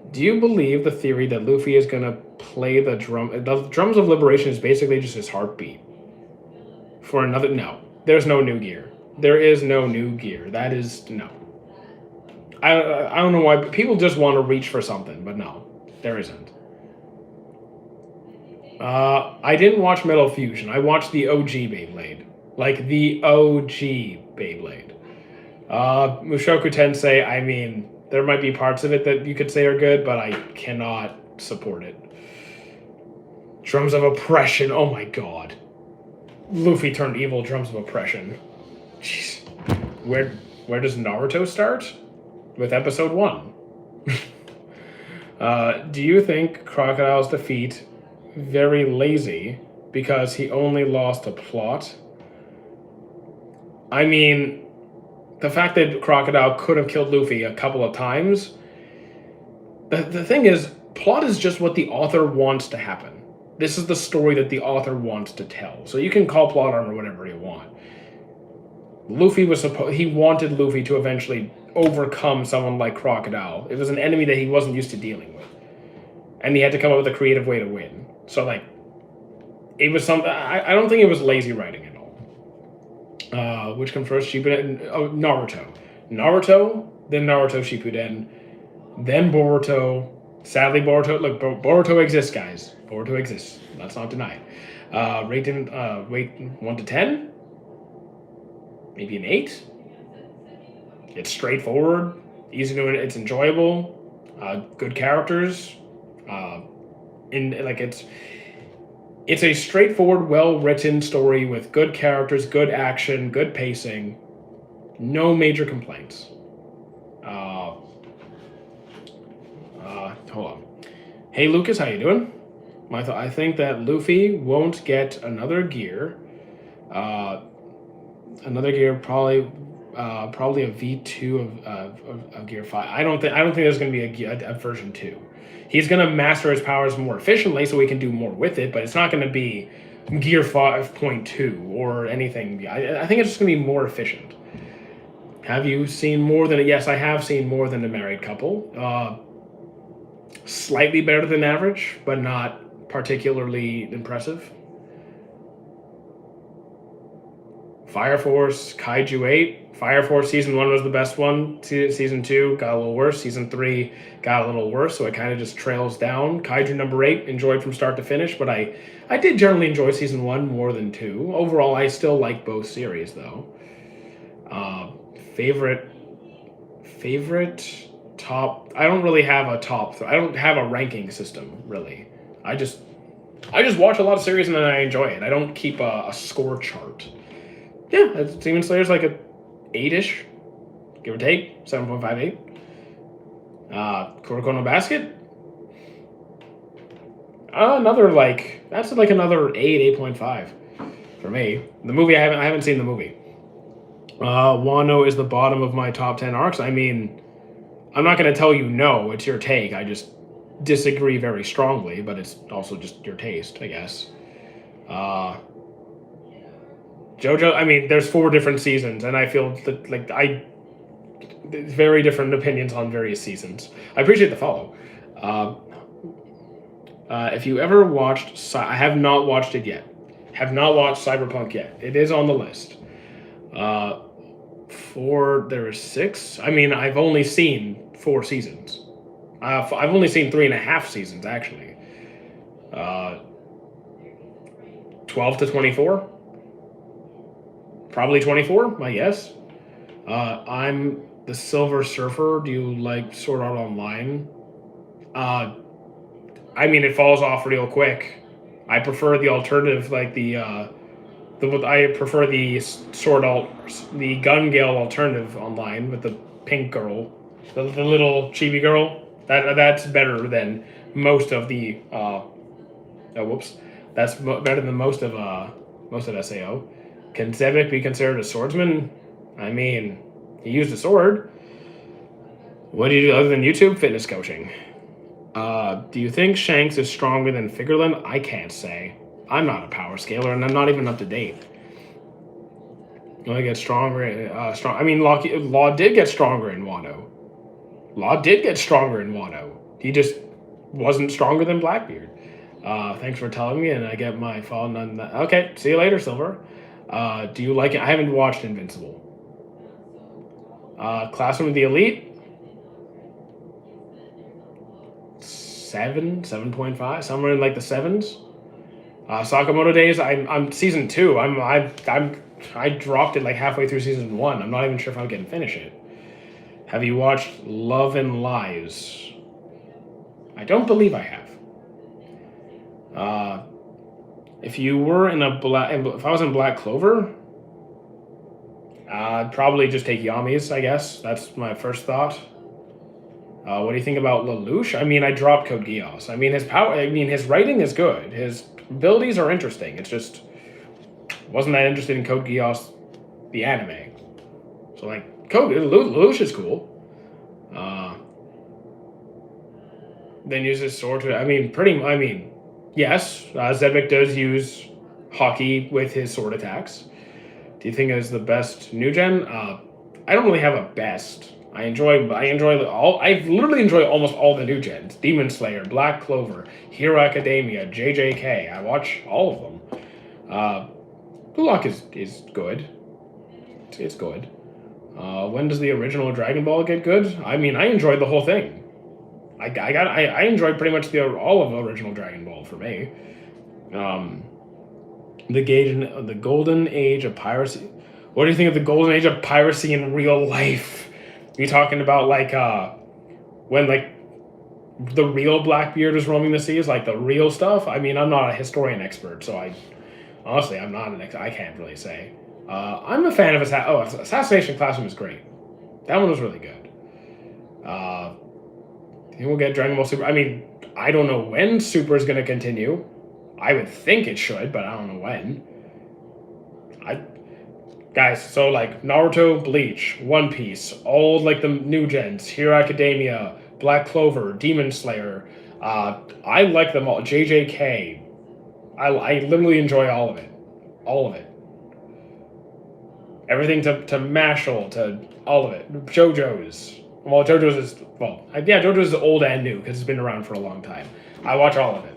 Do you believe the theory that Luffy is going to play the drum? The drums of liberation is basically just his heartbeat. For another... No. There's no new gear. There is no new gear. That is... No. I don't know why, but people just want to reach for something, but no. There isn't. I didn't watch Metal Fusion. I watched the OG Beyblade. Like, the OG Beyblade. Mushoku Tensei, I mean... There might be parts of it that you could say are good, but I cannot support it. Drums of Oppression. Oh my god. Luffy turned evil. Drums of Oppression. Jeez. Where does Naruto start? With episode 1. Do you think Crocodile's defeat very lazy because he only lost a plot? I mean... The fact that Crocodile could have killed Luffy a couple of times, the thing is, plot is just what the author wants to happen. This is the story that the author wants to tell. So you can call plot armor whatever you want. Luffy he wanted Luffy to eventually overcome someone like Crocodile. It was an enemy that he wasn't used to dealing with. And he had to come up with a creative way to win. So, like, it was something... I don't think it was lazy writing at all. Which comes first? Shippuden? Oh, Naruto. Naruto, then Naruto Shippuden, then Boruto. Sadly, Boruto... Look, Boruto exists, guys. Boruto exists. Let's not deny it. Rate 1 to 10? Maybe an 8? It's straightforward. Easy to... It's enjoyable. Good characters. It's a straightforward, well-written story with good characters, good action, good pacing. No major complaints. Hold on. Hey, Lucas, how you doing? I think that Luffy won't get another gear. Probably a V2 of Gear 5. I don't think there's going to be a version 2. He's going to master his powers more efficiently so he can do more with it, but it's not going to be Gear 5.2 or anything. I think it's just going to be more efficient. Have you seen more than... Yes, I have seen more than A Married Couple. Slightly better than average, but not particularly impressive. Fire Force, Kaiju 8. Fire Force Season 1 was the best one. Season 2 got a little worse. Season 3 got a little worse, so it kind of just trails down. Kaiju number 8, enjoyed from start to finish, but I did generally enjoy Season 1 more than 2. Overall, I still like both series, though. Favorite top... I don't really have a top... I don't have a ranking system, really. I just I just watch a lot of series and then I enjoy it. I don't keep a score chart. Yeah, Demon Slayer's like a 8-ish, give or take, 7.58. Kuroko no Basket, another that's like another 8.5 for me. The movie I haven't seen the movie. Wano is the bottom of my top 10 arcs. I mean, I'm not going to tell you no. It's your take. I just disagree very strongly, but it's also just your taste, I guess. JoJo. I mean, there's 4 different seasons, and I feel that very different opinions on various seasons. I appreciate the follow. If you ever watched, I have not watched it yet. Have not watched Cyberpunk yet. It is on the list. There are 6. I mean, I've only seen 4 seasons. I've only seen 3.5 seasons actually. 12 to 24. Probably 24, I guess. I'm the Silver Surfer. Do you like Sword Art Online? I mean, it falls off real quick. I prefer the alternative, I prefer the the Gun Gale alternative online with the pink girl, the little chibi girl. That's better than most of the. That's better than most of SAO. Can Zebek be considered a swordsman? I mean, he used a sword. What do you do other than YouTube? Fitness coaching. Do you think Shanks is stronger than Figureland? I can't say. I'm not a power scaler, and I'm not even up to date. Only get stronger. I mean, Law did get stronger in Wano. He just wasn't stronger than Blackbeard. Thanks for telling me, and I get my follow. Okay, see you later, Silver. Do you like it? I haven't watched Invincible. Classroom of the Elite. 7.5, somewhere in like the 7s. Sakamoto Days. I'm season 2. I dropped it like halfway through season 1. I'm not even sure if I'm going to finish it. Have you watched Love and Lies? I don't believe I have. If you were if I was in Black Clover, I'd probably just take Yami's, I guess. That's my first thought. What do you think about Lelouch? I mean, I dropped Code Geass. I mean, his writing is good. His abilities are interesting. It's just wasn't that interested in Code Geass, the anime. So Lelouch is cool. Then uses sword to. Yes, Zebek does use hockey with his sword attacks. Do you think it is the best new gen? I don't really have a best. I literally enjoy almost all the new gens. Demon Slayer, Black Clover, Hero Academia, JJK. I watch all of them. Blue Lock is good. It's good. When does the original Dragon Ball get good? I mean, I enjoyed the whole thing. I enjoyed pretty much all of the original Dragon Ball for me. The golden age of piracy. What do you think of the golden age of piracy in real life? Are you talking about when the real Blackbeard was roaming the seas, like the real stuff? I mean, I'm not a historian expert, so I'm not an expert. I can't really say. I'm a fan of Assassination Classroom is great. That one was really good. He will get Dragon Ball Super. I mean, I don't know when Super is going to continue. I would think it should, but I don't know when. Guys, so Naruto, Bleach, One Piece, all the new gens, Hero Academia, Black Clover, Demon Slayer. I like them all. JJK. I literally enjoy all of it. All of it. Everything to Mashal, to all of it. JoJo's. Well, JoJo's is old and new because it's been around for a long time. I watch all of it.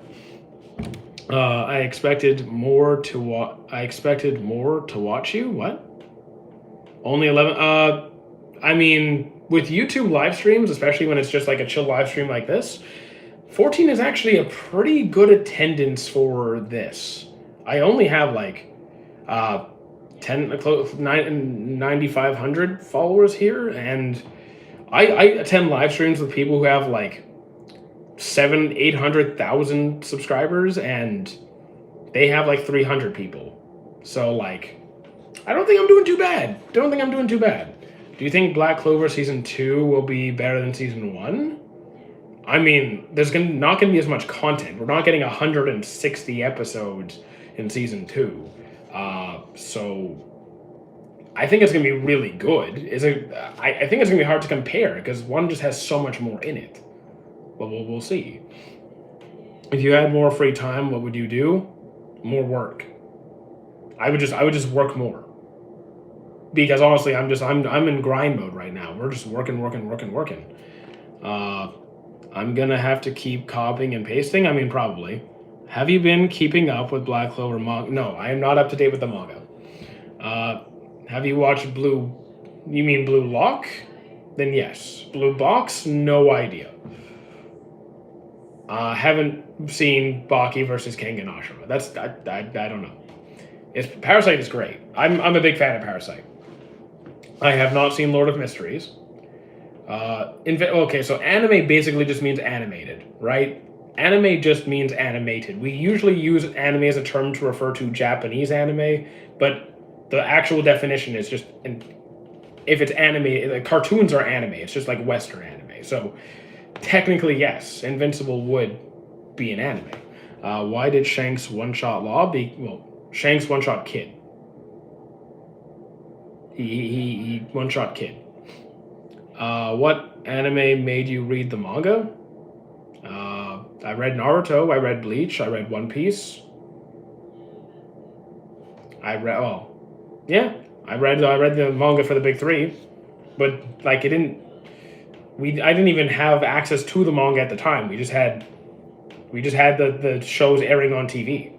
I expected more to watch you. What? Only 11. I mean, with YouTube live streams, especially when it's just like a chill live stream like this, 14 is actually a pretty good attendance for this. I only have 9,500 followers here, and I attend live streams with people who have 800,000 subscribers, and they have like 300 people. So like, I don't think I'm doing too bad. Don't think I'm doing too bad. Do you think Black Clover season 2 will be better than season 1? I mean, there's not gonna be as much content. We're not getting 160 episodes in season 2. So I think it's gonna be really good. I think it's gonna be hard to compare because one just has so much more in it. But we'll see. If you had more free time, what would you do? More work. I would just work more. Because honestly, I'm in grind mode right now. We're just working. I'm gonna have to keep copying and pasting. I mean, probably. Have you been keeping up with Black Clover manga? No, I am not up to date with the manga. Have you watched Blue? You mean Blue Lock? Then yes. Blue Box? No idea. Haven't seen Baki versus Kengan Ashura. I don't know. Parasite is great. I'm a big fan of Parasite. I have not seen Lord of Mysteries. Okay, so anime basically just means animated, right? Anime just means animated. We usually use anime as a term to refer to Japanese anime, but the actual definition is just, if it's anime, the cartoons are anime. It's just like Western anime. So technically, yes, Invincible would be an anime. Why did Shanks one-shot Law be... Well, Shanks one-shot Kid. He one-shot Kid. What anime made you read the manga? I read Naruto, I read Bleach, I read One Piece. I read the manga for the big three, but like I didn't even have access to the manga at the time. We just had the shows airing on TV.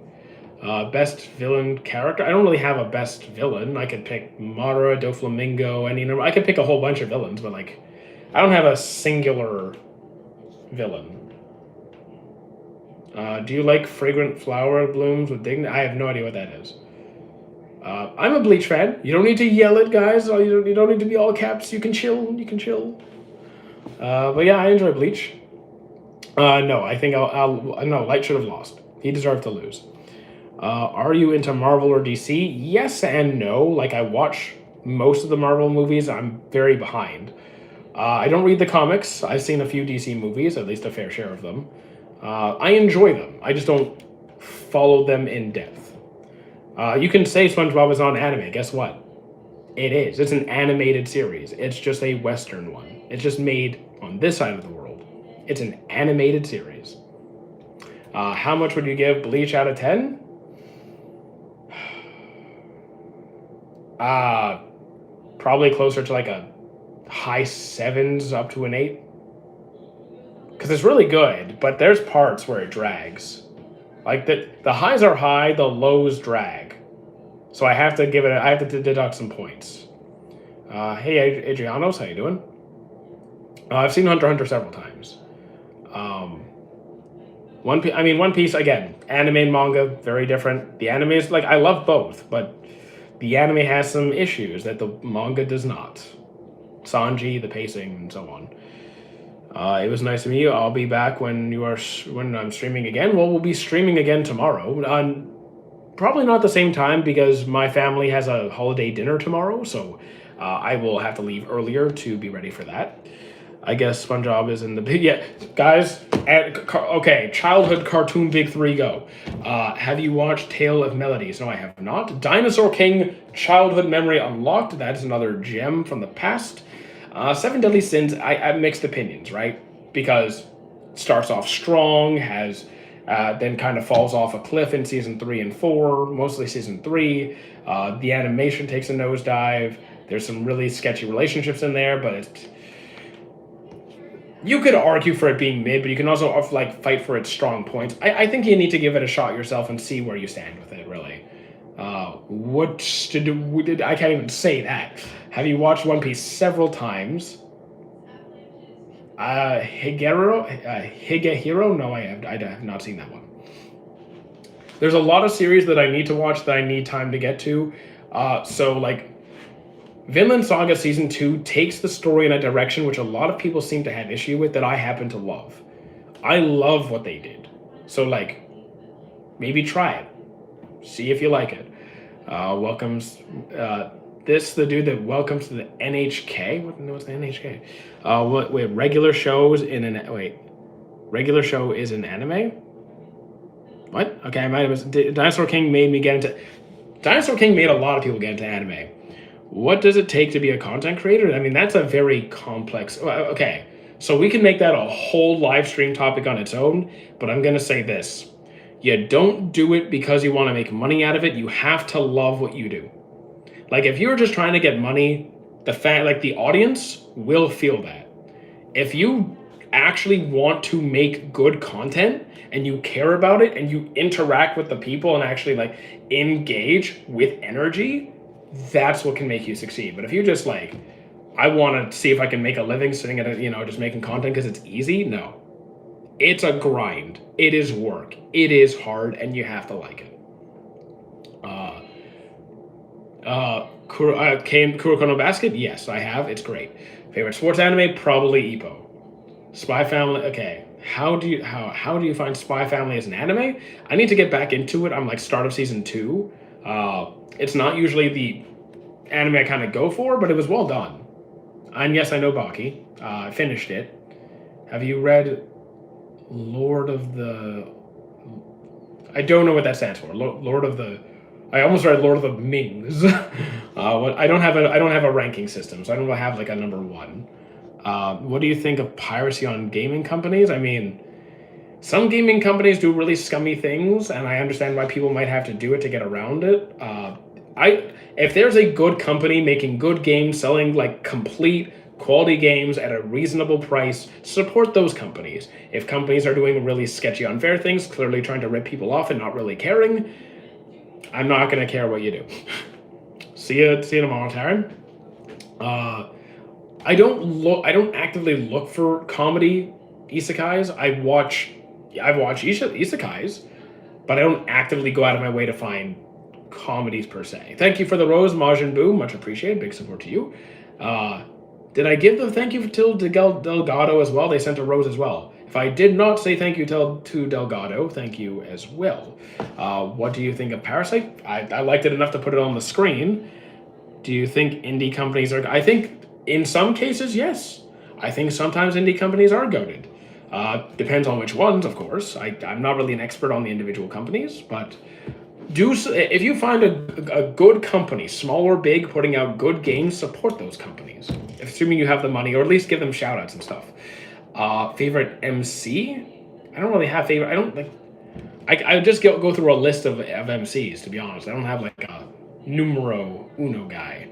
Best villain character? I don't really have a best villain. I could pick Madara, Doflamingo, any number. I could pick a whole bunch of villains, but like, I don't have a singular villain. Do you like fragrant flower blooms with dignity? I have no idea what that is. I'm a Bleach fan. You don't need to yell it, guys. You don't need to be all caps. You can chill. But yeah, I enjoy Bleach. No, I think no, Light should have lost. He deserved to lose. Are you into Marvel or DC? Yes and no. Like, I watch most of the Marvel movies. I'm very behind. I don't read the comics. I've seen a few DC movies, at least a fair share of them. I enjoy them. I just don't follow them in depth. You can say SpongeBob is on anime. Guess what? It is. It's an animated series. It's just a Western one. It's just made on this side of the world. It's an animated series. How much would you give Bleach out of 10? Probably closer to like a high 7s up to an 8. Because it's really good, but there's parts where it drags. Like the highs are high, the lows drag. So I have to deduct some points. Hey Adrianos, how you doing? I've seen Hunter x Hunter several times. One Piece, again, anime and manga, very different. The anime is, like, I love both, but the anime has some issues that the manga does not. Sanji, the pacing, and so on. It was nice to meet you. I'll be back when I'm streaming again. Well, we'll be streaming again tomorrow. Probably not the same time because my family has a holiday dinner tomorrow, so I will have to leave earlier to be ready for that. I guess SpongeBob is in the big... Yeah, guys, okay, childhood cartoon big 3 go. Have you watched Tale of Melodies? No, I have not. Dinosaur King, childhood memory unlocked. That is another gem from the past. Seven Deadly Sins, I have mixed opinions, right? Because it starts off strong, has then kind of falls off a cliff in season 3 and 4, mostly season 3. The animation takes a nosedive. There's some really sketchy relationships in there, but you could argue for it being mid, but you can also like fight for its strong points. I think you need to give it a shot yourself and see where you stand with it, really. I can't even say that. Have you watched One Piece several times? Higehiro? No, I have not seen that one. There's a lot of series that I need to watch that I need time to get to. So, like, Vinland Saga Season 2 takes the story in a direction which a lot of people seem to have issue with that I happen to love. I love what they did. So like, maybe try it. See if you like it. Welcomes this the dude that welcomes to the NHK. What's the NHK? Wait, regular shows in an wait. Regular show is an anime. What? Okay, I might have. Dinosaur King made me get into. Dinosaur King made a lot of people get into anime. What does it take to be a content creator? I mean, that's a very complex. Okay, so we can make that a whole live stream topic on its own. But I'm gonna say this: you don't do it because you want to make money out of it. You have to love what you do. Like if you're just trying to get money, the audience will feel that. If you actually want to make good content and you care about it and you interact with the people and actually like engage with energy, that's what can make you succeed. But if you just like, I want to see if I can make a living sitting at just making content because it's easy, no. It's a grind. It is work. It is hard, and you have to like it. Kuroko no Basket? Yes, I have. It's great. Favorite sports anime? Probably Ippo. Spy Family. Okay. How do you find Spy Family as an anime? I need to get back into it. I'm like start of season 2. It's not usually the anime I kind of go for, but it was well done. And yes, I know Baki. I finished it. Have you read Lord of the? I don't know what that stands for. Lord of the. I almost read Lord of the Mings. I don't have a ranking system, so I don't have like a number 1. What do you think of piracy on gaming companies? I mean, some gaming companies do really scummy things, and I understand why people might have to do it to get around it. If there's a good company making good games, selling like complete quality games at a reasonable price, support those companies. If companies are doing really sketchy, unfair things, clearly trying to rip people off and not really caring, I'm not gonna care what you do. See you tomorrow, Taryn. I don't actively look for comedy isekais. I've watched isekais, but I don't actively go out of my way to find comedies per se. Thank you for the rose, Majin Buu. Much appreciated. Big support to you. Did I give the thank you to Delgado as well? They sent a rose as well. If I did not say thank you to Delgado, thank you as well. What do you think of Parasite? I liked it enough to put it on the screen. Do you think indie companies are... I think in some cases, yes. I think sometimes indie companies are goated. Depends on which ones, of course. I'm not really an expert on the individual companies, but... if you find a good company, small or big, putting out good games, support those companies. Assuming you have the money, or at least give them shout outs and stuff. Favorite MC? I don't really have favorite. I don't like. I just go through a list of MCs, to be honest. I don't have like a numero uno guy.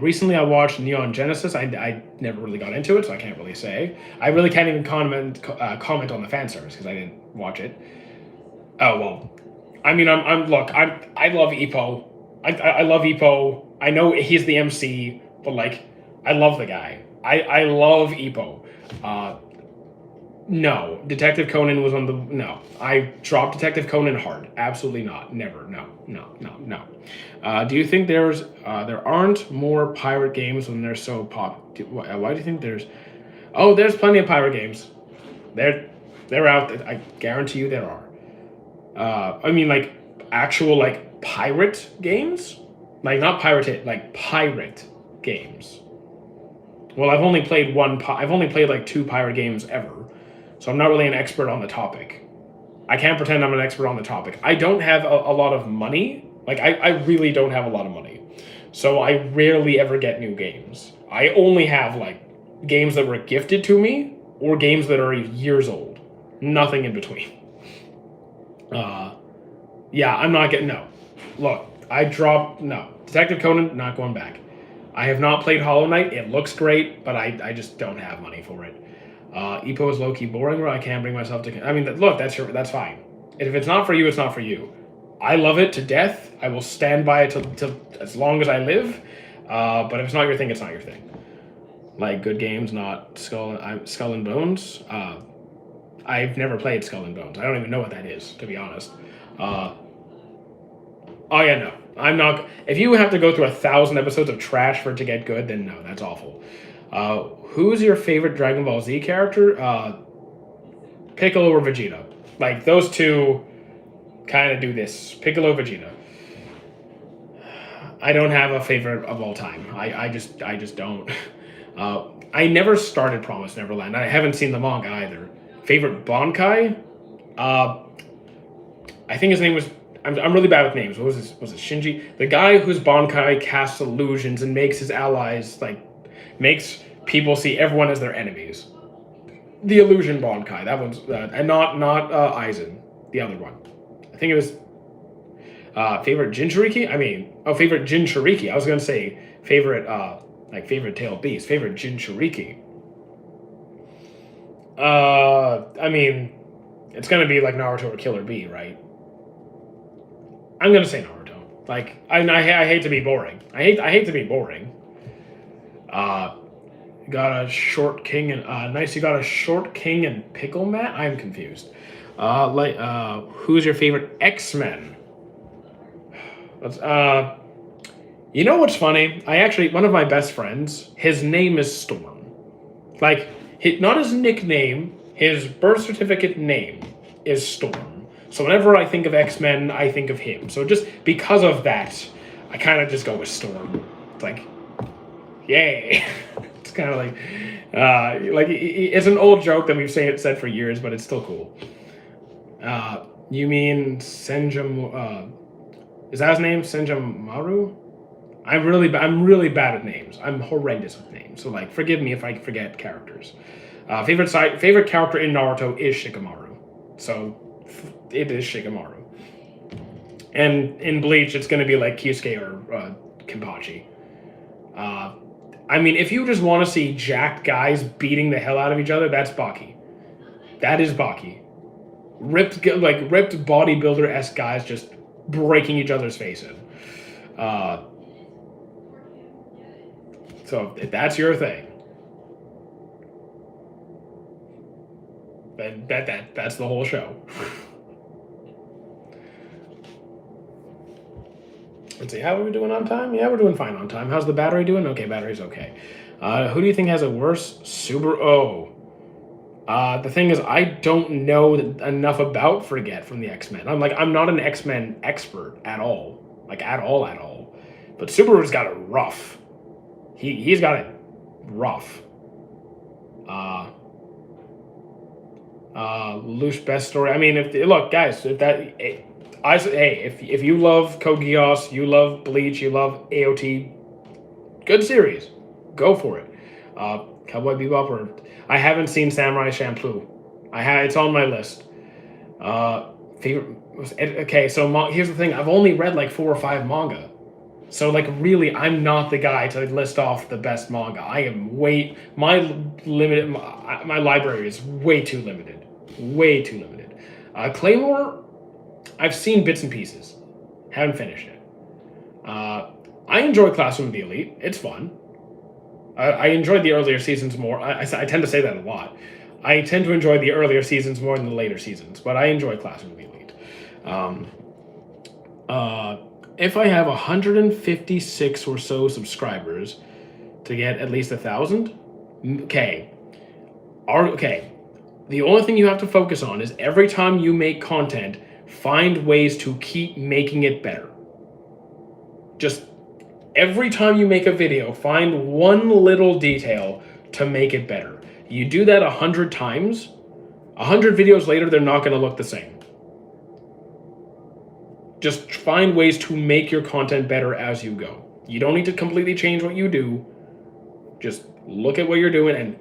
Recently I watched Neon Genesis. I never really got into it, so I can't really say. I really can't even comment on the fan service because I didn't watch it. Oh well, I mean, I love Ippo. I love Ippo. I know he's the MC, but like, I love the guy. I love Ippo. No, Detective Conan was on the no. I dropped Detective Conan hard. Absolutely not. Never. No. Do you think there aren't more pirate games when they're so pop? Why do you think there's? Oh, there's plenty of pirate games. They're out there. I guarantee you there are. I mean, like, actual, like, pirate games? Like, not pirated, like, pirate games. Well, I've only played like 2 pirate games ever. So I'm not really an expert on the topic. I can't pretend I'm an expert on the topic. I don't have a lot of money. Like, I really don't have a lot of money. So I rarely ever get new games. I only have, like, games that were gifted to me or games that are years old. Nothing in between. Yeah, I'm not getting... No. Look, I dropped... No. Detective Conan, not going back. I have not played Hollow Knight. It looks great, but I just don't have money for it. Ippo is low-key boring, where I can't bring myself to... I mean, look, that's fine. If it's not for you, it's not for you. I love it to death. I will stand by it till as long as I live. But if it's not your thing, it's not your thing. Like, good games, not Skull and Bones. I've never played Skull and Bones. I don't even know what that is, to be honest. Oh yeah, no. I'm not... If you have to go through 1,000 episodes of trash for it to get good, then no, that's awful. Who's your favorite Dragon Ball Z character? Piccolo or Vegeta. Like, those two kind of do this. Piccolo, Vegeta. I don't have a favorite of all time. I just don't. I never started Promised Neverland. I haven't seen the manga either. Favorite Bankai? I think his name was. I'm really bad with names. What was his? Was it Shinji? The guy whose Bankai casts illusions and makes his allies makes people see everyone as their enemies. The illusion Bankai. That one's and not Aizen. The other one. I think it was. Favorite Jinchuriki? Favorite Jinchuriki. I was gonna say favorite, favorite tailed beast. Favorite Jinchuriki. It's gonna be like Naruto or Killer Bee, right? I'm gonna say Naruto. Like, I hate to be boring. I hate to be boring. Got a short king and nice. You got a short king and pickle mat. I'm confused. Who's your favorite X-Men? You know what's funny? One of my best friends, his name is Storm. Like, not his nickname, his birth certificate name is Storm. So whenever I think of X-Men, I think of him. So just because of that, I kind of just go with Storm. It's like, yay. It's kind of like it's an old joke that we've said for years, but it's still cool. You mean Senjam? Is that his name? Senjamaru? I'm really bad at names. I'm horrendous with names. So forgive me if I forget characters. Favorite character in Naruto is Shikamaru. So it is Shikamaru. And in Bleach, it's gonna be like Kyusuke or Kenpachi. If you just want to see jacked guys beating the hell out of each other, that's Baki. That is Baki. Ripped bodybuilder-esque guys just breaking each other's face in. So if that's your thing, then that's the whole show. Let's see, how are we doing on time? Yeah, we're doing fine on time. How's the battery doing? Okay, battery's okay. Who do you think has it worse? Subaru. The thing is, I don't know enough about Forget from the X-Men. I'm not an X-Men expert at all. At all. But Subaru's got it rough. He's got it rough. Lush best story. If you love Code Geass, you love Bleach, you love AOT, good series. Go for it. Cowboy Bebop, or I haven't seen Samurai Champloo. It's on my list. Here's the thing. I've only read 4 or 5 manga. So really, I'm not the guy to list off the best manga. My library is way too limited. Way too limited. Claymore, I've seen bits and pieces. Haven't finished it. I enjoy Classroom of the Elite. It's fun. I enjoyed the earlier seasons more. I tend to say that a lot. I tend to enjoy the earlier seasons more than the later seasons, but I enjoy Classroom of the Elite. If I have 156 or so subscribers to get at least 1,000, okay. The only thing you have to focus on is every time you make content, find ways to keep making it better. Just every time you make a video, find one little detail to make it better. You do that 100 times, 100 videos later, they're not going to look the same. Just find ways to make your content better as you go. You don't need to completely change what you do. Just look at what you're doing and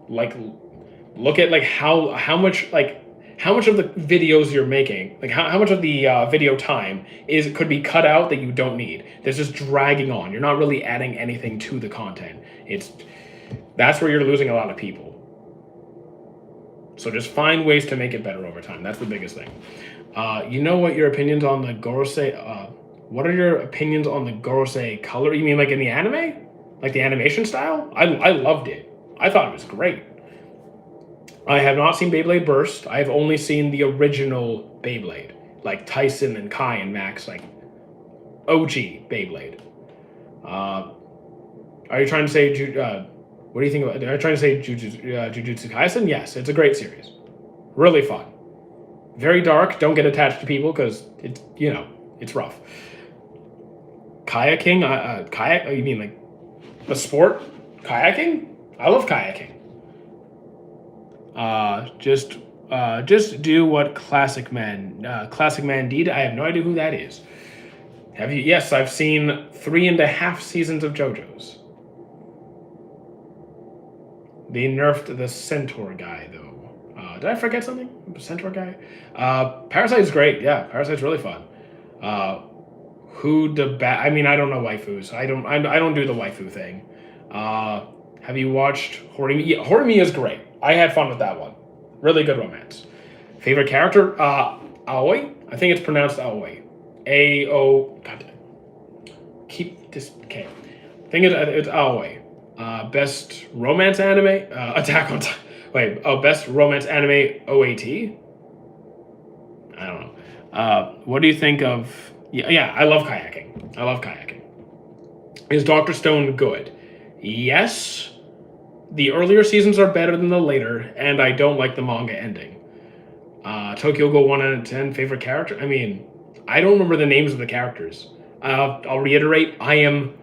look at how much of the videos you're making, how much of the video time could be cut out that you don't need. That's just dragging on. You're not really adding anything to the content. That's where you're losing a lot of people. So just find ways to make it better over time. That's the biggest thing. What your opinions on the Gorosei? What are your opinions on the Gorosei color? You mean in the anime, the animation style? I loved it. I thought it was great. I have not seen Beyblade Burst. I have only seen the original Beyblade, Tyson and Kai and Max, OG Beyblade. Are you trying to say? What do you think about? Are you trying to say Jujutsu Kaisen? Yes, it's a great series. Really fun. Very dark. Don't get attached to people because it's rough. Kayaking. Kayak. Oh, you mean like the sport? Kayaking. I love kayaking. Just do what Classic Man did. I have no idea who that is. Have you? Yes, I've seen 3.5 seasons of JoJo's. They nerfed the Centaur guy though. Did I forget something? The Centaur guy. Parasite's great. Yeah, Parasite's really fun. I mean, I don't know waifus. I don't do the waifu thing. Have you watched Horimi? Yeah, Horimi is great. I had fun with that one. Really good romance. Favorite character? Aoi. I think it's pronounced Aoi. A-O... God damn. Keep this... Okay. I think it's Aoi. Best romance anime? Attack on Titan. Wait. Oh, best romance anime OAT? I don't know. What do you think of... Yeah, I love kayaking. Is Dr. Stone good? Yes. The earlier seasons are better than the later, and I don't like the manga ending. Tokyo Ghoul 1 out of 10, favorite character? I mean, I don't remember the names of the characters. I'll reiterate, I am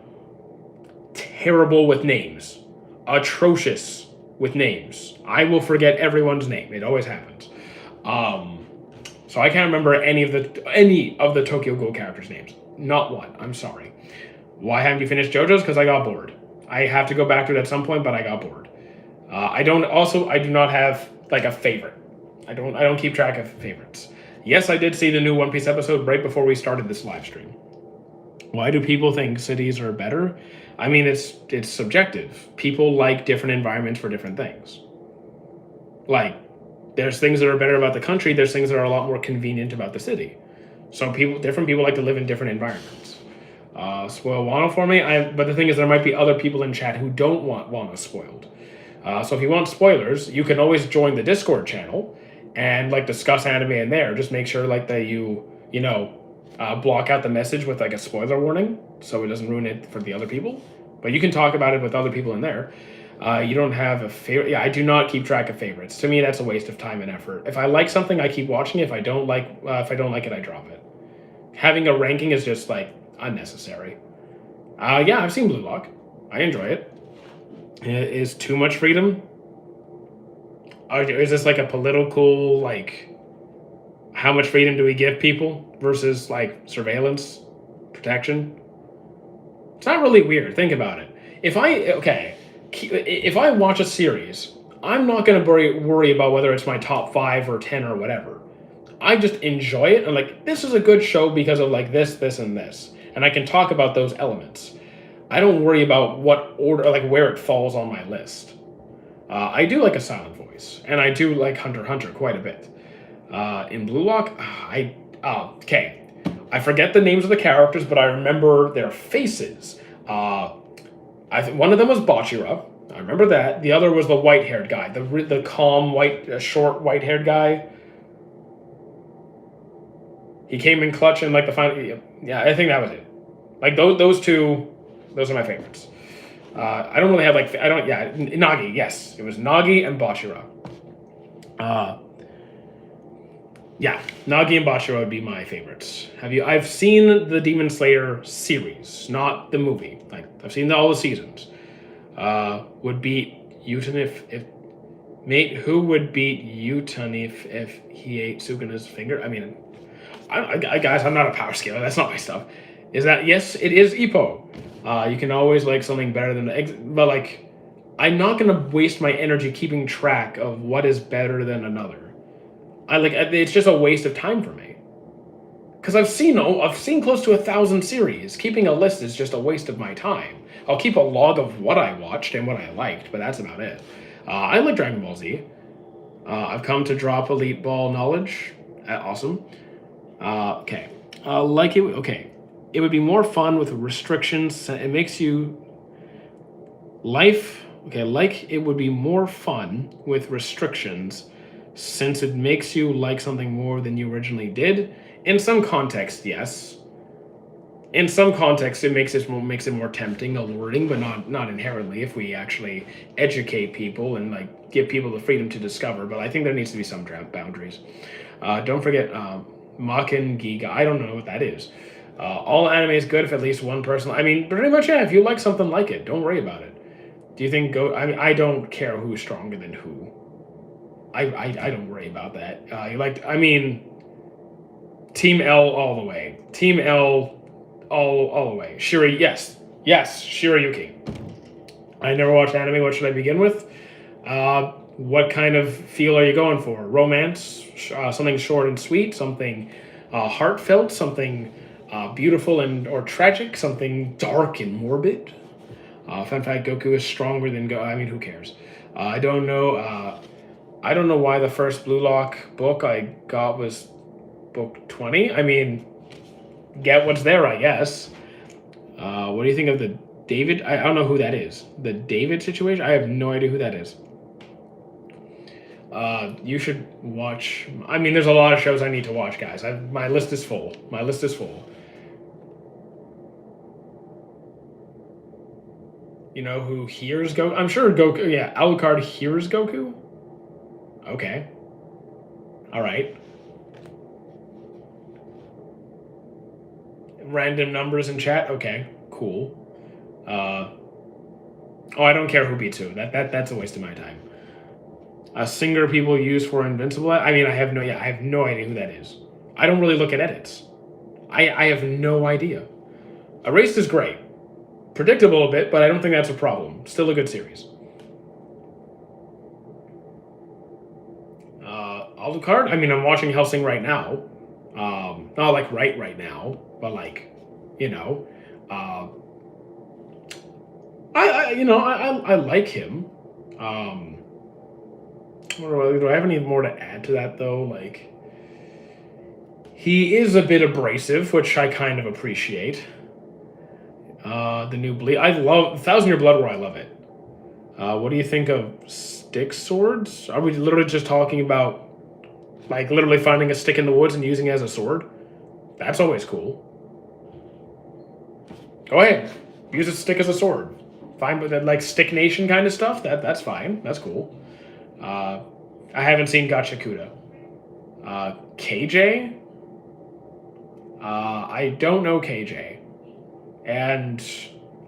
terrible with names. Atrocious with names. I will forget everyone's name. It always happens. So I can't remember any of the Tokyo Ghoul characters' names. Not one. I'm sorry. Why haven't you finished JoJo's? Because I got bored. I have to go back to it at some point, but I got bored. I do not have like a favorite. I don't keep track of favorites. Yes, I did see the new One Piece episode right before we started this live stream. Why do people think cities are better? I mean, it's subjective. People like different environments for different things. Like, there's things that are better about the country. There's things that are a lot more convenient about the city. So different people like to live in different environments. Spoil Wano for me. But the thing is, there might be other people in chat who don't want Wano spoiled. So if you want spoilers, you can always join the Discord channel and like discuss anime in there. Just make sure like that you block out the message with like a spoiler warning so it doesn't ruin it for the other people. But you can talk about it with other people in there. You don't have a favorite. Yeah, I do not keep track of favorites. To me, that's a waste of time and effort. If I like something, I keep watching it. If I don't like it, I drop it. Having a ranking is just like unnecessary. Yeah, I've seen Blue Lock. I enjoy it. Is too much freedom? Is this like a political, like, how much freedom do we give people versus like surveillance, protection? It's not really weird. Think about it. If I watch a series, I'm not going to worry about whether it's my top 5 or 10 or whatever. I just enjoy it. I'm like, this is a good show because of like this, and this. And I can talk about those elements. I don't worry about what order, like where it falls on my list. I do like A Silent Voice, and I do like Hunter x Hunter quite a bit. In Blue Lock, okay. I forget the names of the characters, but I remember their faces. One of them was Bachira. I remember that. The other was the white-haired guy, the calm, short, white-haired guy. He came in clutch in like the final. Yeah, I think that was it. Like those two, those are my favorites. I don't really have like Nagi. Yes, it was Nagi and Bachira. Yeah, Nagi and Bachira would be my favorites. I've seen the Demon Slayer series, not the movie. Like I've seen all the seasons. Would beat Yutan if mate. Who would beat Yutan if he ate Sukuna's finger? I mean, guys, I'm not a power scaler. That's not my stuff. Is that yes? It is Ippo. You can always like something better than but like, I'm not gonna waste my energy keeping track of what is better than another. It's just a waste of time for me. Because I've seen close to 1,000 series. Keeping a list is just a waste of my time. I'll keep a log of what I watched and what I liked, but that's about it. I like Dragon Ball Z. I've come to drop Elite Ball knowledge. Awesome. Okay. Okay. It would be more fun with restrictions. It makes you it would be more fun with restrictions since it makes you like something more than you originally did. In some context, yes. in some context, it makes it more tempting, alluring, but not inherently. If we actually educate people and like give people the freedom to discover, but I think there needs to be some boundaries. Don't forget Makin Giga. I don't know what that is. All anime is good if at least one person. I mean, pretty much yeah. If you like something, like it. Don't worry about it. Do you think go? I mean, I don't care who's stronger than who. I don't worry about that. You like? I mean, Team L all the way. Team L all the way. Yes, Shirayuki. I never watched anime. What should I begin with? What kind of feel are you going for? Romance, something short and sweet, something heartfelt, something beautiful and or tragic, something dark and morbid. Fun fact: Goku is stronger than Go. I mean, who cares? I don't know. I don't know why the first Blue Lock book I got was book 20. I mean, get what's there, I guess. What do you think of the David? I don't know who that is. The David situation? I have no idea who that is. You should watch. I mean, there's a lot of shows I need to watch, guys. My list is full. My list is full. You know who hears Goku? I'm sure Goku. Yeah, Alucard hears Goku. Okay. All right. Random numbers in chat. Okay. Cool. Oh, I don't care who beats who. That's a waste of my time. A singer people use for Invincible. I mean, I have no idea who that is. I don't really look at edits. I have no idea. Erased is great. Predictable a bit, but I don't think that's a problem. Still a good series. Alucard? I mean, I'm watching Hellsing right now. Not like right now, but like, you know, I like him. Do I have any more to add to that though? Like, he is a bit abrasive, which I kind of appreciate. The new Bleed. I love Thousand Year Blood War. I love it. What do you think of stick swords? Are we literally just talking about like literally finding a stick in the woods and using it as a sword? That's always cool. Go ahead, use a stick as a sword. Fine with that, like Stick Nation kind of stuff. That's fine. That's cool. I haven't seen Gachakuda. KJ. I don't know KJ, and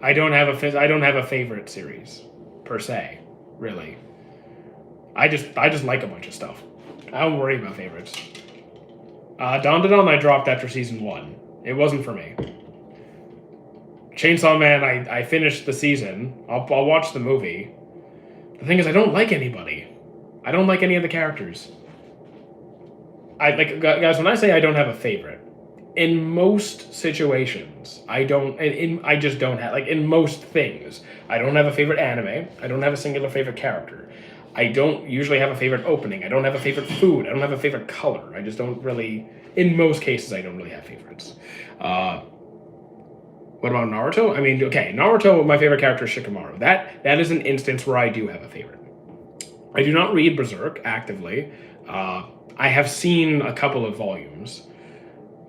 I don't have a favorite series per se. Really, I just like a bunch of stuff. I don't worry about favorites. Don I dropped after season 1. It wasn't for me. Chainsaw Man, I finished the season. I'll watch the movie. The thing is, I don't like anybody. I don't like any of the characters. Guys, when I say I don't have a favorite, in most situations, I just don't have, like, in most things, I don't have a favorite anime. I don't have a singular favorite character. I don't usually have a favorite opening. I don't have a favorite food. I don't have a favorite color. I just don't really, in most cases, I don't really have favorites. What about Naruto? I mean, okay, Naruto, my favorite character is Shikamaru. That is an instance where I do have a favorite. I do not read Berserk actively. I have seen a couple of volumes.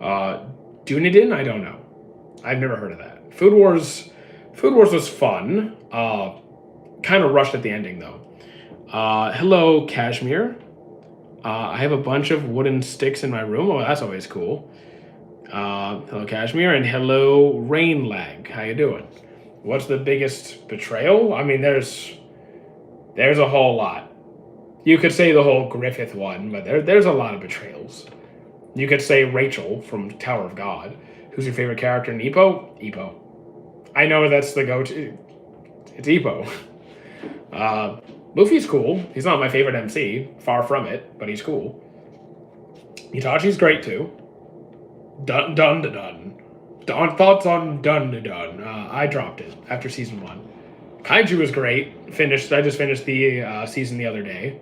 Dunedin? I don't know. I've never heard of that. Food Wars was fun. Kind of rushed at the ending, though. Hello, Kashmir. I have a bunch of wooden sticks in my room. Oh, that's always cool. Hello, Kashmir, and hello, Rain Lag. How you doing? What's the biggest betrayal? I mean, there's a whole lot. You could say the whole Griffith one, but there's a lot of betrayals. You could say Rachel from Tower of God. Who's your favorite character in Ippo? Ippo. I know that's the go-to. It's Ippo. Luffy's cool. He's not my favorite MC. Far from it, but he's cool. Itachi's great too. Dun. Thoughts on Dun. I dropped it after season 1. Kaiju was great. I just finished the season the other day.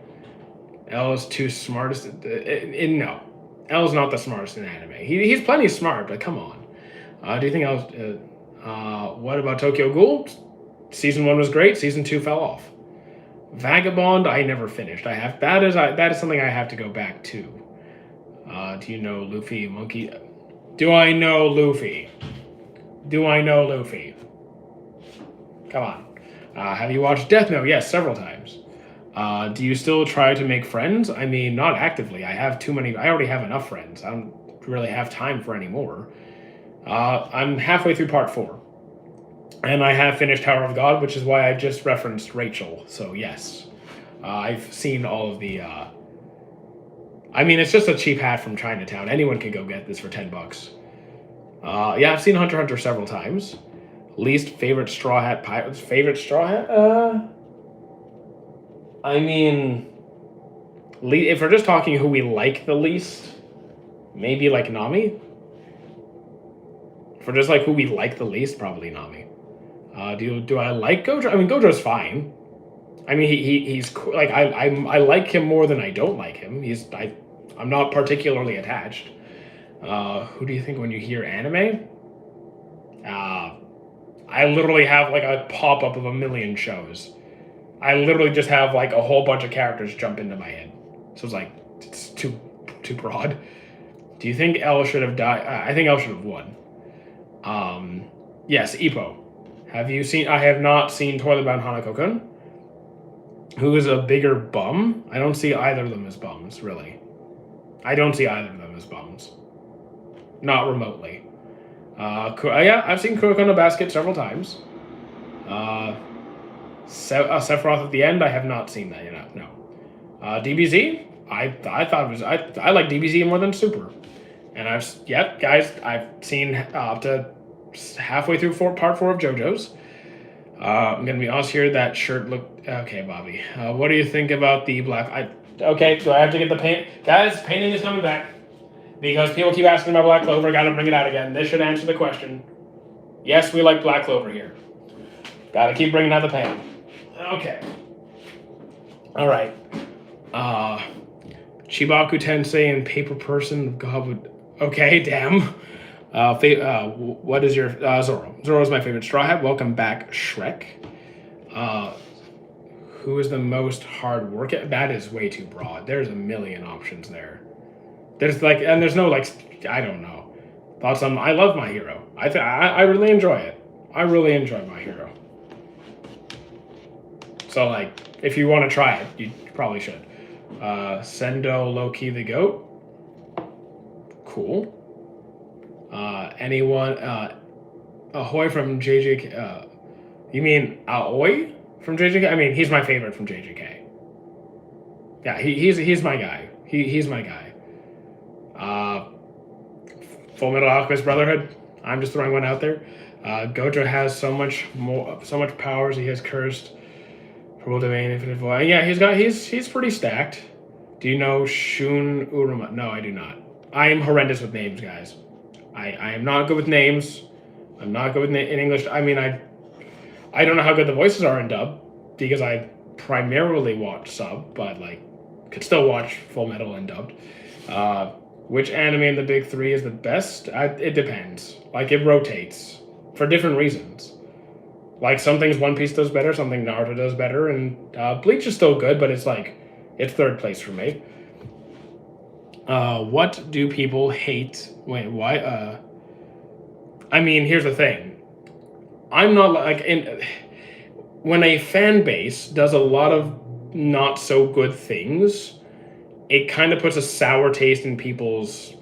L is too smartest. No. L is not the smartest in anime. He's plenty smart, but come on. Do you think what about Tokyo Ghoul? Season 1 was great. Season 2 fell off. Vagabond, I never finished. That is something I have to go back to. Do you know Luffy Monkey? Do I know Luffy? Do I know Luffy? Come on. Have you watched Death Note? Yes, several times. Do you still try to make friends? I mean, not actively. I have too many. I already have enough friends. I don't really have time for any more. I'm halfway through part 4. And I have finished Tower of God, which is why I just referenced Rachel. So, yes. I've seen all of the... I mean, it's just a cheap hat from Chinatown. Anyone can go get this for $10. Yeah, I've seen Hunter x Hunter several times. Least favorite Straw Hat Pirates. Favorite Straw Hat? I mean, if we're just talking who we like the least, maybe like Nami. If we're just like who we like the least, probably Nami. Do I like Gojo? I mean, Gojo's fine. I mean, he's cool. Like I like him more than I don't like him. I'm not particularly attached. Who do you think when you hear anime? I literally have like a pop-up of a million shows. I literally just have like a whole bunch of characters jump into my head. So it's too broad. Do you think L should have died? I think L should have won. Yes, Ippo. Have you seen? I have not seen Toilet Bound Hanako-kun. Who is a bigger bum? I don't see either of them as bums, really. I don't see either of them as bums. Not remotely. Yeah, I've seen Kuroko no Basket several times. Sephiroth at the End, I have not seen that yet. No. DBZ, I thought it was I like DBZ more than Super, and I've seen up to halfway through part 4 of JoJo's. I'm gonna be honest here. That shirt looked okay, Bobby. What do you think about the black? Okay, so I have to get the paint. Guys, painting is coming back. Because people keep asking about Black Clover, gotta bring it out again. This should answer the question. Yes, we like Black Clover here. Gotta keep bringing out the pain. Okay. Alright. Chibaku Tensei and Paper Person. God, okay, damn. What is your... Zoro. Zoro's my favorite Straw Hat. Welcome back, Shrek. Who is the most hard working? That is way too broad. There's a million options there. There's no I don't know. Thoughts on? I love My Hero. I really enjoy it. I really enjoy My Hero. So if you want to try it, you probably should. Sendo Loki the Goat. Cool. Anyone? Ahoy from JJK. You mean Aoi from JJK? I mean, he's my favorite from JJK. Yeah, he's my guy. He's my guy. Full Metal Alchemist Brotherhood. I'm just throwing one out there. Gojo has so much powers. He has cursed Purple Domain, Infinite Void. Yeah, he's pretty stacked. Do you know Shun Uruma? No, I do not. I am horrendous with names, guys. I am not good with names. I'm not good with in English. I mean, I don't know how good the voices are in dub because I primarily watch sub, but could still watch Full Metal and dubbed. Which anime in the big 3 is the best? It depends. It rotates for different reasons. Some things One Piece does better, something Naruto does better, and Bleach is still good, but it's third place for me. What do people hate? Wait, why? I mean, here's the thing. I'm not when a fan base does a lot of not so good things, it kind of puts a sour taste in people's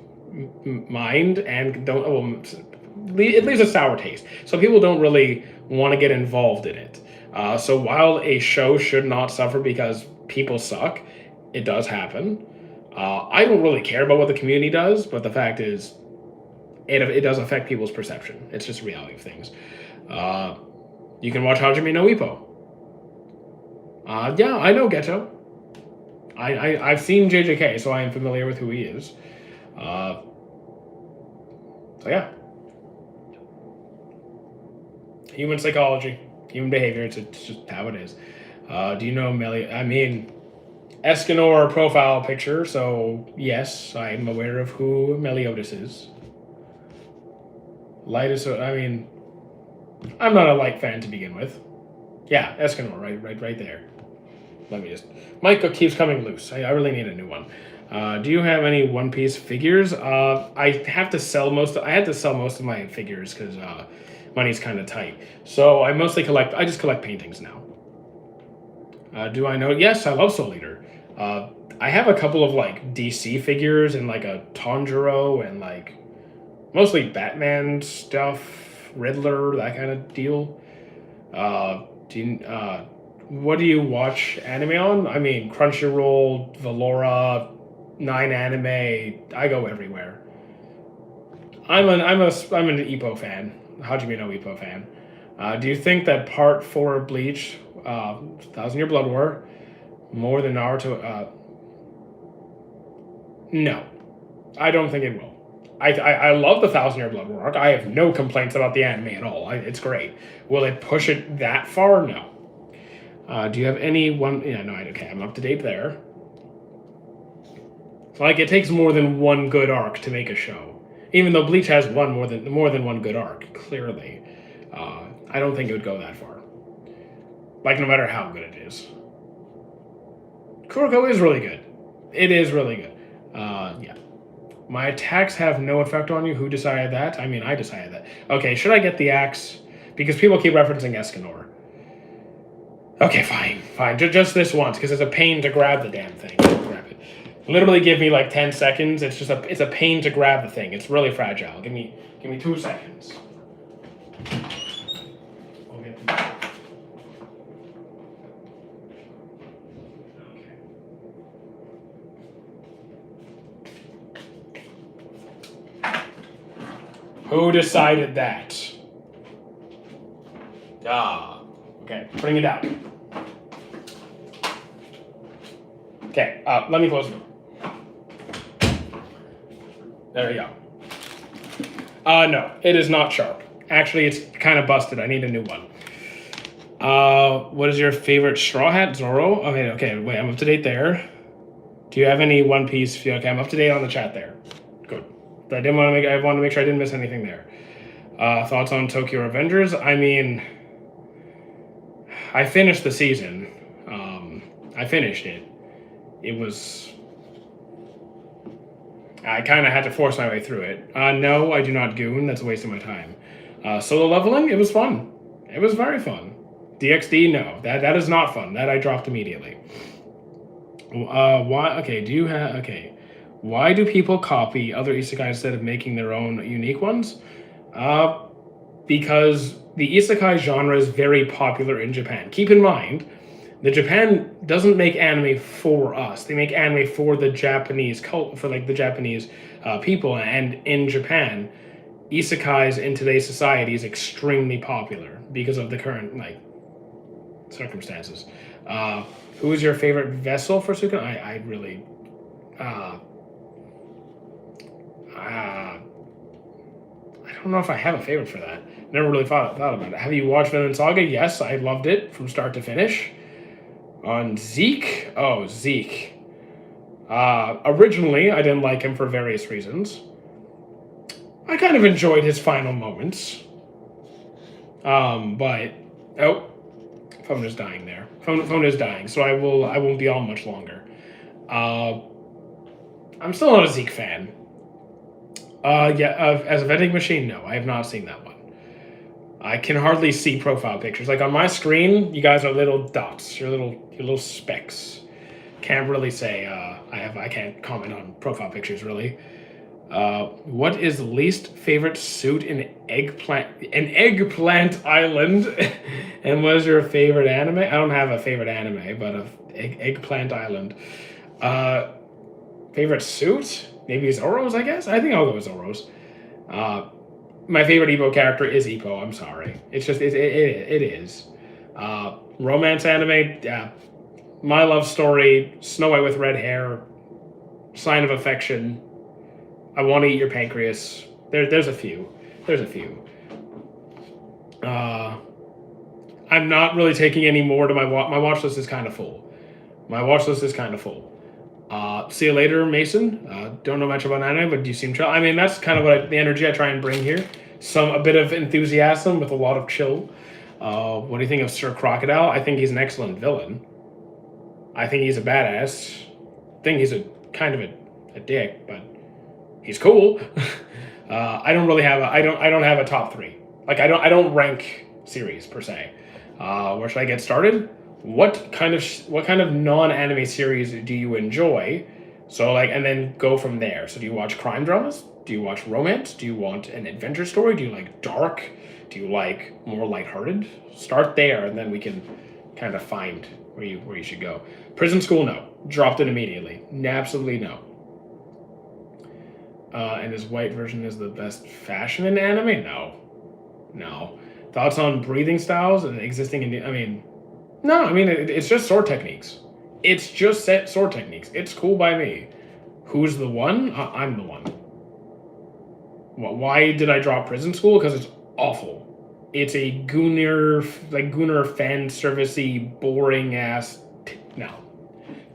mind and it leaves a sour taste. So people don't really want to get involved in it. So while a show should not suffer because people suck, it does happen. I don't really care about what the community does, but the fact is, it does affect people's perception. It's just the reality of things. You can watch Hajime no Ippo. Yeah, I know Geto. I've seen JJK, so I am familiar with who he is. So yeah. Human psychology, human behavior, it's just how it is. Do you know I mean, Escanor profile picture, so yes, I'm aware of who Meliodas is. Light is, I mean, I'm not a Light fan to begin with. Yeah, Escanor, right there. Let me just... Mike keeps coming loose. I really need a new one. Do you have any One Piece figures? I have to sell most. I had to sell most of my figures because money's kind of tight. So I mostly collect. I just collect paintings now. Do I know? Yes, I love Soul Eater. I have a couple of like DC figures and like a Tanjiro and like mostly Batman stuff, Riddler, that kind of deal. What do you watch anime on? I mean, Crunchyroll, Valora, Nine Anime. I go everywhere. I'm an Ippo fan. Hajime no Ippo fan. Do you think that Part 4 of Bleach, Thousand Year Blood War, more than Naruto? No, I don't think it will. I love the Thousand Year Blood War arc. I have no complaints about the anime at all. It's great. Will it push it that far? No. Do you have any one? Yeah, no. Okay, I'm up to date there. So, like, it takes more than one good arc to make a show. Even though Bleach has more than one good arc, clearly, I don't think it would go that far. Like, no matter how good it is. Kuroko is really good. It is really good. Yeah. My attacks have no effect on you. Who decided that? I mean, I decided that. Okay, should I get the axe? Because people keep referencing Escanor. Okay, fine. Just this once, because it's a pain to grab the damn thing. Grab it. Literally give me like 10 seconds. It's a pain to grab the thing. It's really fragile. Give me 2 seconds. We'll get to that. Who decided that? Okay, bring it out. Okay, let me close the door. There you go. No, it is not sharp. Actually, it's kind of busted. I need a new one. What is your favorite Straw Hat? Zoro? Okay, wait, I'm up to date there. Do you have any One Piece? Okay, I'm up to date on the chat there. Good. I wanted to make sure I didn't miss anything there. Thoughts on Tokyo Revengers? I mean, I finished the season. I finished it. It was... I kind of had to force my way through it. No, I do not goon. That's a waste of my time. Solo leveling? It was fun. It was very fun. DxD? No. That is not fun. That I dropped immediately. Why? Okay, do you have... Okay. Why do people copy other isekai instead of making their own unique ones? Because the isekai genre is very popular in Japan. Keep in mind, Japan doesn't make anime for us. They make anime for the Japanese the Japanese people. And in Japan, isekais in today's society is extremely popular because of the current circumstances. Who is your favorite vessel for Sukan? I really... I don't know if I have a favorite for that. Never really thought about it. Have you watched Vinland Saga? Yes, I loved it from start to finish. On Zeke? Oh, Zeke. Originally, I didn't like him for various reasons. I kind of enjoyed his final moments. But... Oh. Phone is dying there. Phone is dying, so I won't be on much longer. I'm still not a Zeke fan. As a vending machine, no, I have not seen that one. I can hardly see profile pictures. Like on my screen, you guys are little dots. You're little specks. Can't really say. I can't comment on profile pictures really. What is least favorite suit in Eggplant Island? And what is your favorite anime? I don't have a favorite anime, but Eggplant Island. Favorite suit? Maybe Zoro's, I guess? I think I'll go with Zoro's. My favorite Ippo character is Ippo, I'm sorry. It's just, it is. Romance anime, yeah. My Love Story, Snow White with red hair, Sign of Affection, I Want to Eat Your Pancreas. There's a few. I'm not really taking any more to my watch list is kind of full. See you later, Mason. Don't know much about anime, but you seem chill. I mean, that's kind of the energy I try and bring here. A bit of enthusiasm with a lot of chill. What do you think of Sir Crocodile? I think he's an excellent villain. I think he's a badass. I think he's a kind of a a dick, but he's cool. I don't really have a, I don't have a top three. Like I don't rank series per se. Where should I get started? What kind of non-anime series do you enjoy? So like, and then go from there. So do you watch crime dramas? Do you watch romance? Do you want an adventure story? Do you like dark? Do you like more lighthearted? Start there, and then we can kind of find where you should go. Prison School, no. Dropped it immediately. Absolutely no. And his white version is the best fashion in anime? No. No. Thoughts on breathing styles and existing in... I mean... No, I mean, it's just sword techniques. It's just set sword techniques. It's cool by me. Who's the one? I'm the one. Why did I drop Prison School? Because it's awful. It's a Gunnar fan servicey, boring ass... No.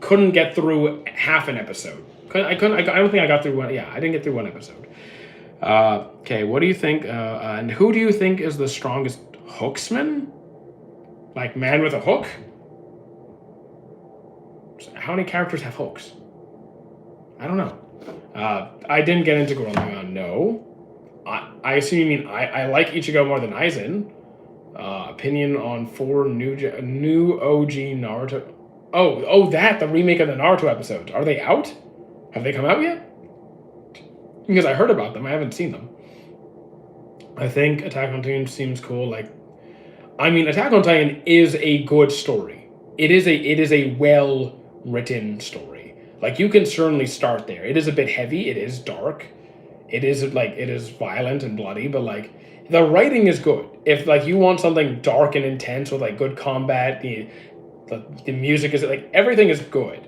Couldn't get through half an episode. I don't think I got through one. Yeah, I didn't get through one episode. Okay, what do you think? And who do you think is the strongest hooksman? Like man with a hook? How many characters have hooks? I don't know. I didn't get into Gurren Lagann, no. I assume you mean I like Ichigo more than Aizen. Opinion on 4 new OG Naruto. Oh, the remake of the Naruto episodes. Are they out? Have they come out yet? Because I heard about them, I haven't seen them. I think Attack on Titan seems cool. Like, I mean, Attack on Titan is a good story. It is a well written story. Like, you can certainly start there. It is a bit heavy. It is dark. It is violent and bloody, but like the writing is good. If like you want something dark and intense with like good combat, the music is like everything is good.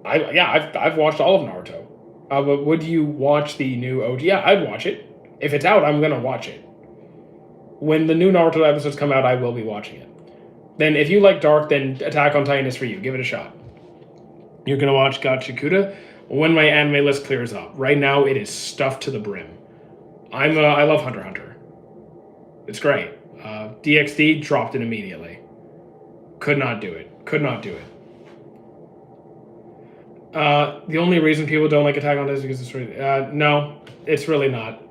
I've watched all of Naruto. But would you watch the new OG? Yeah, I'd watch it. If it's out, I'm gonna watch it. When the new Naruto episodes come out, I will be watching it. Then if you like dark, then Attack on Titan is for you. Give it a shot. You're gonna watch Gachikuta when my anime list clears up. Right now, it is stuffed to the brim. I love Hunter x Hunter. It's great. DxD dropped it immediately. Could not do it. The only reason people don't like Attack on Titan is because it's really... no, it's really not.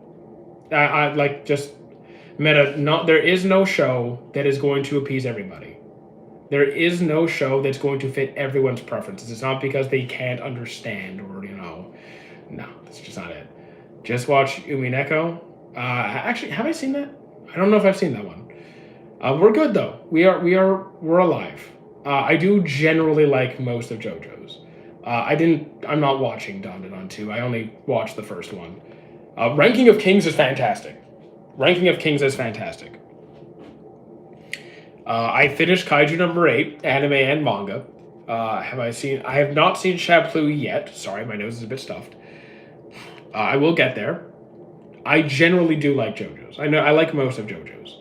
I like just... there is no show that is going to appease everybody. There is no show that's going to fit everyone's preferences. It's not because they can't understand or, no, that's just not it. Just watch Umineko. Actually, have I seen that? I don't know if I've seen that one. We're good though. We're alive. I do generally like most of JoJo's. I'm not watching Dandadan 2. I only watched the first one. Ranking of Kings is fantastic. I finished Kaiju number 8, anime and manga. I have not seen Shaploo yet. Sorry, my nose is a bit stuffed. I will get there. I generally do like JoJo's. I like most of JoJo's.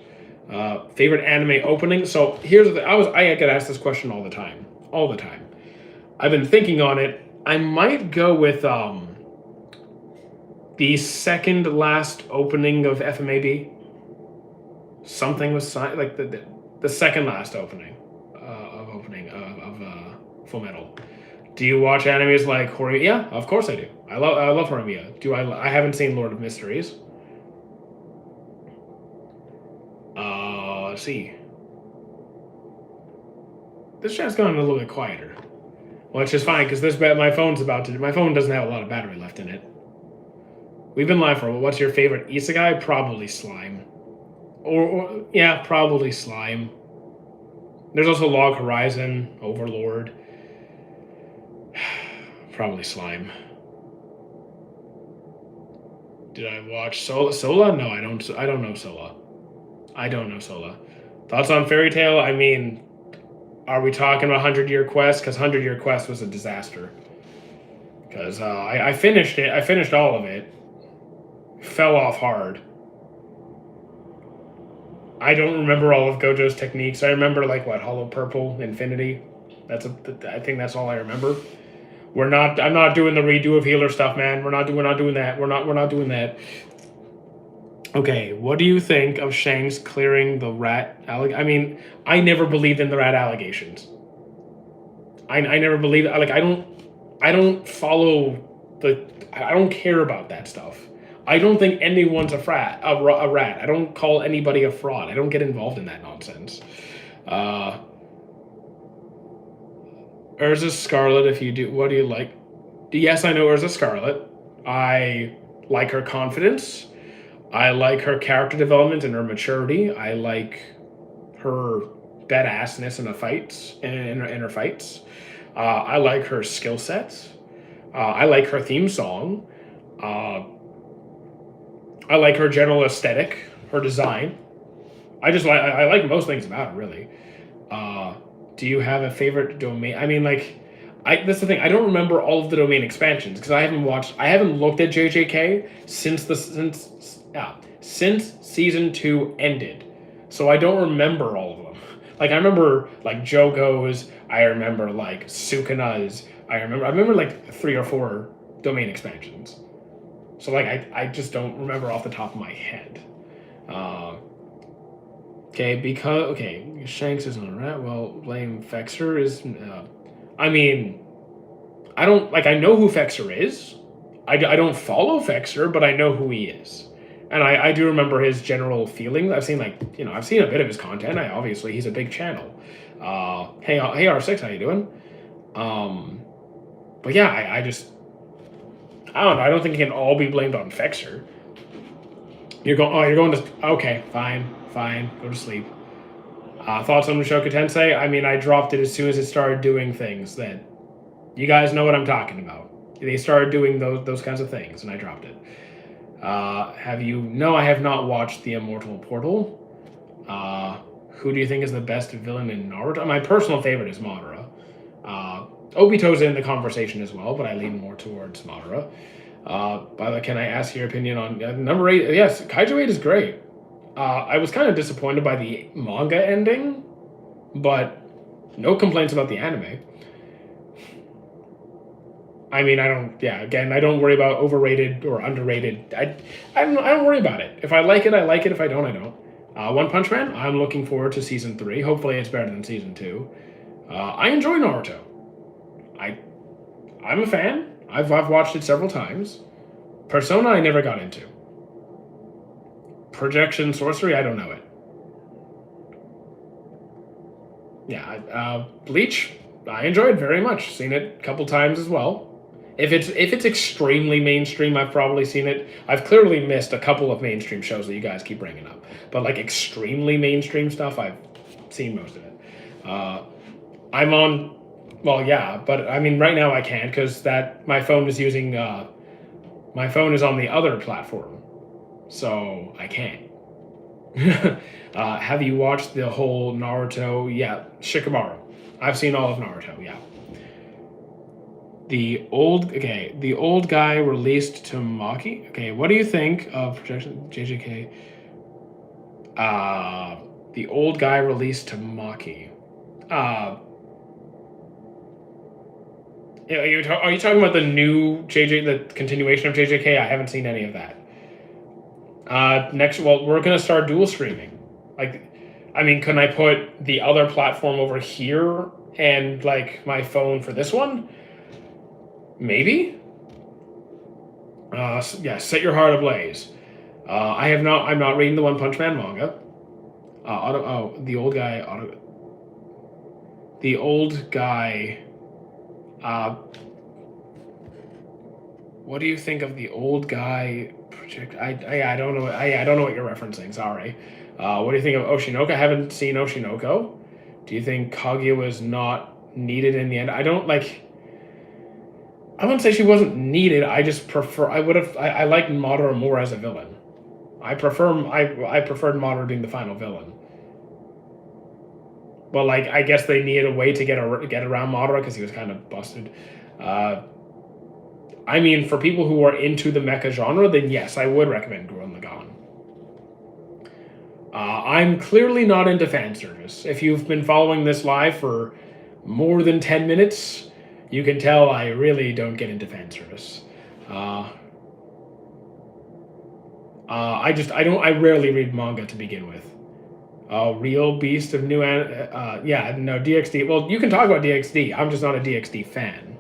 Favorite anime opening? So here's the thing. I get asked this question all the time. I've been thinking on it. I might go with the second last opening of FMAB. Something was like the second last opening of Full Metal. Do you watch animes like Horimiya? Yeah, of course I do. I love Horimiya. I haven't seen Lord of Mysteries. Let's see. This chat's gone a little bit quieter. Which is fine, because my phone doesn't have a lot of battery left in it. We've been live for a while. What's your favorite isekai? Probably Slime. Yeah, probably Slime. There's also Log Horizon, Overlord. Probably Slime. Did I watch Sola? No, I don't know Sola. Thoughts on Fairy Tail? I mean, are we talking about 100-Year Quest? Because 100-Year Quest was a disaster. Because I finished it. I finished all of it. Fell off hard. I don't remember all of Gojo's techniques. I remember Hollow Purple, Infinity. I think that's all I remember. I'm not doing the redo of healer stuff, man. We're not doing that. We're not doing that. Okay, what do you think of Shanks clearing the rat I mean, I never believed in the rat allegations. I never believed. Like I don't follow I don't care about that stuff. I don't think anyone's a rat. I don't call anybody a fraud. I don't get involved in that nonsense. Uh, Urza Scarlet, if you do, what do you like? Yes, I know Urza Scarlet. I like her confidence. I like her character development and her maturity. I like her badassness in the fights, in her fights. I like her skill sets. I like her theme song. Uh, I like her general aesthetic, her design. I like most things about her really. Uh, do you have a favorite domain? I mean, like, that's the thing. I don't remember all of the domain expansions because I haven't looked at JJK since season 2 ended, so I don't remember all of them. Like I remember like Jogo's, I remember like Sukuna's, I remember like 3 or 4 domain expansions. So like I just don't remember off the top of my head. Uh, okay, Shanks isn't a rat. Well, blame Fexer is. I mean, I don't like. I know who Fexer is. I don't follow Fexer, but I know who he is, and I do remember his general feelings. I've seen I've seen a bit of his content. Obviously he's a big channel. Hey R6, how you doing? But yeah, I don't know. I don't think it can all be blamed on Fexer. You're going to okay, fine, go to sleep. Thoughts on Mushoku Tensei? I mean, I dropped it as soon as it started doing things that you guys know what I'm talking about. They started doing those kinds of things, and I dropped it. Have you? No, I have not watched The Immortal Portal. Who do you think is the best villain in Naruto? My personal favorite is Madara. Obito's in the conversation as well, but I lean more towards Madara. By the way, can I ask your opinion on number 8? Yes, Kaiju 8 is great. I was kind of disappointed by the manga ending, but no complaints about the anime. I mean, I don't worry about overrated or underrated. I don't worry about it. If I like it, I like it. If I don't, I don't. One Punch Man, I'm looking forward to season 3. Hopefully it's better than season 2. I enjoy Naruto. I'm a fan. I've watched it several times. Persona, I never got into. Projection Sorcery, I don't know it. Yeah, Bleach, I enjoyed very much. Seen it a couple times as well. If it's extremely mainstream, I've probably seen it. I've clearly missed a couple of mainstream shows that you guys keep bringing up. But like extremely mainstream stuff, I've seen most of it. I'm on. Well, yeah, but I mean, right now I can't because my phone is using. My phone is on the other platform, so I can't. Have you watched the whole Naruto? Yeah, Shikamaru. I've seen all of Naruto. Yeah. The old guy released to Maki. Okay, what do you think of projection JJK? The old guy released to Maki. Yeah, are you talking about the new the continuation of JJK? I haven't seen any of that. We're gonna start dual streaming. Like, I mean, can I put the other platform over here and like my phone for this one? Maybe. Yeah, set your heart ablaze. I'm not reading the One Punch Man manga. The old guy. The old guy. What do you think of the old guy project? I don't know. I don't know what you're referencing. Sorry. What do you think of Oshinoko? I haven't seen Oshinoko. Do you think Kaguya was not needed in the end? I wouldn't say she wasn't needed. I just prefer. I like Madara more as a villain. I preferred Madara being the final villain. Well, like I guess they needed a way to get around Madara because he was kind of busted. I mean, for people who are into the mecha genre, then yes, I would recommend Gurren Lagann. I'm clearly not into fan service. If you've been following this live for more than 10 minutes, you can tell I really don't get into fan service. I rarely read manga to begin with. Real beast of new yeah, no, DxD. Well, you can talk about DxD. I'm just not a DxD fan.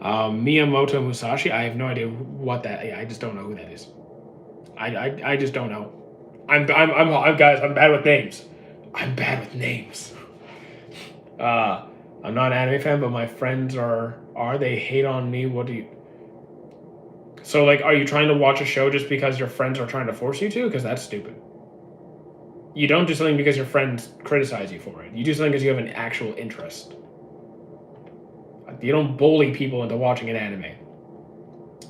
Miyamoto Musashi. I have no idea what that. Yeah, I just don't know who that is. I just don't know. I'm guys. I'm bad with names. I'm bad with names. I'm not an anime fan, but my friends are. They hate on me? What do you? So like, are you trying to watch a show just because your friends are trying to force you to? Because that's stupid. You don't do something because your friends criticize you for it. You do something because you have an actual interest. You don't bully people into watching an anime.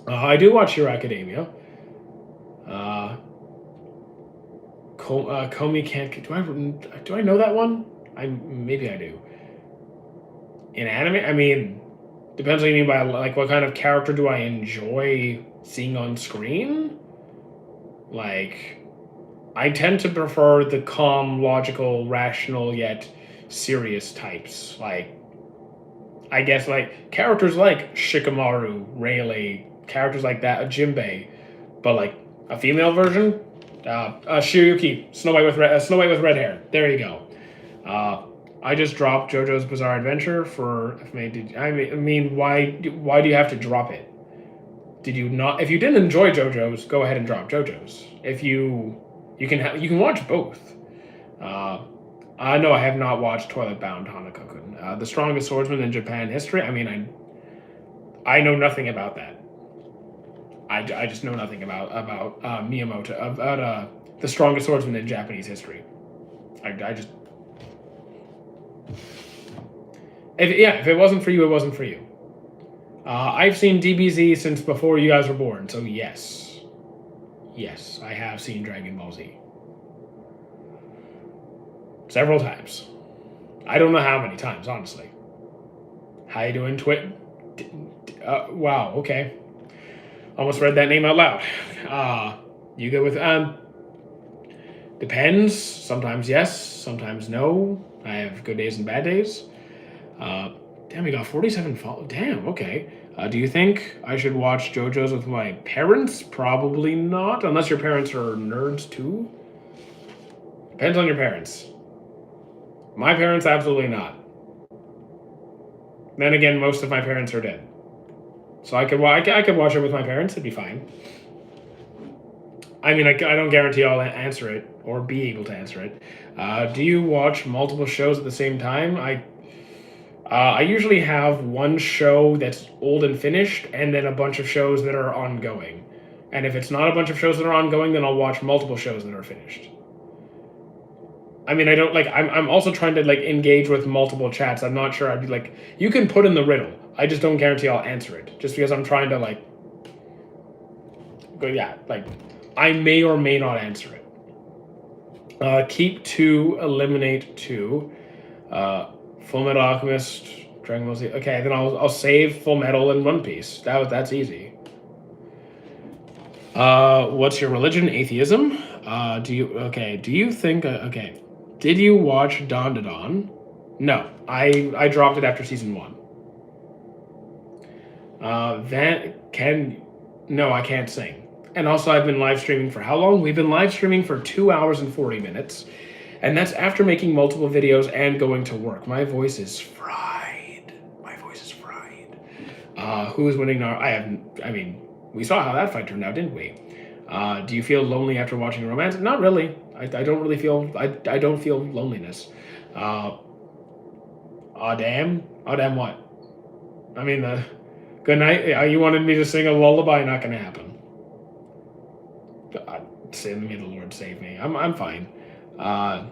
I do watch Hero Academia. Komi can't. Do I know that one? Maybe I do. In anime, I mean, depends what you mean by like what kind of character do I enjoy seeing on screen. Like, I tend to prefer the calm, logical, rational yet serious types. Like, I guess like characters like Shikamaru, Rayleigh, characters like that, Jinbei, but like a female version, Shiryuki, Snow White with red hair. There you go. I just dropped JoJo's Bizarre Adventure for. I mean, why do you have to drop it? Did you not? If you didn't enjoy JoJo's, go ahead and drop JoJo's. If you can watch both. No, I have not watched Toilet Bound Hanako-kun. The strongest swordsman in Japan history. I mean, I know nothing about that. I just know nothing about Miyamoto, about the strongest swordsman in Japanese history. I just. If it wasn't for you, it wasn't for you. I've seen DBZ since before you guys were born, so yes. Yes, I have seen Dragon Ball Z. Several times. I don't know how many times, honestly. How you doing, Twit? Wow, okay. Almost read that name out loud. You go with, depends. Sometimes yes, sometimes no. I have good days and bad days. Damn, we got 47 followers. Damn, okay. Do you think I should watch JoJo's with my parents? Probably not, unless your parents are nerds too. Depends on your parents. My parents, absolutely not. Then again, most of my parents are dead. So I could watch it with my parents. It'd be fine. I mean, I don't guarantee I'll answer it or be able to answer it. Do you watch multiple shows at the same time? I usually have one show that's old and finished, and then a bunch of shows that are ongoing. And if it's not a bunch of shows that are ongoing, then I'll watch multiple shows that are finished. I mean, I don't like. I'm also trying to like engage with multiple chats. I'm not sure I'd be like, you can put in the riddle. I just don't guarantee I'll answer it, just because I'm trying to like. Go like, I may or may not answer it. Keep 2, eliminate 2. Full Metal Alchemist, Dragon Ball Z. Okay, then I'll save Full Metal and One Piece. That's easy. What's your religion? Atheism. Do you think? Okay. Did you watch Don to Dawn? No, I dropped it after season 1. No, I can't sing. And also, I've been live streaming for how long? We've been live streaming for 2 hours and 40 minutes. And that's after making multiple videos and going to work. My voice is fried. Who is winning now? I mean, we saw how that fight turned out, didn't we? Do you feel lonely after watching romance? Not really. I don't really feel, I don't feel loneliness. Damn what? I mean, good night. You wanted me to sing a lullaby? Not gonna happen. God, may the Lord save me. I'm fine. I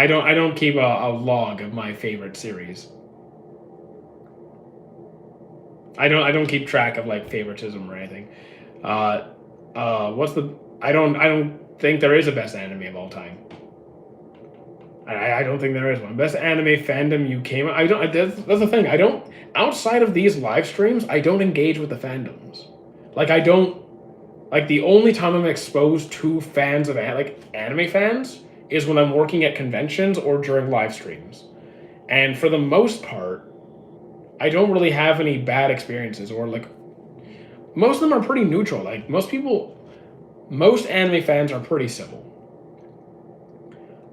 don't keep a log of my favorite series. I don't keep track of like favoritism or anything. I don't think there is a best anime of all time. I don't think there is one. Best anime fandom you came. That's the thing. I don't, outside of these live streams, I don't engage with the fandoms. Like the only time I'm exposed to fans of anime fans is when I'm working at conventions or during live streams. And for the most part, I don't really have any bad experiences, or like most of them are pretty neutral. Like most anime fans are pretty civil.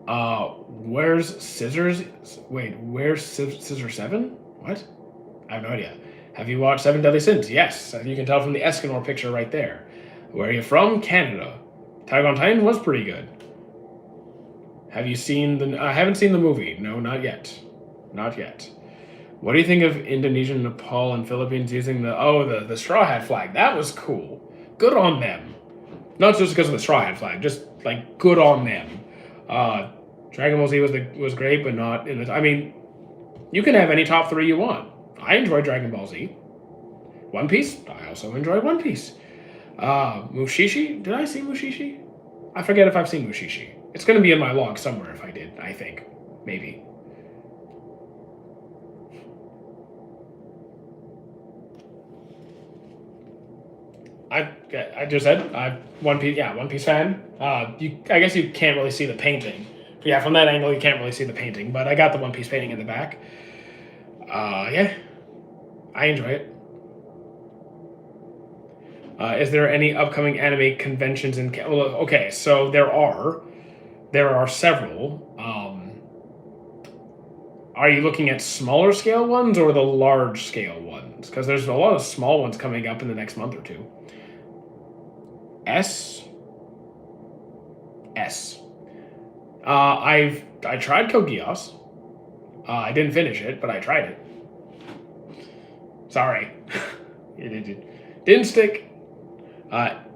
Where's Scissors? Wait, where's Scissor 7? What? I have no idea. Have you watched Seven Deadly Sins? Yes. You can tell from the Escanor picture right there. Where are you from? Canada. Attack on Titan was pretty good. Have you seen the... I haven't seen the movie. No, not yet. Not yet. What do you think of Indonesia, Nepal, and Philippines using the Straw Hat flag? That was cool. Good on them. Not just because of the Straw Hat flag, just, like, good on them. Dragon Ball Z was great, but not in the... I mean, you can have any top 3 you want. I enjoy Dragon Ball Z. One Piece, I also enjoy One Piece. Mushishi, did I see Mushishi? I forget if I've seen Mushishi. It's going to be in my log somewhere if I did, I think. Maybe. I just said, One Piece fan. I guess you can't really see the painting. Yeah, from that angle, you can't really see the painting, but I got the One Piece painting in the back. Yeah. I enjoy it. Is there any upcoming anime conventions in... Well, okay, so there are several. Are you looking at smaller scale ones or the large scale ones? Because there's a lot of small ones coming up in the next month or two. I tried Code Geass. I didn't finish it, but I tried it. Sorry. It didn't stick.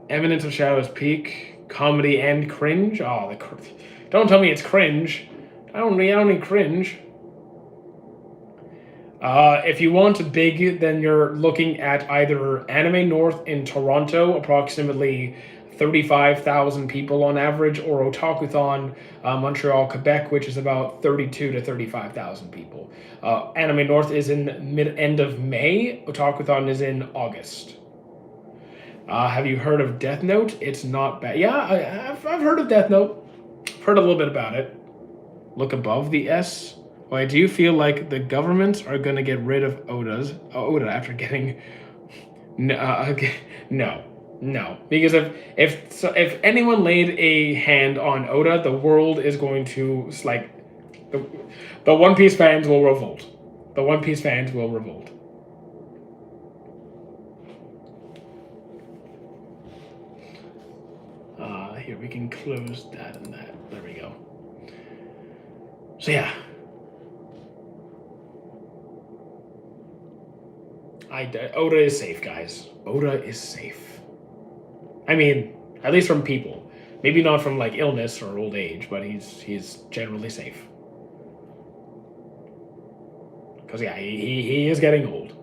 Eminence of Shadows Peak, comedy and cringe. Oh, don't tell me it's cringe. I don't need cringe. If you want big, then you're looking at either Anime North in Toronto, approximately 35,000 people on average, or Otakuthon, Montreal, Quebec, which is about 32 to 35,000 people. Anime North is in end of May. Otakuthon is in August. Have you heard of Death Note? It's not bad. Yeah, I've heard of Death Note. Heard a little bit about it. Look above the S. Why do you feel like the governments are going to get rid of Oda after getting... No. Because if anyone laid a hand on Oda, the world is going to... like, the One Piece fans will revolt. The One Piece fans will revolt. Here, we can close that and that. There we go. So, yeah. Oda is safe, guys. Oda is safe. I mean, at least from people. Maybe not from, like, illness or old age, but he's generally safe. Because, yeah, he is getting old.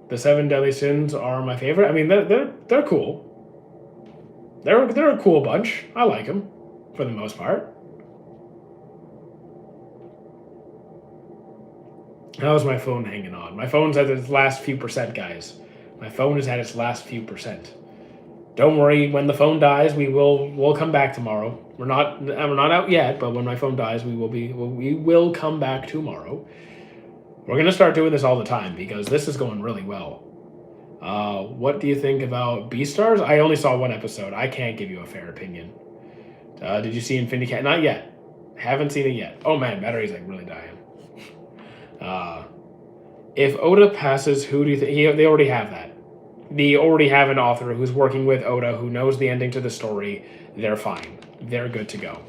The Seven Deadly Sins are my favorite. I mean, they're cool. They're a cool bunch. I like them, for the most part. How's my phone hanging on? My phone's at its last few percent, guys. My phone is at its last few percent. Don't worry, when the phone dies, we'll come back tomorrow. We're not out yet, but when my phone dies, we will come back tomorrow. We're gonna start doing this all the time because this is going really well. What do you think about Beastars? I only saw one episode. I can't give you a fair opinion. Did you see Infinity Cat? Not yet. Haven't seen it yet. Oh man, battery's like really dying. If Oda passes, who do you think? They already have that. They already have an author who's working with Oda, who knows the ending to the story. They're fine. They're good to go.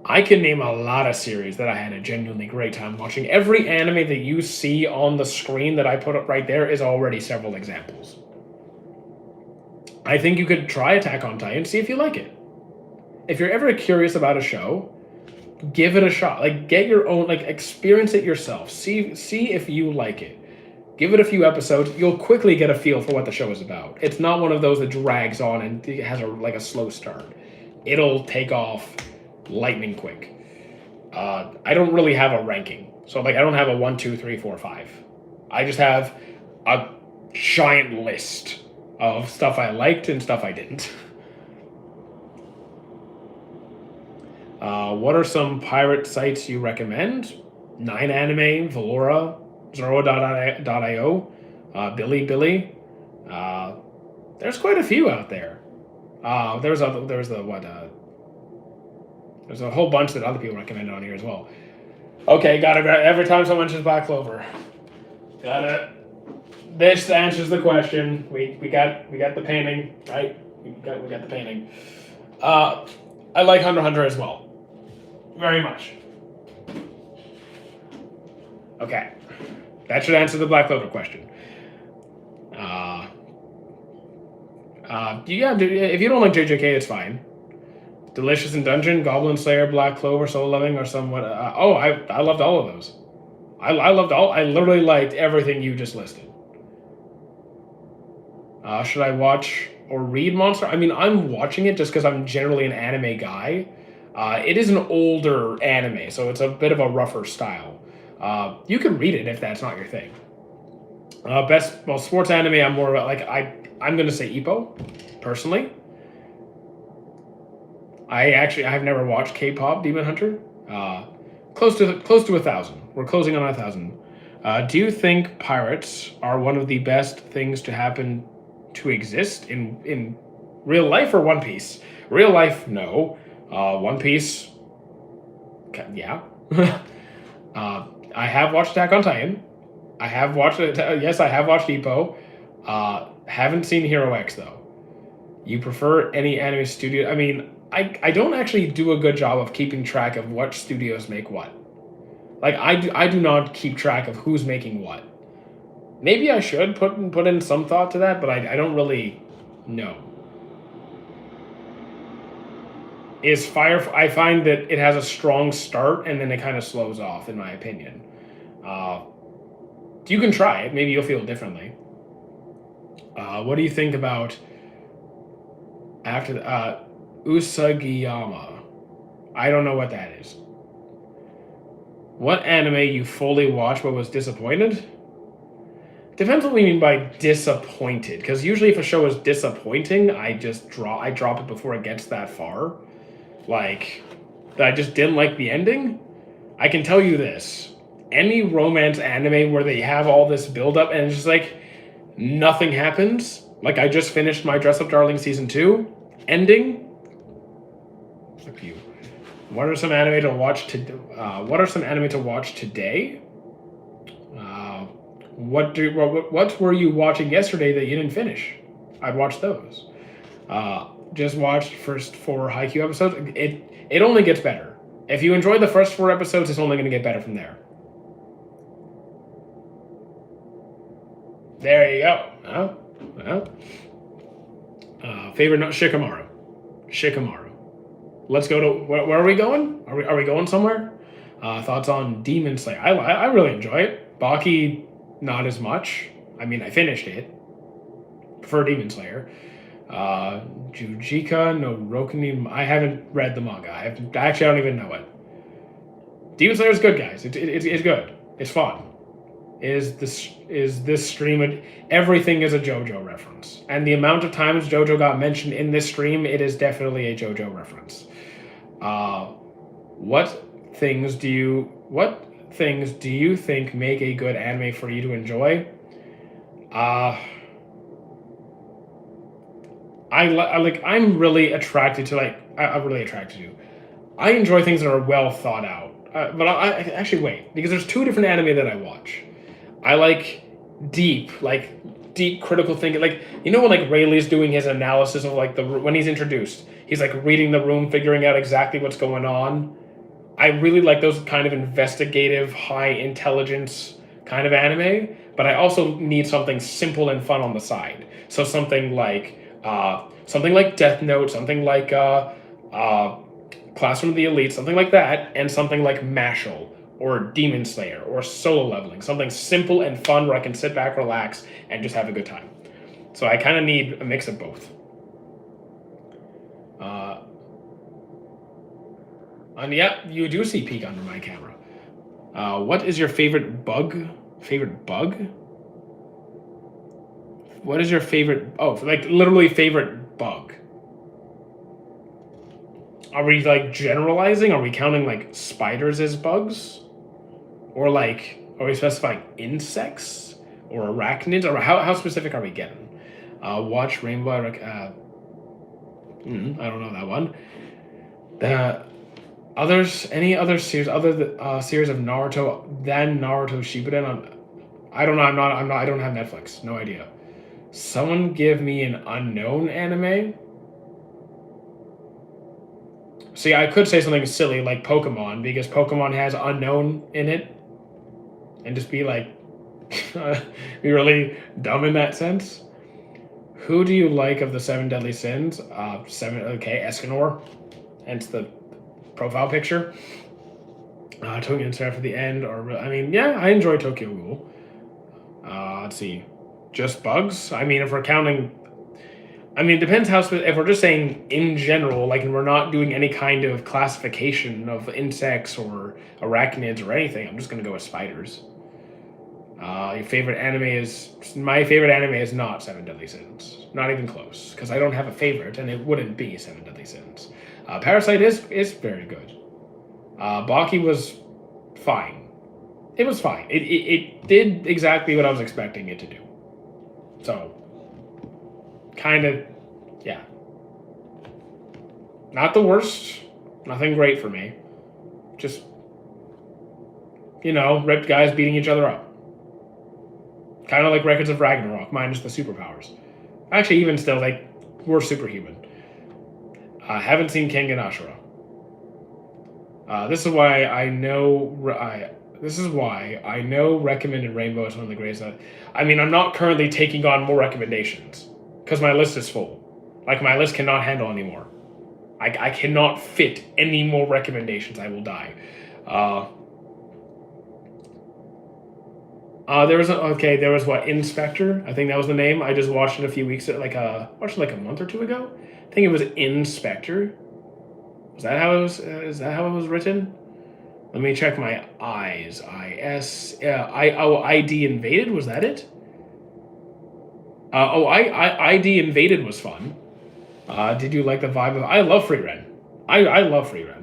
I can name a lot of series that I had a genuinely great time watching. Every anime that you see on the screen that I put up right there is already several examples. I think you could try Attack on Titan, see if you like it. If you're ever curious about a show, give it a shot. Like, get your own, like, experience it yourself. See if you like it. Give it a few episodes. You'll quickly get a feel for what the show is about. It's not one of those that drags on and has a slow start. It'll take off lightning quick. I don't really have a ranking. So, like, I don't have a 1, 2, 3, 4, 5. I just have a giant list of stuff I liked and stuff I didn't. What are some pirate sites you recommend? 9anime, Valora, Zoro.io, Billy. There's quite a few out there. There's the There's a whole bunch that other people recommended on here as well. Okay, got it. Every time someone mentions Black Clover, got it. This answers the question. We got the painting, right? We got the painting. I like Hunter x Hunter as well, very much. Okay, that should answer the Black Clover question. Yeah, if you don't like JJK, it's fine. Delicious in Dungeon, Goblin Slayer, Black Clover, Soul Loving are somewhat. I loved all of those. I loved all. I literally liked everything you just listed. Should I watch or read Monster? I mean, I'm watching it just because I'm generally an anime guy. It is an older anime, so it's a bit of a rougher style. You can read it if that's not your thing. Sports anime, I'm more about I'm gonna say Ippo, personally. I've never watched K-pop Demon Hunter. Close to 1,000. We're closing on 1,000. Do you think pirates are one of the best things to happen to exist in real life or One Piece? Real life, no. One Piece, yeah. I have watched Attack on Titan. I have watched it. Yes, I have watched Ippo. Haven't seen Hero X though. You prefer any anime studio? I mean, I don't actually do a good job of keeping track of what studios make what. Like I do not keep track of who's making what. Maybe I should put in some thought to that, but I don't really know. I find that it has a strong start and then it kind of slows off, in my opinion. You can try it. Maybe you'll feel differently. What do you think about after Usagiyama? I don't know what that is. What anime you fully watched but was disappointed? Depends what we mean by disappointed, because usually if a show is disappointing, I drop it before it gets that far. Like, that I just didn't like the ending. I can tell you this. Any romance anime where they have all this build-up and it's just like, nothing happens. Like, I just finished my Dress Up Darling Season 2 ending. Fuck you. What are some anime to watch today? What were you watching yesterday that you didn't finish? I'd watch those. Just watched first 4 Haikyuu episodes. It only gets better. If you enjoy the first 4 episodes, it's only going to get better from there. There you go. Favorite Shikamaru. Let's go to where are we going? Are we going somewhere? Thoughts on Demon Slayer? I really enjoy it. Baki, not as much. I mean, I finished it. Prefer Demon Slayer. Jujika no Rokunin. I haven't read the manga. I don't even know it. Demon Slayer is good, guys. It's good. It's fun. Is this stream? Everything is a JoJo reference, and the amount of times JoJo got mentioned in this stream, it is definitely a JoJo reference. What things do you think make a good anime for you to enjoy? I'm really attracted to I enjoy things that are well thought out. But I actually wait, because there's 2 different anime that I watch. I like deep critical thinking. Like, you know when like Rayleigh's doing his analysis of like when he's introduced, he's like reading the room, figuring out exactly what's going on. I really like those kind of investigative, high intelligence kind of anime, but I also need something simple and fun on the side. So something like Death Note, something like Classroom of the Elite, something like that, and something like Mashle or Demon Slayer or Solo Leveling, something simple and fun where I can sit back, relax, and just have a good time. So I kind of need a mix of both. And yeah, you do see peek under my camera. What is your favorite bug? What is your favorite? Oh, like literally favorite bug. Are we like generalizing? Are we counting like spiders as bugs? Or like, are we specifying insects or arachnids? Or how specific are we getting? Watch Rainbow. I don't know that one. Any other series other than series of Naruto than Naruto Shippuden? I don't know. I don't have Netflix. No idea. Someone give me an unknown anime. See, I could say something silly like Pokemon because Pokemon has unknown in it, and just be like, be really dumb in that sense. Who do you like of the Seven Deadly Sins? Escanor, hence the profile picture. Tokyo Incident for the end, yeah, I enjoy Tokyo Ghoul. Let's see, just bugs. I mean, if we're counting, it depends how. If we're just saying in general, like, and we're not doing any kind of classification of insects or arachnids or anything, I'm just gonna go with spiders. Your favorite anime is my favorite anime is not Seven Deadly Sins, not even close, because I don't have a favorite, and it wouldn't be Seven Deadly Sins. Parasite is very good. Baki was fine. It was fine. It did exactly what I was expecting it to do. So, kind of, yeah. Not the worst. Nothing great for me. Just, ripped guys beating each other up. Kind of like Records of Ragnarok, minus the superpowers. Actually, even still, we're superhuman. Haven't seen Kengan Ashura. This is why I know Recommended Rainbow is one of the greatest. I'm not currently taking on more recommendations because my list is full. My list cannot handle anymore. I cannot fit any more recommendations. I will die. There was what, Inspector? I think that was the name. I just watched it a few weeks, watched it a month or two ago. I think it was Inspector. Is that how it was written? Let me check my eyes. ID Invaded, was that it? ID Invaded was fun. Did you like the vibe of? I love Free Ren. I love Free Ren.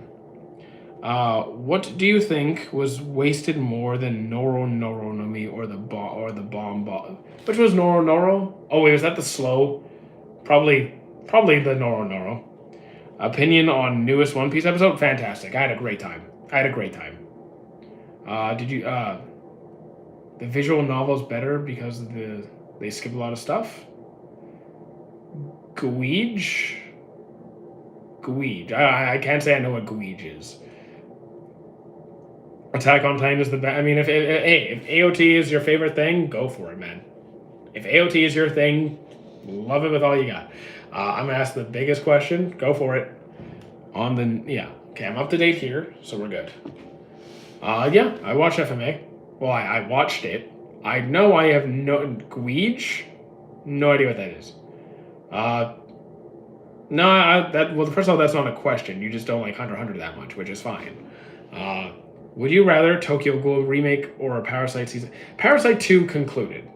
What do you think was wasted more than Noro Noro no Mi or the bomb? Which was Noro Noro? Oh wait, was that the slow? Probably the Noro Noro. Opinion on newest One Piece episode? Fantastic. I had a great time. The visual novel's better because they skip a lot of stuff? Guij? I can't say I know what Guij is. Attack on Titan is the best. If AOT is your favorite thing, go for it, man. If AOT is your thing, love it with all you got. I'm gonna ask the biggest question. Go for it. Okay, I'm up to date here, so we're good. I watched FMA. Well, I watched it. I know I have Guij. No idea what that is. First of all, that's not a question. You just don't like Hunter x Hunter that much, which is fine. Would you rather Tokyo Ghoul remake or a Parasite season? Parasite 2 concluded.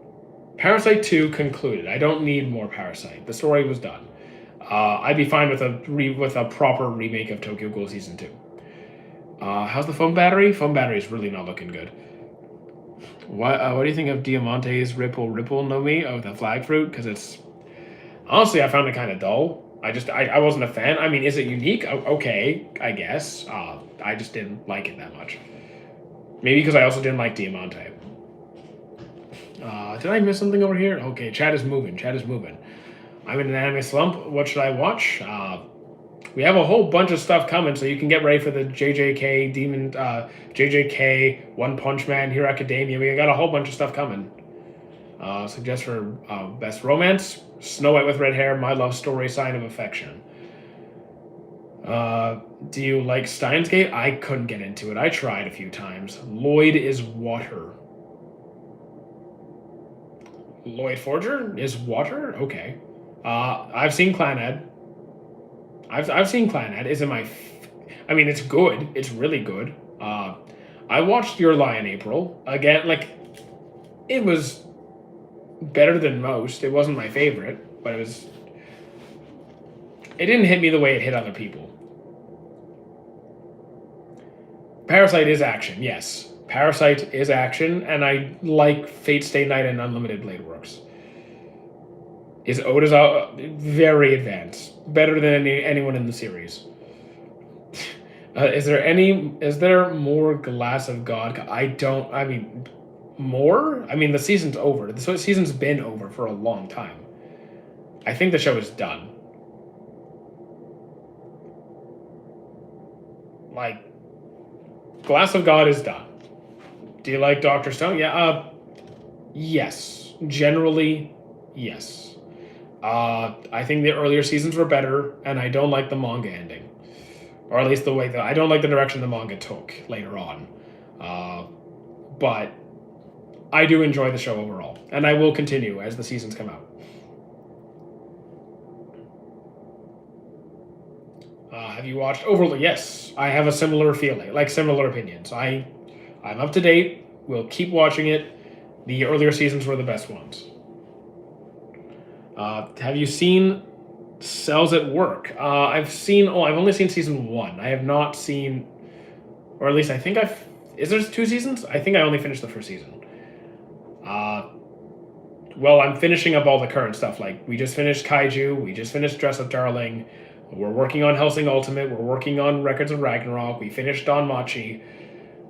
I don't need more Parasite. The story was done. I'd be fine with a proper remake of Tokyo Ghoul season 2. How's the foam battery? Foam battery is really not looking good. What do you think of Diamante's Ripple no Mi? Oh, the flag fruit? Because it's... Honestly, I found it kind of dull. I wasn't a fan. Is it unique? Okay, I guess. I just didn't like it that much. Maybe because I also didn't like Diamante. Did I miss something over here? Okay, chat is moving. I'm in an anime slump. What should I watch? We have a whole bunch of stuff coming, so you can get ready for the JJK, One Punch Man, Hero Academia. We got a whole bunch of stuff coming. Suggest for best romance: Snow White with Red Hair, My Love Story, Sign of Affection. Do you like Steins Gate? I couldn't get into it. I tried a few times. Lloyd is water. Lloyd Forger is water? Okay. I've seen Clannad. I've seen Clannad. Isn't my... it's good. It's really good. I watched Your Lie in April. Again, it was better than most. It wasn't my favorite, but it was... It didn't hit me the way it hit other people. Parasite is action, yes. Parasite is action, and I like Fate Stay Night and Unlimited Blade Works. Oda's very advanced. Better than anyone in the series. Is there more Glass of God? I mean, more? I mean, the season's over. The season's been over for a long time. I think the show is done. Like, Glass of God is done. Do you like Doctor Stone? Yeah, yes. Generally, yes. I think the earlier seasons were better, and I don't like the manga ending. Or at least the way that I don't like the direction the manga took later on. But I do enjoy the show overall, and I will continue as the seasons come out. Have you watched Overlord? Yes, I have a similar feeling, like similar opinions. I'm up to date. We'll keep watching it. The earlier seasons were the best ones. Have you seen Cells at Work? I've seen. Oh, I've only seen season 1. I have not seen, or at least I think I've. Is there 2 seasons? I think I only finished the first season. Well, I'm finishing up all the current stuff. Like, we just finished Kaiju. We just finished Dress Up Darling. We're working on Hellsing Ultimate. We're working on Records of Ragnarok. We finished Don Machi.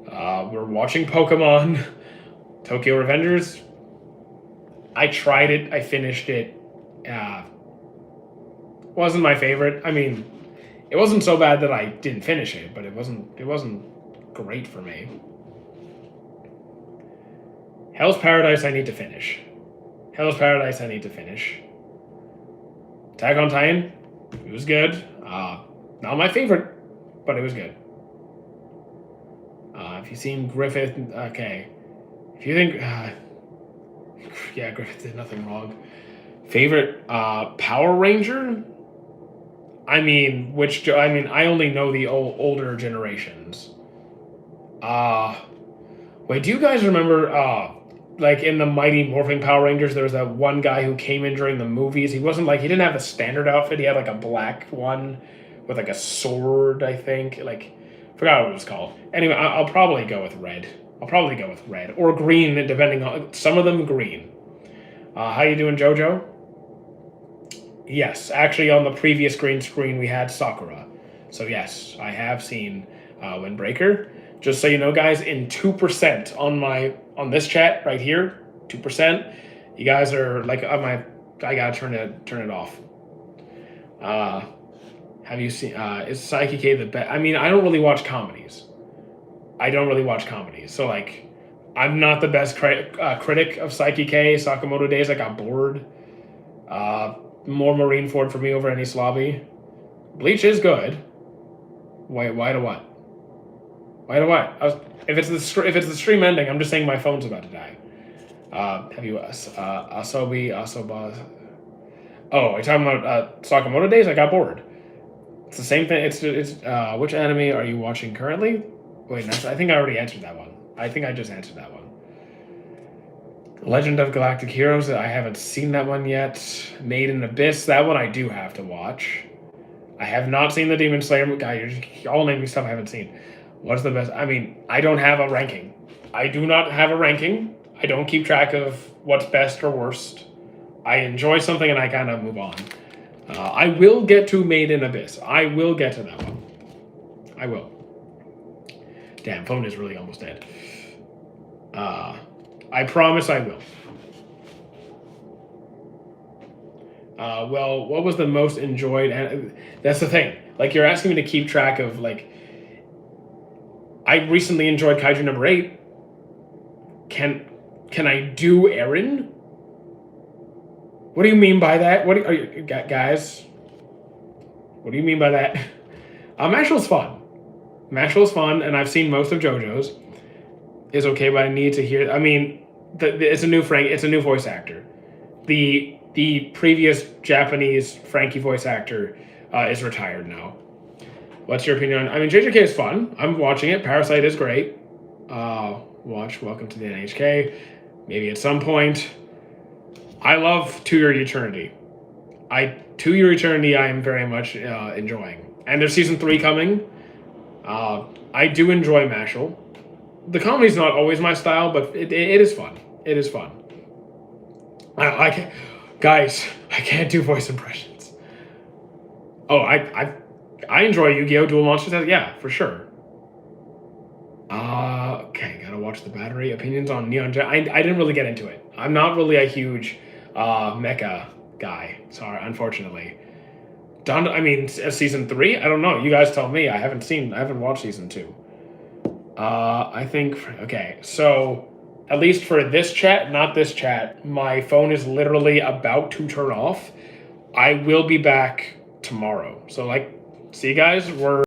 We're watching Pokemon. Tokyo Revengers. I tried it. I finished it. Wasn't my favorite. I mean, it wasn't so bad that I didn't finish it, but it wasn't great for me. Hell's Paradise I need to finish. Attack on Titan, it was good. Not my favorite, but it was good. If you've seen Griffith, okay. If you think, yeah, Griffith did nothing wrong. Favorite Power Ranger? I mean, I only know the older generations. Wait, do you guys remember, like in the Mighty Morphin Power Rangers, there was that one guy who came in during the movies. He didn't have the standard outfit. He had like a black one with like a sword, I think. Like, forgot what it was called. Anyway, I'll probably go with red. Or green, depending on, some of them green. How you doing, JoJo? Yes, actually on the previous green screen we had Sakura. So yes, I have seen Windbreaker. Just so you know, guys, in 2% on this chat right here, 2%. You guys are like I gotta turn it off. Have you seen? Is Saiki K the best? I mean, I don't really watch comedies. So like, I'm not the best critic of Saiki K. Sakamoto Days. I got bored. More Marineford for me over Enies Lobby. Bleach is good. Why to what? If it's the stream ending, I'm just saying my phone's about to die. Have you Asobi? Oh, are you talking about Sakamoto Days? I got bored. It's the same thing. It's which anime are you watching currently? Wait, I think I already answered that one. I think I just answered that one. Legend of Galactic Heroes. I haven't seen that one yet. Made in Abyss. That one I do have to watch. I have not seen the Demon Slayer. Guy, you're all naming stuff I haven't seen. What's the best? I mean, I don't have a ranking. I do not have a ranking. I don't keep track of what's best or worst. I enjoy something and I kind of move on. I will get to Made in Abyss. I will get to that one. I will. Damn, phone is really almost dead. I promise I will. Well, what was the most enjoyed? And that's the thing. Like, you're asking me to keep track of, like, I recently enjoyed Kaiju number 8. Can I do Eren? What do you mean by that? What are you guys? What do you mean by that? Mashl's fun. Mashl's fun, and I've seen most of JoJo's. Is okay, but I need to hear. I mean, it's a new voice actor. The previous Japanese Frankie voice actor is retired now. What's your opinion on? I mean, JJK is fun. I'm watching it. Parasite is great. Watch Welcome to the NHK. Maybe at some point. I love To Your Eternity. To Your Eternity I am very much enjoying. And there's season 3 coming. I do enjoy Mashal. The comedy's not always my style, but it is fun. It is fun. I can't, guys, I can't do voice impressions. Oh, I I enjoy Yu-Gi-Oh! Duel Monsters. Yeah, for sure. Okay, gotta watch the battery. Opinions on Neon Jet. I didn't really get into it. I'm not really a huge mecha guy. Sorry, unfortunately. Season 3? I don't know. You guys tell me. I haven't watched season 2. I think, okay, so at least for this chat, not this chat, my phone is literally about to turn off. I will be back tomorrow. So, like, see you guys. We're